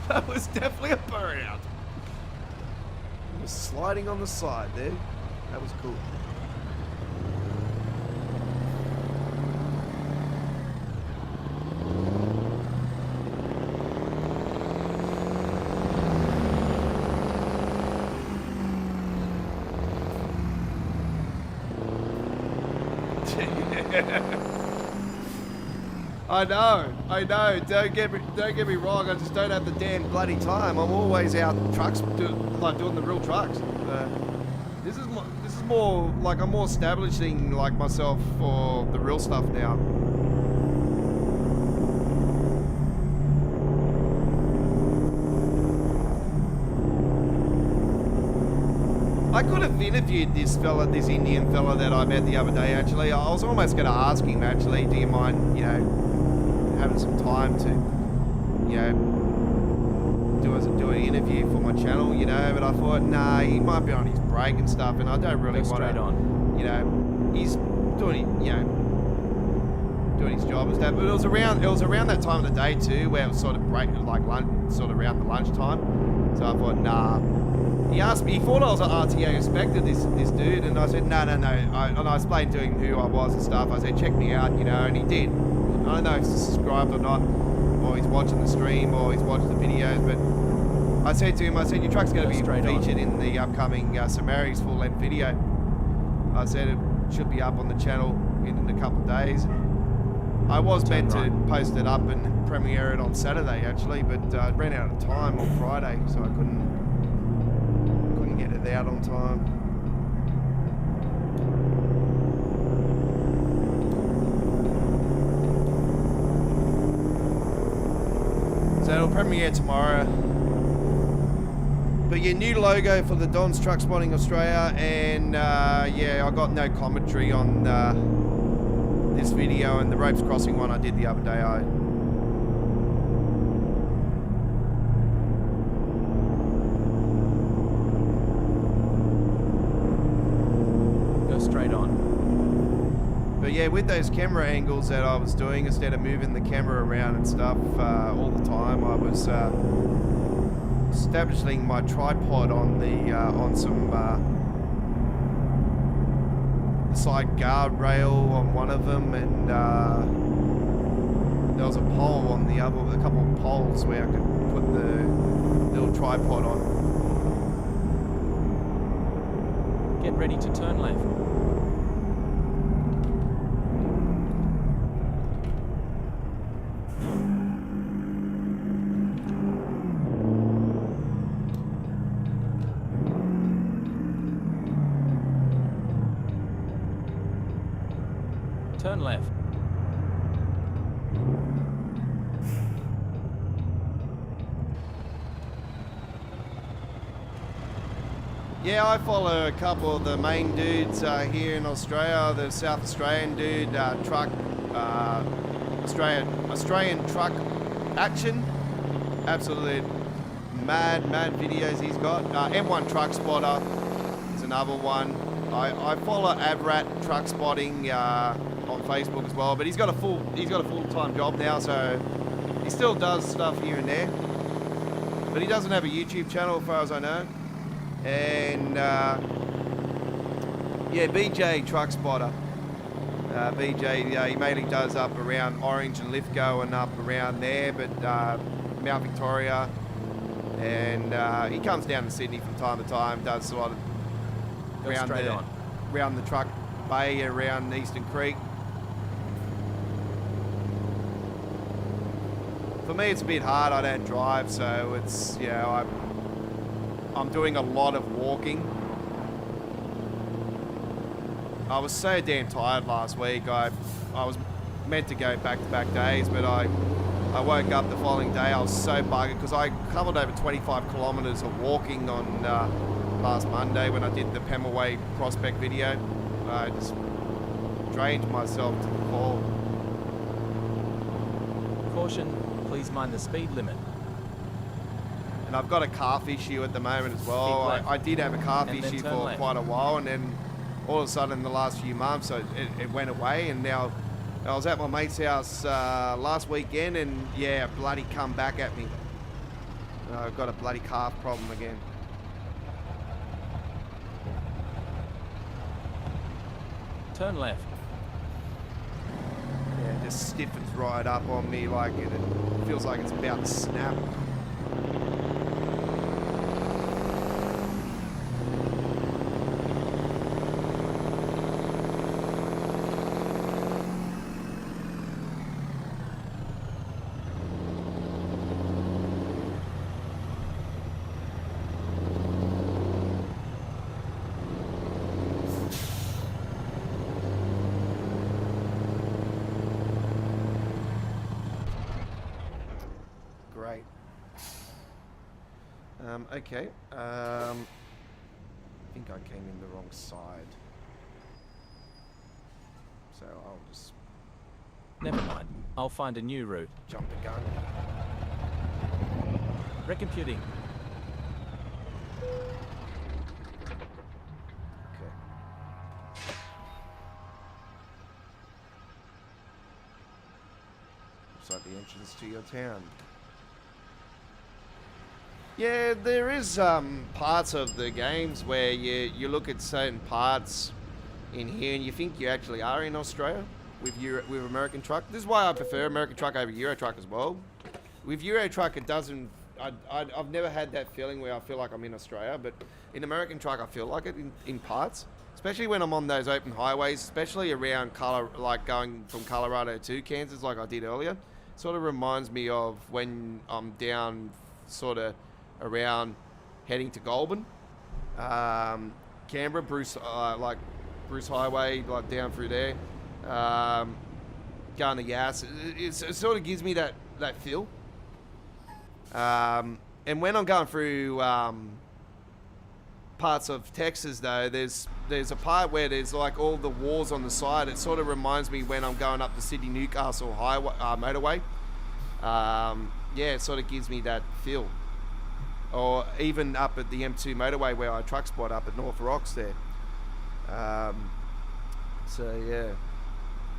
That was definitely a burnout. Just sliding on the side there. That was cool. I know. Don't get me wrong. I just don't have the damn bloody time. I'm always out trucks, doing the real trucks. This is more like I'm more establishing like myself for the real stuff now. I could have interviewed this Indian fella that I met the other day, actually. I was almost going to ask him, actually, do you mind, you know, having some time to, you know, do an interview for my channel, you know, but I thought, nah, he might be on his break and stuff, and I don't really want to, you know, he's doing, you know, doing his job and stuff, but it was around that time of the day too, where it was sort of break, like lunch, sort of around the lunchtime, so I thought, nah. He asked me, he thought I was an RTA inspector, this dude, and I said, no, and I explained to him who I was and stuff. I said, check me out, you know, and he did. I don't know if he's subscribed or not, or he's watching the stream, or he's watching the videos, but I said to him, your truck's going to be featured in the upcoming Samari's full-length video. I said it should be up on the channel in a couple of days. I was meant to post it up and premiere it on Saturday, actually, but I ran out of time on Friday, so I couldn't get it out on time. So it'll premiere tomorrow. But yeah, new logo for the Don's Truck Spotting Australia, and yeah, I got no commentary on this video, and the ropes crossing one I did the other day. Straight on. But yeah, with those camera angles that I was doing, instead of moving the camera around and stuff all the time, I was establishing my tripod on the on some side guardrail on one of them, and there was a pole on the other, a couple of poles where I could put the little tripod on. Get ready to turn left. Turn left. Yeah, I follow a couple of the main dudes here in Australia. The South Australian dude, Australian Truck Action. Absolutely mad videos he's got. M1 Truck Spotter is another one. I follow Avrat Truck Spotting on Facebook as well, but he's got a full-time job now, so he still does stuff here and there. But he doesn't have a YouTube channel, as far as I know. And yeah, BJ Truck Spotter. BJ, he mainly does up around Orange and Lithgow and up around there, but Mount Victoria. And he comes down to Sydney from time to time, does a lot of around the truck bay, around Eastern Creek. For me, it's a bit hard. I don't drive, so it's, you know, I'm doing a lot of walking. I was so damn tired last week. I was meant to go back-to-back days, but I woke up the following day. I was so buggered because I covered over 25 kilometres of walking on last Monday when I did the Pemulwuy prospect video. I just drained myself to the core. Caution, please mind the speed limit. And I've got a calf issue at the moment as well. I did have a calf issue for quite a while, and then all of a sudden in the last few months it went away, and now I was at my mate's house last weekend, and yeah, bloody come back at me. I've got a bloody calf problem again. Turn left. Yeah, it just stiffens right up on me, like it feels like it's about to snap. Okay, I think I came in the wrong side, so I'll just... Never mind, I'll find a new route. Jump the gun. Recomputing. Okay. Looks like the entrance to your town. Yeah, there is parts of the games where you look at certain parts in here and you think you actually are in Australia with American Truck. This is why I prefer American Truck over Euro Truck as well. With Euro Truck, it doesn't... I've never had that feeling where I feel like I'm in Australia, but in American Truck, I feel like it in parts. Especially when I'm on those open highways, especially around like going from Colorado to Kansas like I did earlier. Sort of reminds me of when I'm down sort of around heading to Goulburn, Canberra, Bruce Highway, like down through there, going to Yass. It sort of gives me that feel. And when I'm going through parts of Texas, though, there's a part where there's like all the walls on the side. It sort of reminds me when I'm going up the Sydney Newcastle highway motorway. Yeah, it sort of gives me that feel. Or even up at the M2 motorway where I truck spot up at North Rocks there. So yeah,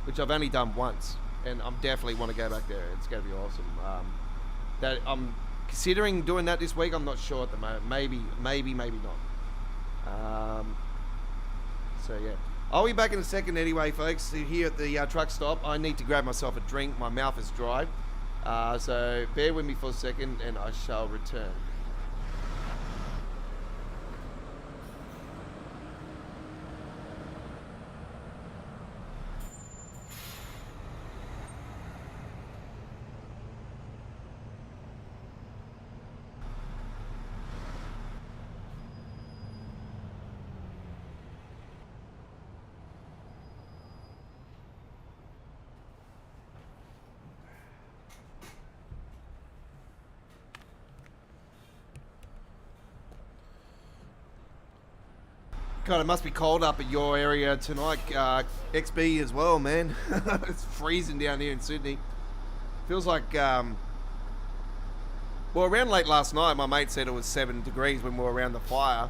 which I've only done once, and I definitely want to go back there. It's going to be awesome. That I'm considering doing that this week. I'm not sure at the moment. Maybe not. So yeah, I'll be back in a second anyway, folks. Here at the truck stop, I need to grab myself a drink. My mouth is dry. So bear with me for a second and I shall return. God, it must be cold up at your area tonight, XB as well, man. It's freezing down here in Sydney. Feels like, well, around late last night, my mate said it was 7 degrees when we were around the fire,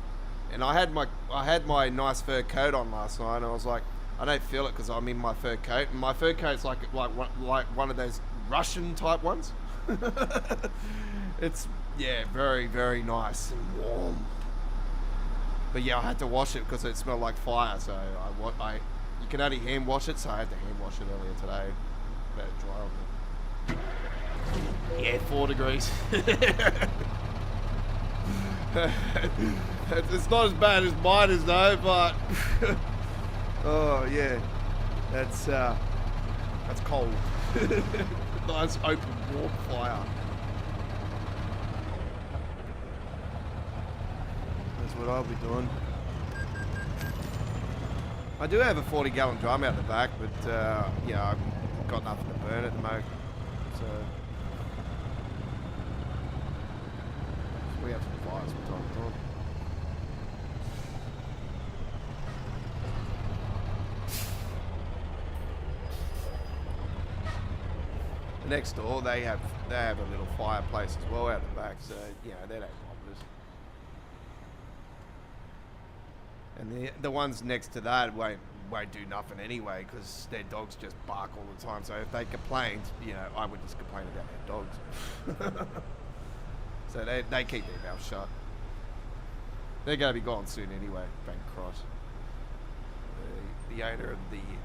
and I had my nice fur coat on last night, and I was like, I don't feel it because I'm in my fur coat, and my fur coat's like one of those Russian type ones. It's very, very nice and warm. But yeah, I had to wash it because it smelled like fire. So you can only hand wash it, so I had to hand wash it earlier today. Better dry on it. Yeah, 4 degrees. It's not as bad as mine is though, but oh yeah, that's cold. Nice open warm fire. What I'll be doing. I do have a 40-gallon drum out the back, but yeah, I've got nothing to burn at the moment. So we have some fires from time to time. The next door, they have a little fireplace as well out the back, so you know they don't bother us. And the ones next to that won't do nothing anyway because their dogs just bark all the time. So if they complained, you know, I would just complain about their dogs. So they keep their mouth shut. They're going to be gone soon anyway, thank Christ. The owner of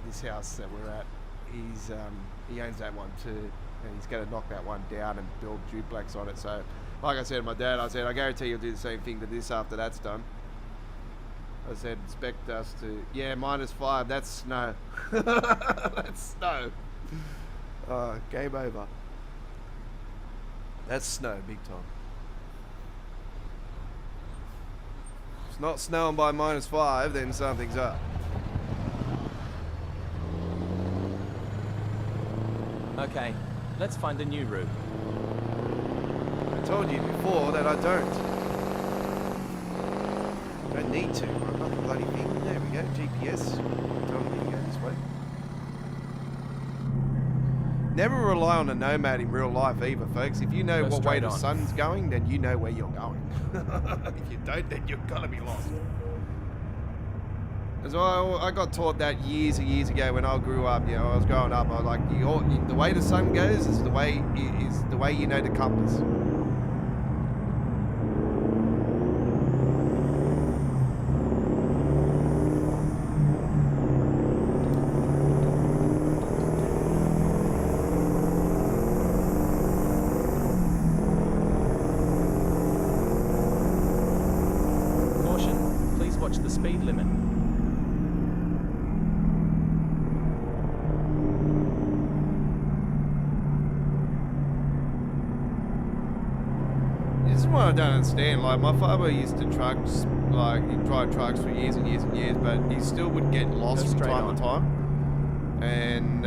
this house that we're at, he owns that one too. And he's going to knock that one down and build duplex on it. So like I said to my dad, I said, I guarantee you'll do the same thing to this after that's done. I said, expect us to... Yeah, -5. That's snow. That's snow. Game over. That's snow, big time. If it's not snowing by -5, then something's up. Okay, let's find a new route. I told you before that I don't need to. I've got the bloody thing. There we go. GPS. Tell me to go this way. Never rely on a nomad in real life either, folks. If you know what way the sun's going, then you know where you're going. If you don't, then you're gonna be lost. As well, I got taught that years and years ago when I grew up. You know, I was growing up. I was like, the way the sun goes is the way you know the compass. The speed limit. This is what I don't understand. Like, my father used to trucks, like, he'd drive trucks for years and years and years, but he still would get lost from time to time. And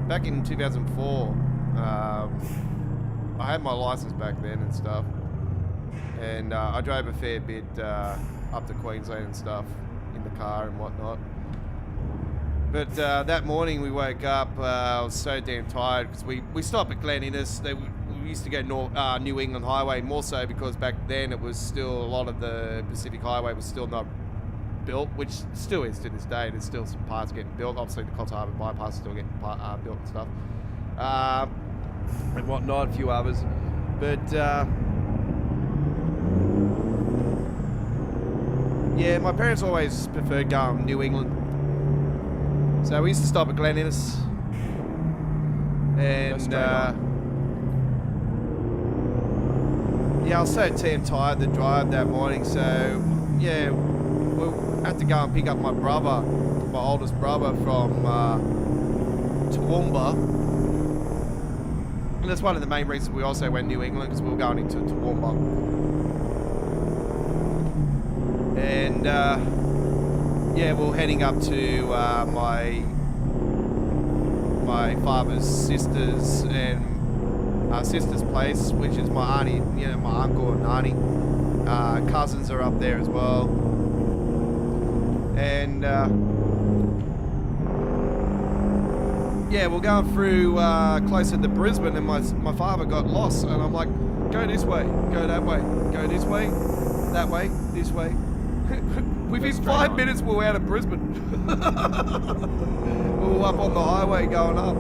back in 2004, I had my license back then and stuff. And I drove a fair bit up to Queensland and stuff in the car and whatnot. But that morning we woke up, I was so damn tired because we stopped at Glen Innes. We used to go New England Highway, more so because back then it was still, a lot of the Pacific Highway was still not built, which still is to this day. There's still some parts getting built. Obviously the Cotter Harbour bypass is still getting built and stuff. And whatnot, a few others. But Yeah, my parents always preferred going New England. So we used to stop at Glen Innes. And yeah, I was so damn tired to drive that morning, so yeah, we had to go and pick up my brother, my oldest brother, from Toowoomba. And that's one of the main reasons we also went New England, because we were going into Toowoomba. And yeah, we were heading up to my father's sister's and sister's place, which is my auntie, you know, my uncle and auntie. Cousins are up there as well. And yeah, we're going through closer to Brisbane, and my father got lost, and I'm like, go this way, go that way, go this way, that way, this way. Within 5 minutes we were out of Brisbane. We were up on the highway going up.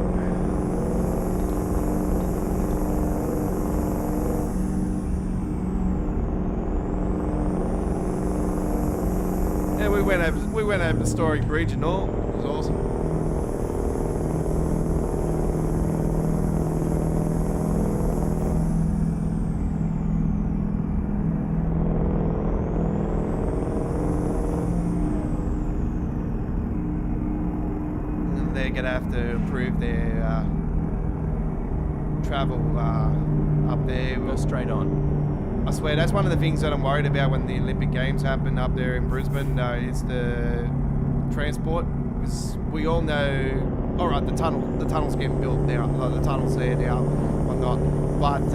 Yeah, we went over the Story Bridge and all. It was awesome. And they're gonna have to approve their travel up there. Go straight on. I swear, that's one of the things that I'm worried about when the Olympic Games happen up there in Brisbane, is the transport. Because we all know, all right, the tunnel's getting built now, like the tunnel's there now, whatnot. But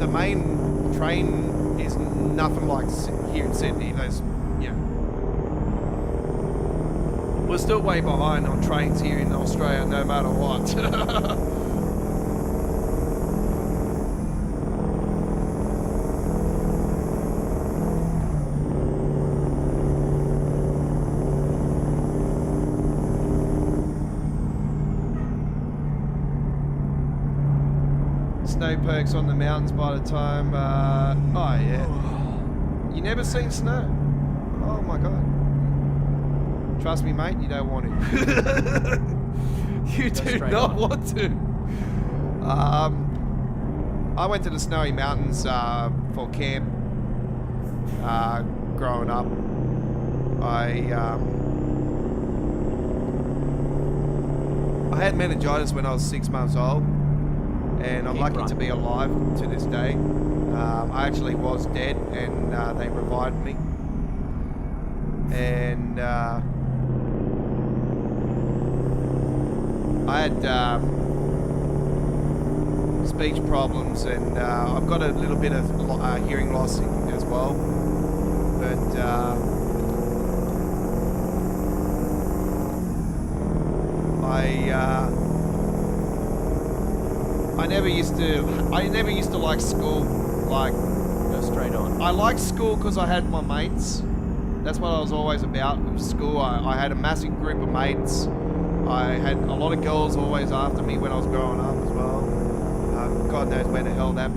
the main train is nothing like here in Sydney. Those, yeah. We're still way behind on trains here in Australia, no matter what. Snow perks on the mountains by the time, oh yeah. You never seen snow? Oh my god. Trust me mate, you don't want to. You do not want to. I went to the snowy mountains for camp growing up. I had meningitis when I was 6 months old. And I'm lucky to be alive to this day. I actually was dead, and they revived me. And I had speech problems, and I've got a little bit of hearing loss as well. But I never used to like school. Like, go straight on. I liked school because I had my mates. That's what I was always about with school. I had a massive group of mates. I had a lot of girls always after me when I was growing up as well. God knows where the hell that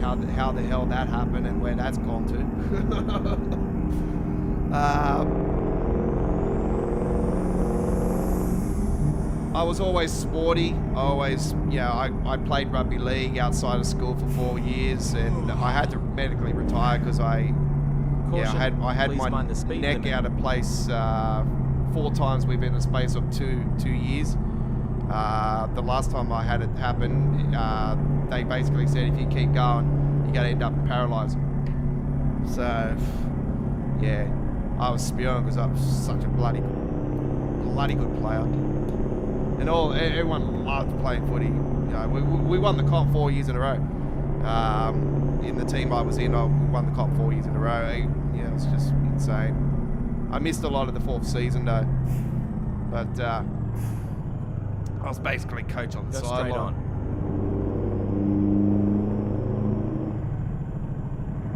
how the hell that happened and where that's gone to. I was always sporty. I played rugby league outside of school for 4 years, and I had to medically retire because I had my neck out of place 4 times within the space of two years. The last time I had it happen, they basically said if you keep going, you're gonna end up paralyzed. So yeah, I was spewing because I was such a bloody good player. And everyone loved playing footy. You know, we won the comp 4 years in a row. In the team I was in, we won the comp 4 years in a row. Yeah, it was just insane. I missed a lot of the 4th season though, but I was basically coach on the sideline.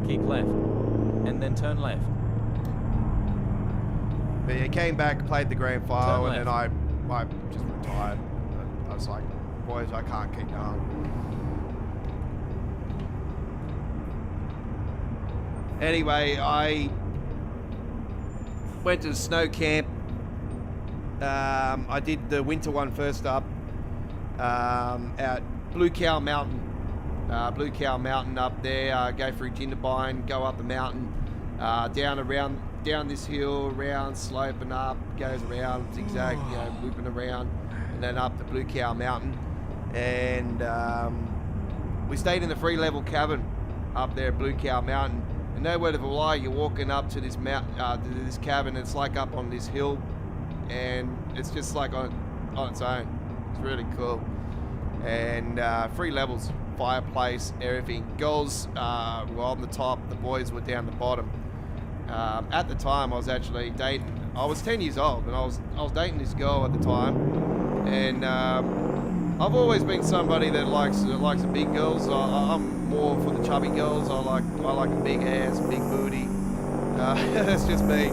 Keep left, and then turn left. But yeah, came back, played the grand final, and then I just retired. I was like, boys, I can't keep going. Anyway, I Went to the snow camp. I did the winter one first up at Blue Cow Mountain. Blue Cow Mountain up there. Go through Jindabyne, go up the mountain, down this hill, around, sloping up, goes around, zigzag, you know, looping around, and then up to Blue Cow Mountain. And we stayed in the 3-level cabin up there at Blue Cow Mountain. And no word of a lie, you're walking up to this this cabin. It's like up on this hill, and it's just like on its own. It's really cool. And 3 levels, fireplace, everything. Girls were on the top, the boys were down the bottom. At the time, I was actually dating. I was 10 years old, and I was dating this girl at the time. And I've always been somebody that likes the big girls. I'm more for the chubby girls. I like a big ass, big booty. That's just me.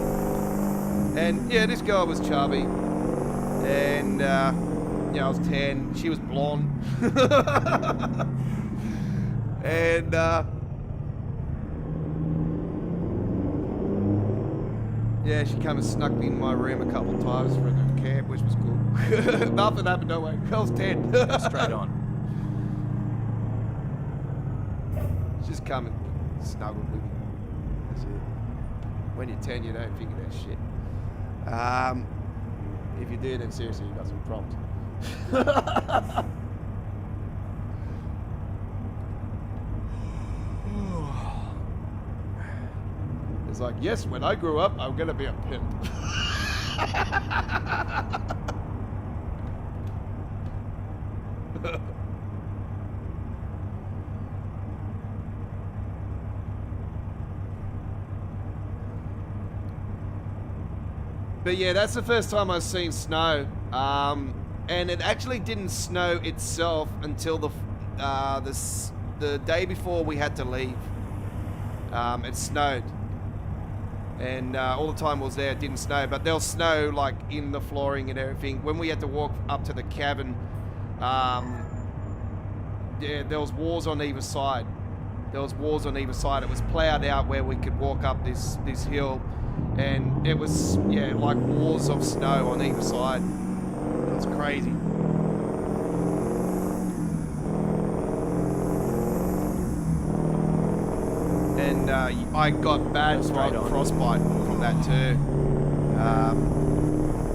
And yeah, this girl was chubby, and yeah, I was 10. She was blonde, and yeah, she come and snuck me in my room a couple of times for the camp, which was cool. Nothing happened, no way. I was 10. Straight on. Just come and snuggle with me. That's it. When you're 10, you don't figure that shit. If you do, then seriously, you got some problems. It's like, yes, when I grow up, I'm gonna be a pimp. But yeah, that's the first time I've seen snow, and it actually didn't snow itself until the day before we had to leave. It snowed, and all the time I was there, it didn't snow, but there'll snow like in the flooring and everything. When we had to walk up to the cabin, yeah, there was walls on either side. It was plowed out where we could walk up this hill. And it was, yeah, like walls of snow on either side. It was crazy. And I got bad frostbite from that too.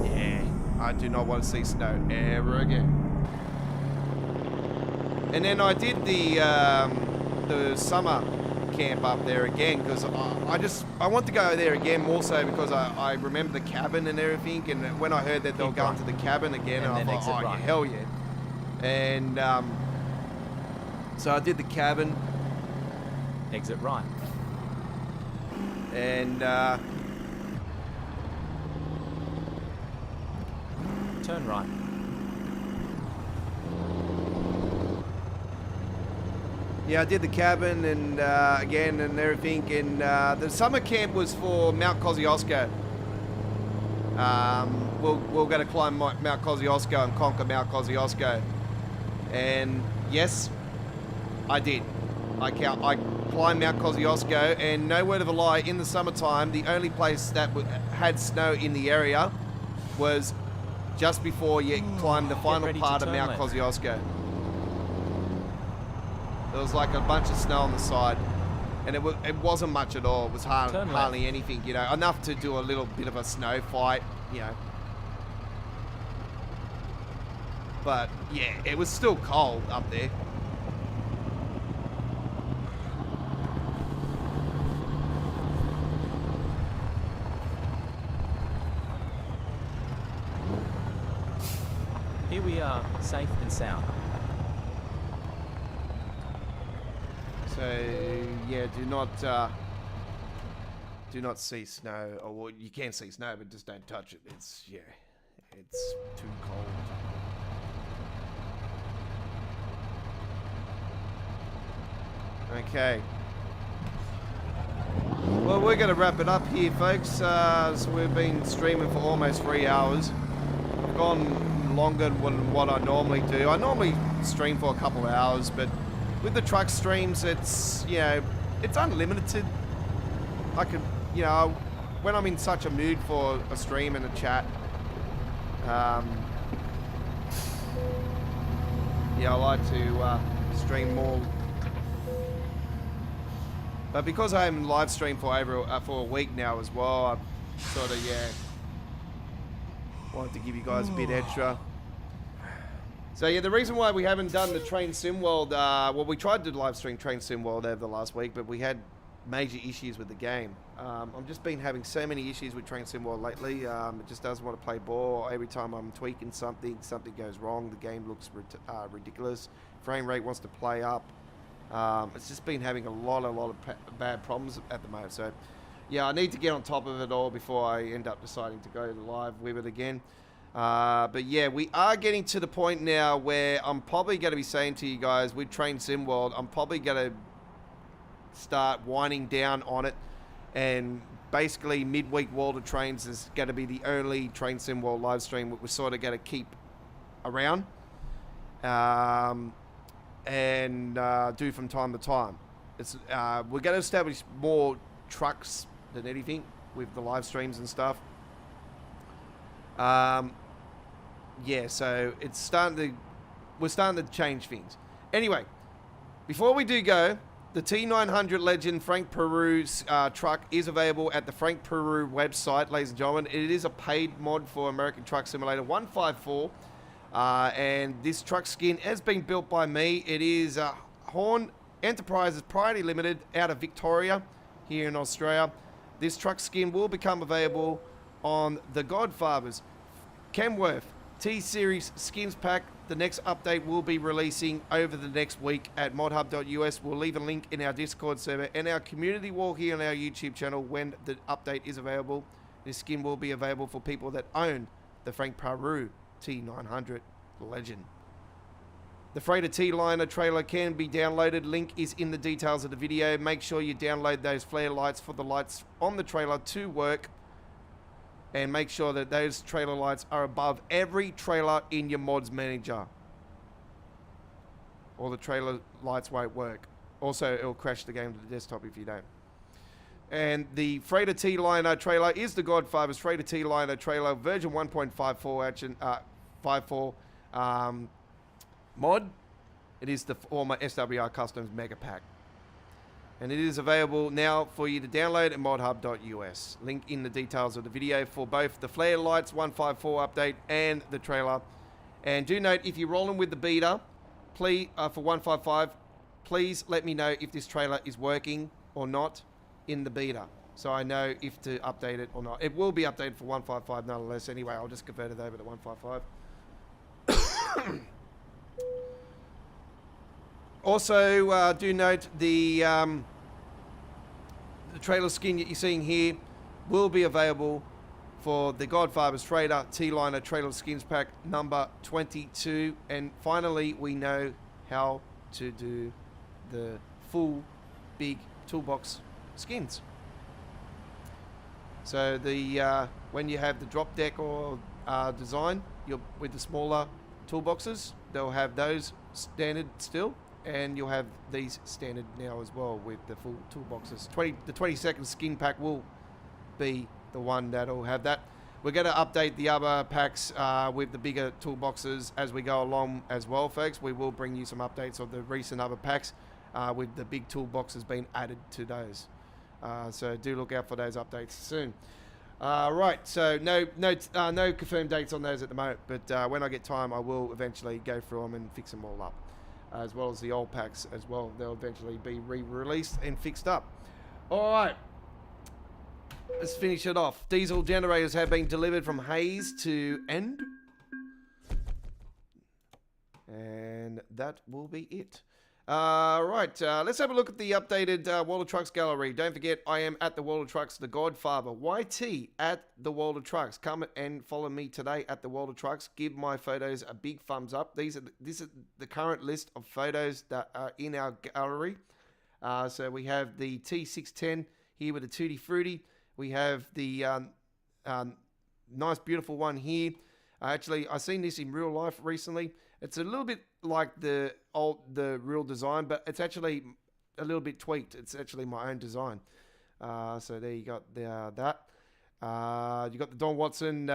Yeah, I do not want to see snow ever again. And then I did the summer camp up there again, because I want to go there again, more so because I remember the cabin and everything, and when I heard that they were going to the cabin again, and I thought, oh yeah, hell yeah. And so I did the cabin. Exit right. And turn right. yeah, I did the cabin and again and everything, and the summer camp was for Mount Kosciuszko. We're going to climb Mount Kosciuszko and conquer Mount Kosciuszko. And yes, I did. I climbed Mount Kosciuszko, and no word of a lie, in the summertime, the only place that had snow in the area was just before you climbed the final part of Mount Kosciuszko. There was like a bunch of snow on the side, and it wasn't much at all. It was hardly anything, you know, enough to do a little bit of a snow fight, you know. But yeah, it was still cold up there. Here we are, safe and sound. So yeah, do not see snow, or well, you can see snow, but just don't touch it. It's too cold. Okay. Well, we're going to wrap it up here, folks. So we've been streaming for almost 3 hours. We've gone longer than what I normally do. I normally stream for a couple of hours, but with the truck streams, it's, you know, it's unlimited. I could, you know, when I'm in such a mood for a stream and a chat, yeah, I like to stream more. But because I haven't live streamed for a week now as well, I sort of, yeah, wanted to give you guys a bit extra. So yeah, the reason why we haven't done the Train Sim World, well, we tried to live stream Train Sim World over the last week, but we had major issues with the game. I've just been having so many issues with Train Sim World lately. It just doesn't want to play ball. Every time I'm tweaking something, something goes wrong. The game looks ridiculous. Frame rate wants to play up. It's just been having a lot of bad problems at the moment. So yeah, I need to get on top of it all before I end up deciding to go live with it again. But yeah, we are getting to the point now where I'm probably going to be saying to you guys with Train Sim World, I'm probably going to start winding down on it, and basically midweek World of Trains is going to be the only Train Sim World live stream that we're sort of going to keep around and do from time to time. It's we're going to establish more trucks than anything with the live streams and stuff. Yeah, so we're starting to change things. Anyway, before we do go, the T900 legend Frank Peru's truck is available at the Frank Peru website, ladies and gentlemen. It is a paid mod for American Truck Simulator 154, and this truck skin has been built by me. It is Horne Enterprises Priority Limited out of Victoria here in Australia. This truck skin will become available on The Godfather's Kenworth T-Series skins pack. The next update will be releasing over the next week at modhub.us. We'll leave a link in our Discord server and our community wall here on our YouTube channel when the update is available. This skin will be available for people that own the Frank Peru T900 Legend. The Freighter T-Liner trailer can be downloaded. Link is in the details of the video. Make sure you download those flare lights for the lights on the trailer to work. And make sure that those trailer lights are above every trailer in your mods manager, or the trailer lights won't work. Also, it'll crash the game to the desktop if you don't. And the Freighter T-Liner trailer is the Godfather's Freighter T-Liner trailer version 1.54 action 54 mod. It is the former SWR Customs Mega Pack. And it is available now for you to download at modhub.us. Link in the details of the video for both the Flare Lights 154 update and the trailer. And do note, if you're rolling with the beta, please for 155, please let me know if this trailer is working or not in the beta, so I know if to update it or not. It will be updated for 155 nonetheless anyway. I'll just convert it over to 155. Also, do note the trailer skin that you're seeing here will be available for the Godfather's Freighter T-Liner Trailer Skins Pack number 22. And finally, we know how to do the full big toolbox skins. So the when you have the drop deck or design, with the smaller toolboxes, they'll have those standard still. And you'll have these standard now as well with the full toolboxes. The 22nd skin pack will be the one that'll have that. We're going to update the other packs with the bigger toolboxes as we go along as well, folks. We will bring you some updates of the recent other packs with the big toolboxes being added to those. So do look out for those updates soon. Right, so no confirmed dates on those at the moment, but when I get time, I will eventually go through them and fix them all up. As well as the old packs as well. They'll eventually be re-released and fixed up. All right. Let's finish it off. Diesel generators have been delivered from Hayes to End. And that will be it. Right, let's have a look at the updated World of Trucks gallery. Don't forget, I am at the World of Trucks, The Godfather. YT at the World of Trucks. Come and follow me today at the World of Trucks. Give my photos a big thumbs up. This is the current list of photos that are in our gallery. So we have the T610 here with the Tutti Frutti. We have the nice, beautiful one here. Actually, I've seen this in real life recently. It's a little bit like the real design, but it's actually a little bit tweaked. It's actually my own design. So there you got that. You got the Don Watson.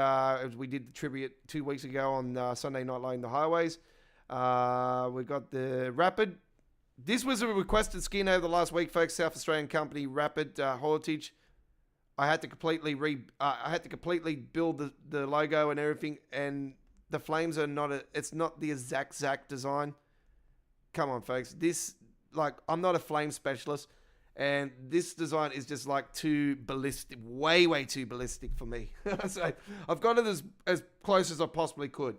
We did the tribute 2 weeks ago on Sunday night Lightin The Highwayz. We got the Rapid. This was a requested skin over the last week, folks. South Australian company Rapid Heritage. I had to completely build the logo and everything, and the flames are not it's not the exact design. Come on, folks. I'm not a flame specialist, and this design is just like too ballistic, way too ballistic for me. So I've got it as close as I possibly could.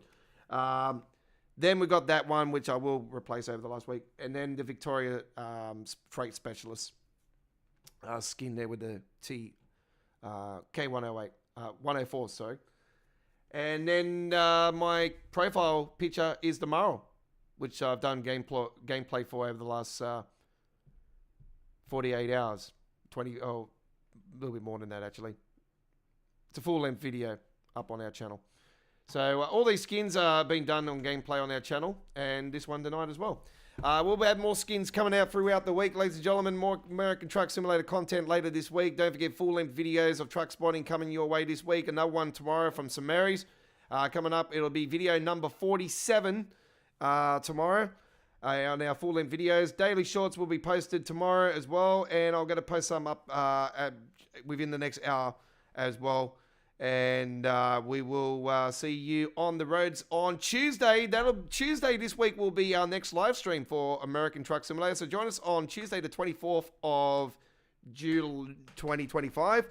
Then we got that one, which I will replace over the last week, and then the Victoria Freight Specialist skin there with the K108, 104, sorry. And then my profile picture is the Murrell, which I've done gameplay for over the last 48 hours. A little bit more than that, actually. It's a full-length video up on our channel. So all these skins are being done on gameplay on our channel, and this one tonight as well. We'll have more skins coming out throughout the week, ladies and gentlemen. More American Truck Simulator content later this week. Don't forget full-length videos of truck spotting coming your way this week. Another one tomorrow from St. Mary's. Coming up, it'll be video number 47 tomorrow on our full-length videos. Daily shorts will be posted tomorrow as well, and I'm going to post some up within the next hour as well. And we will see you on the roads on Tuesday. Tuesday this week will be our next live stream for American Truck Simulator. So join us on Tuesday, the 24th of June 2025.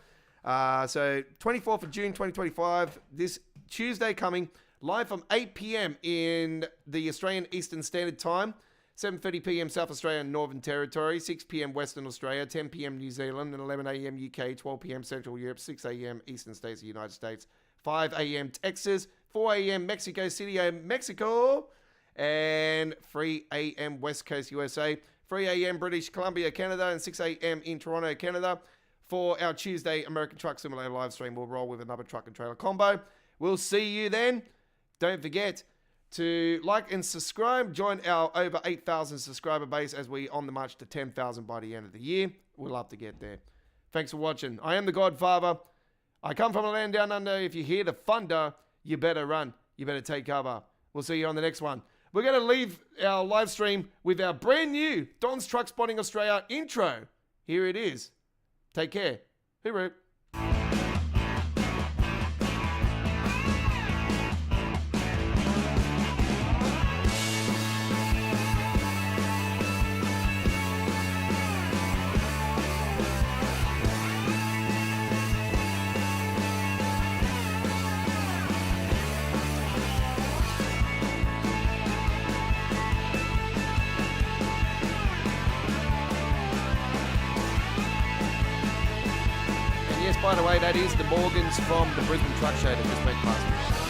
So 24th of June 2025, this Tuesday coming, live from 8 p.m. in the Australian Eastern Standard Time. 7:30 p.m. South Australia Northern Territory, 6 p.m. Western Australia, 10 p.m. New Zealand, and 11 a.m. UK, 12 p.m. Central Europe, 6 a.m. Eastern States of the United States, 5 a.m. Texas, 4 a.m. Mexico City, Mexico, and 3 a.m. West Coast USA, 3 a.m. British Columbia, Canada, and 6 a.m. in Toronto, Canada. For our Tuesday American Truck Simulator live stream, we'll roll with another truck and trailer combo. We'll see you then. Don't forget to like and subscribe. Join our over 8,000 subscriber base as we on the march to 10,000 by the end of the year. We'd love to get there. Thanks for watching. I am the Godfather. I come from a land down under. If you hear the thunder, you better run. You better take cover. We'll see you on the next one. We're going to leave our live stream with our brand new Don's Truck Spotting Australia intro. Here it is. Take care. Hooroo. By the way, that is the Morgans from the Brisbane Truck Show that just went past me.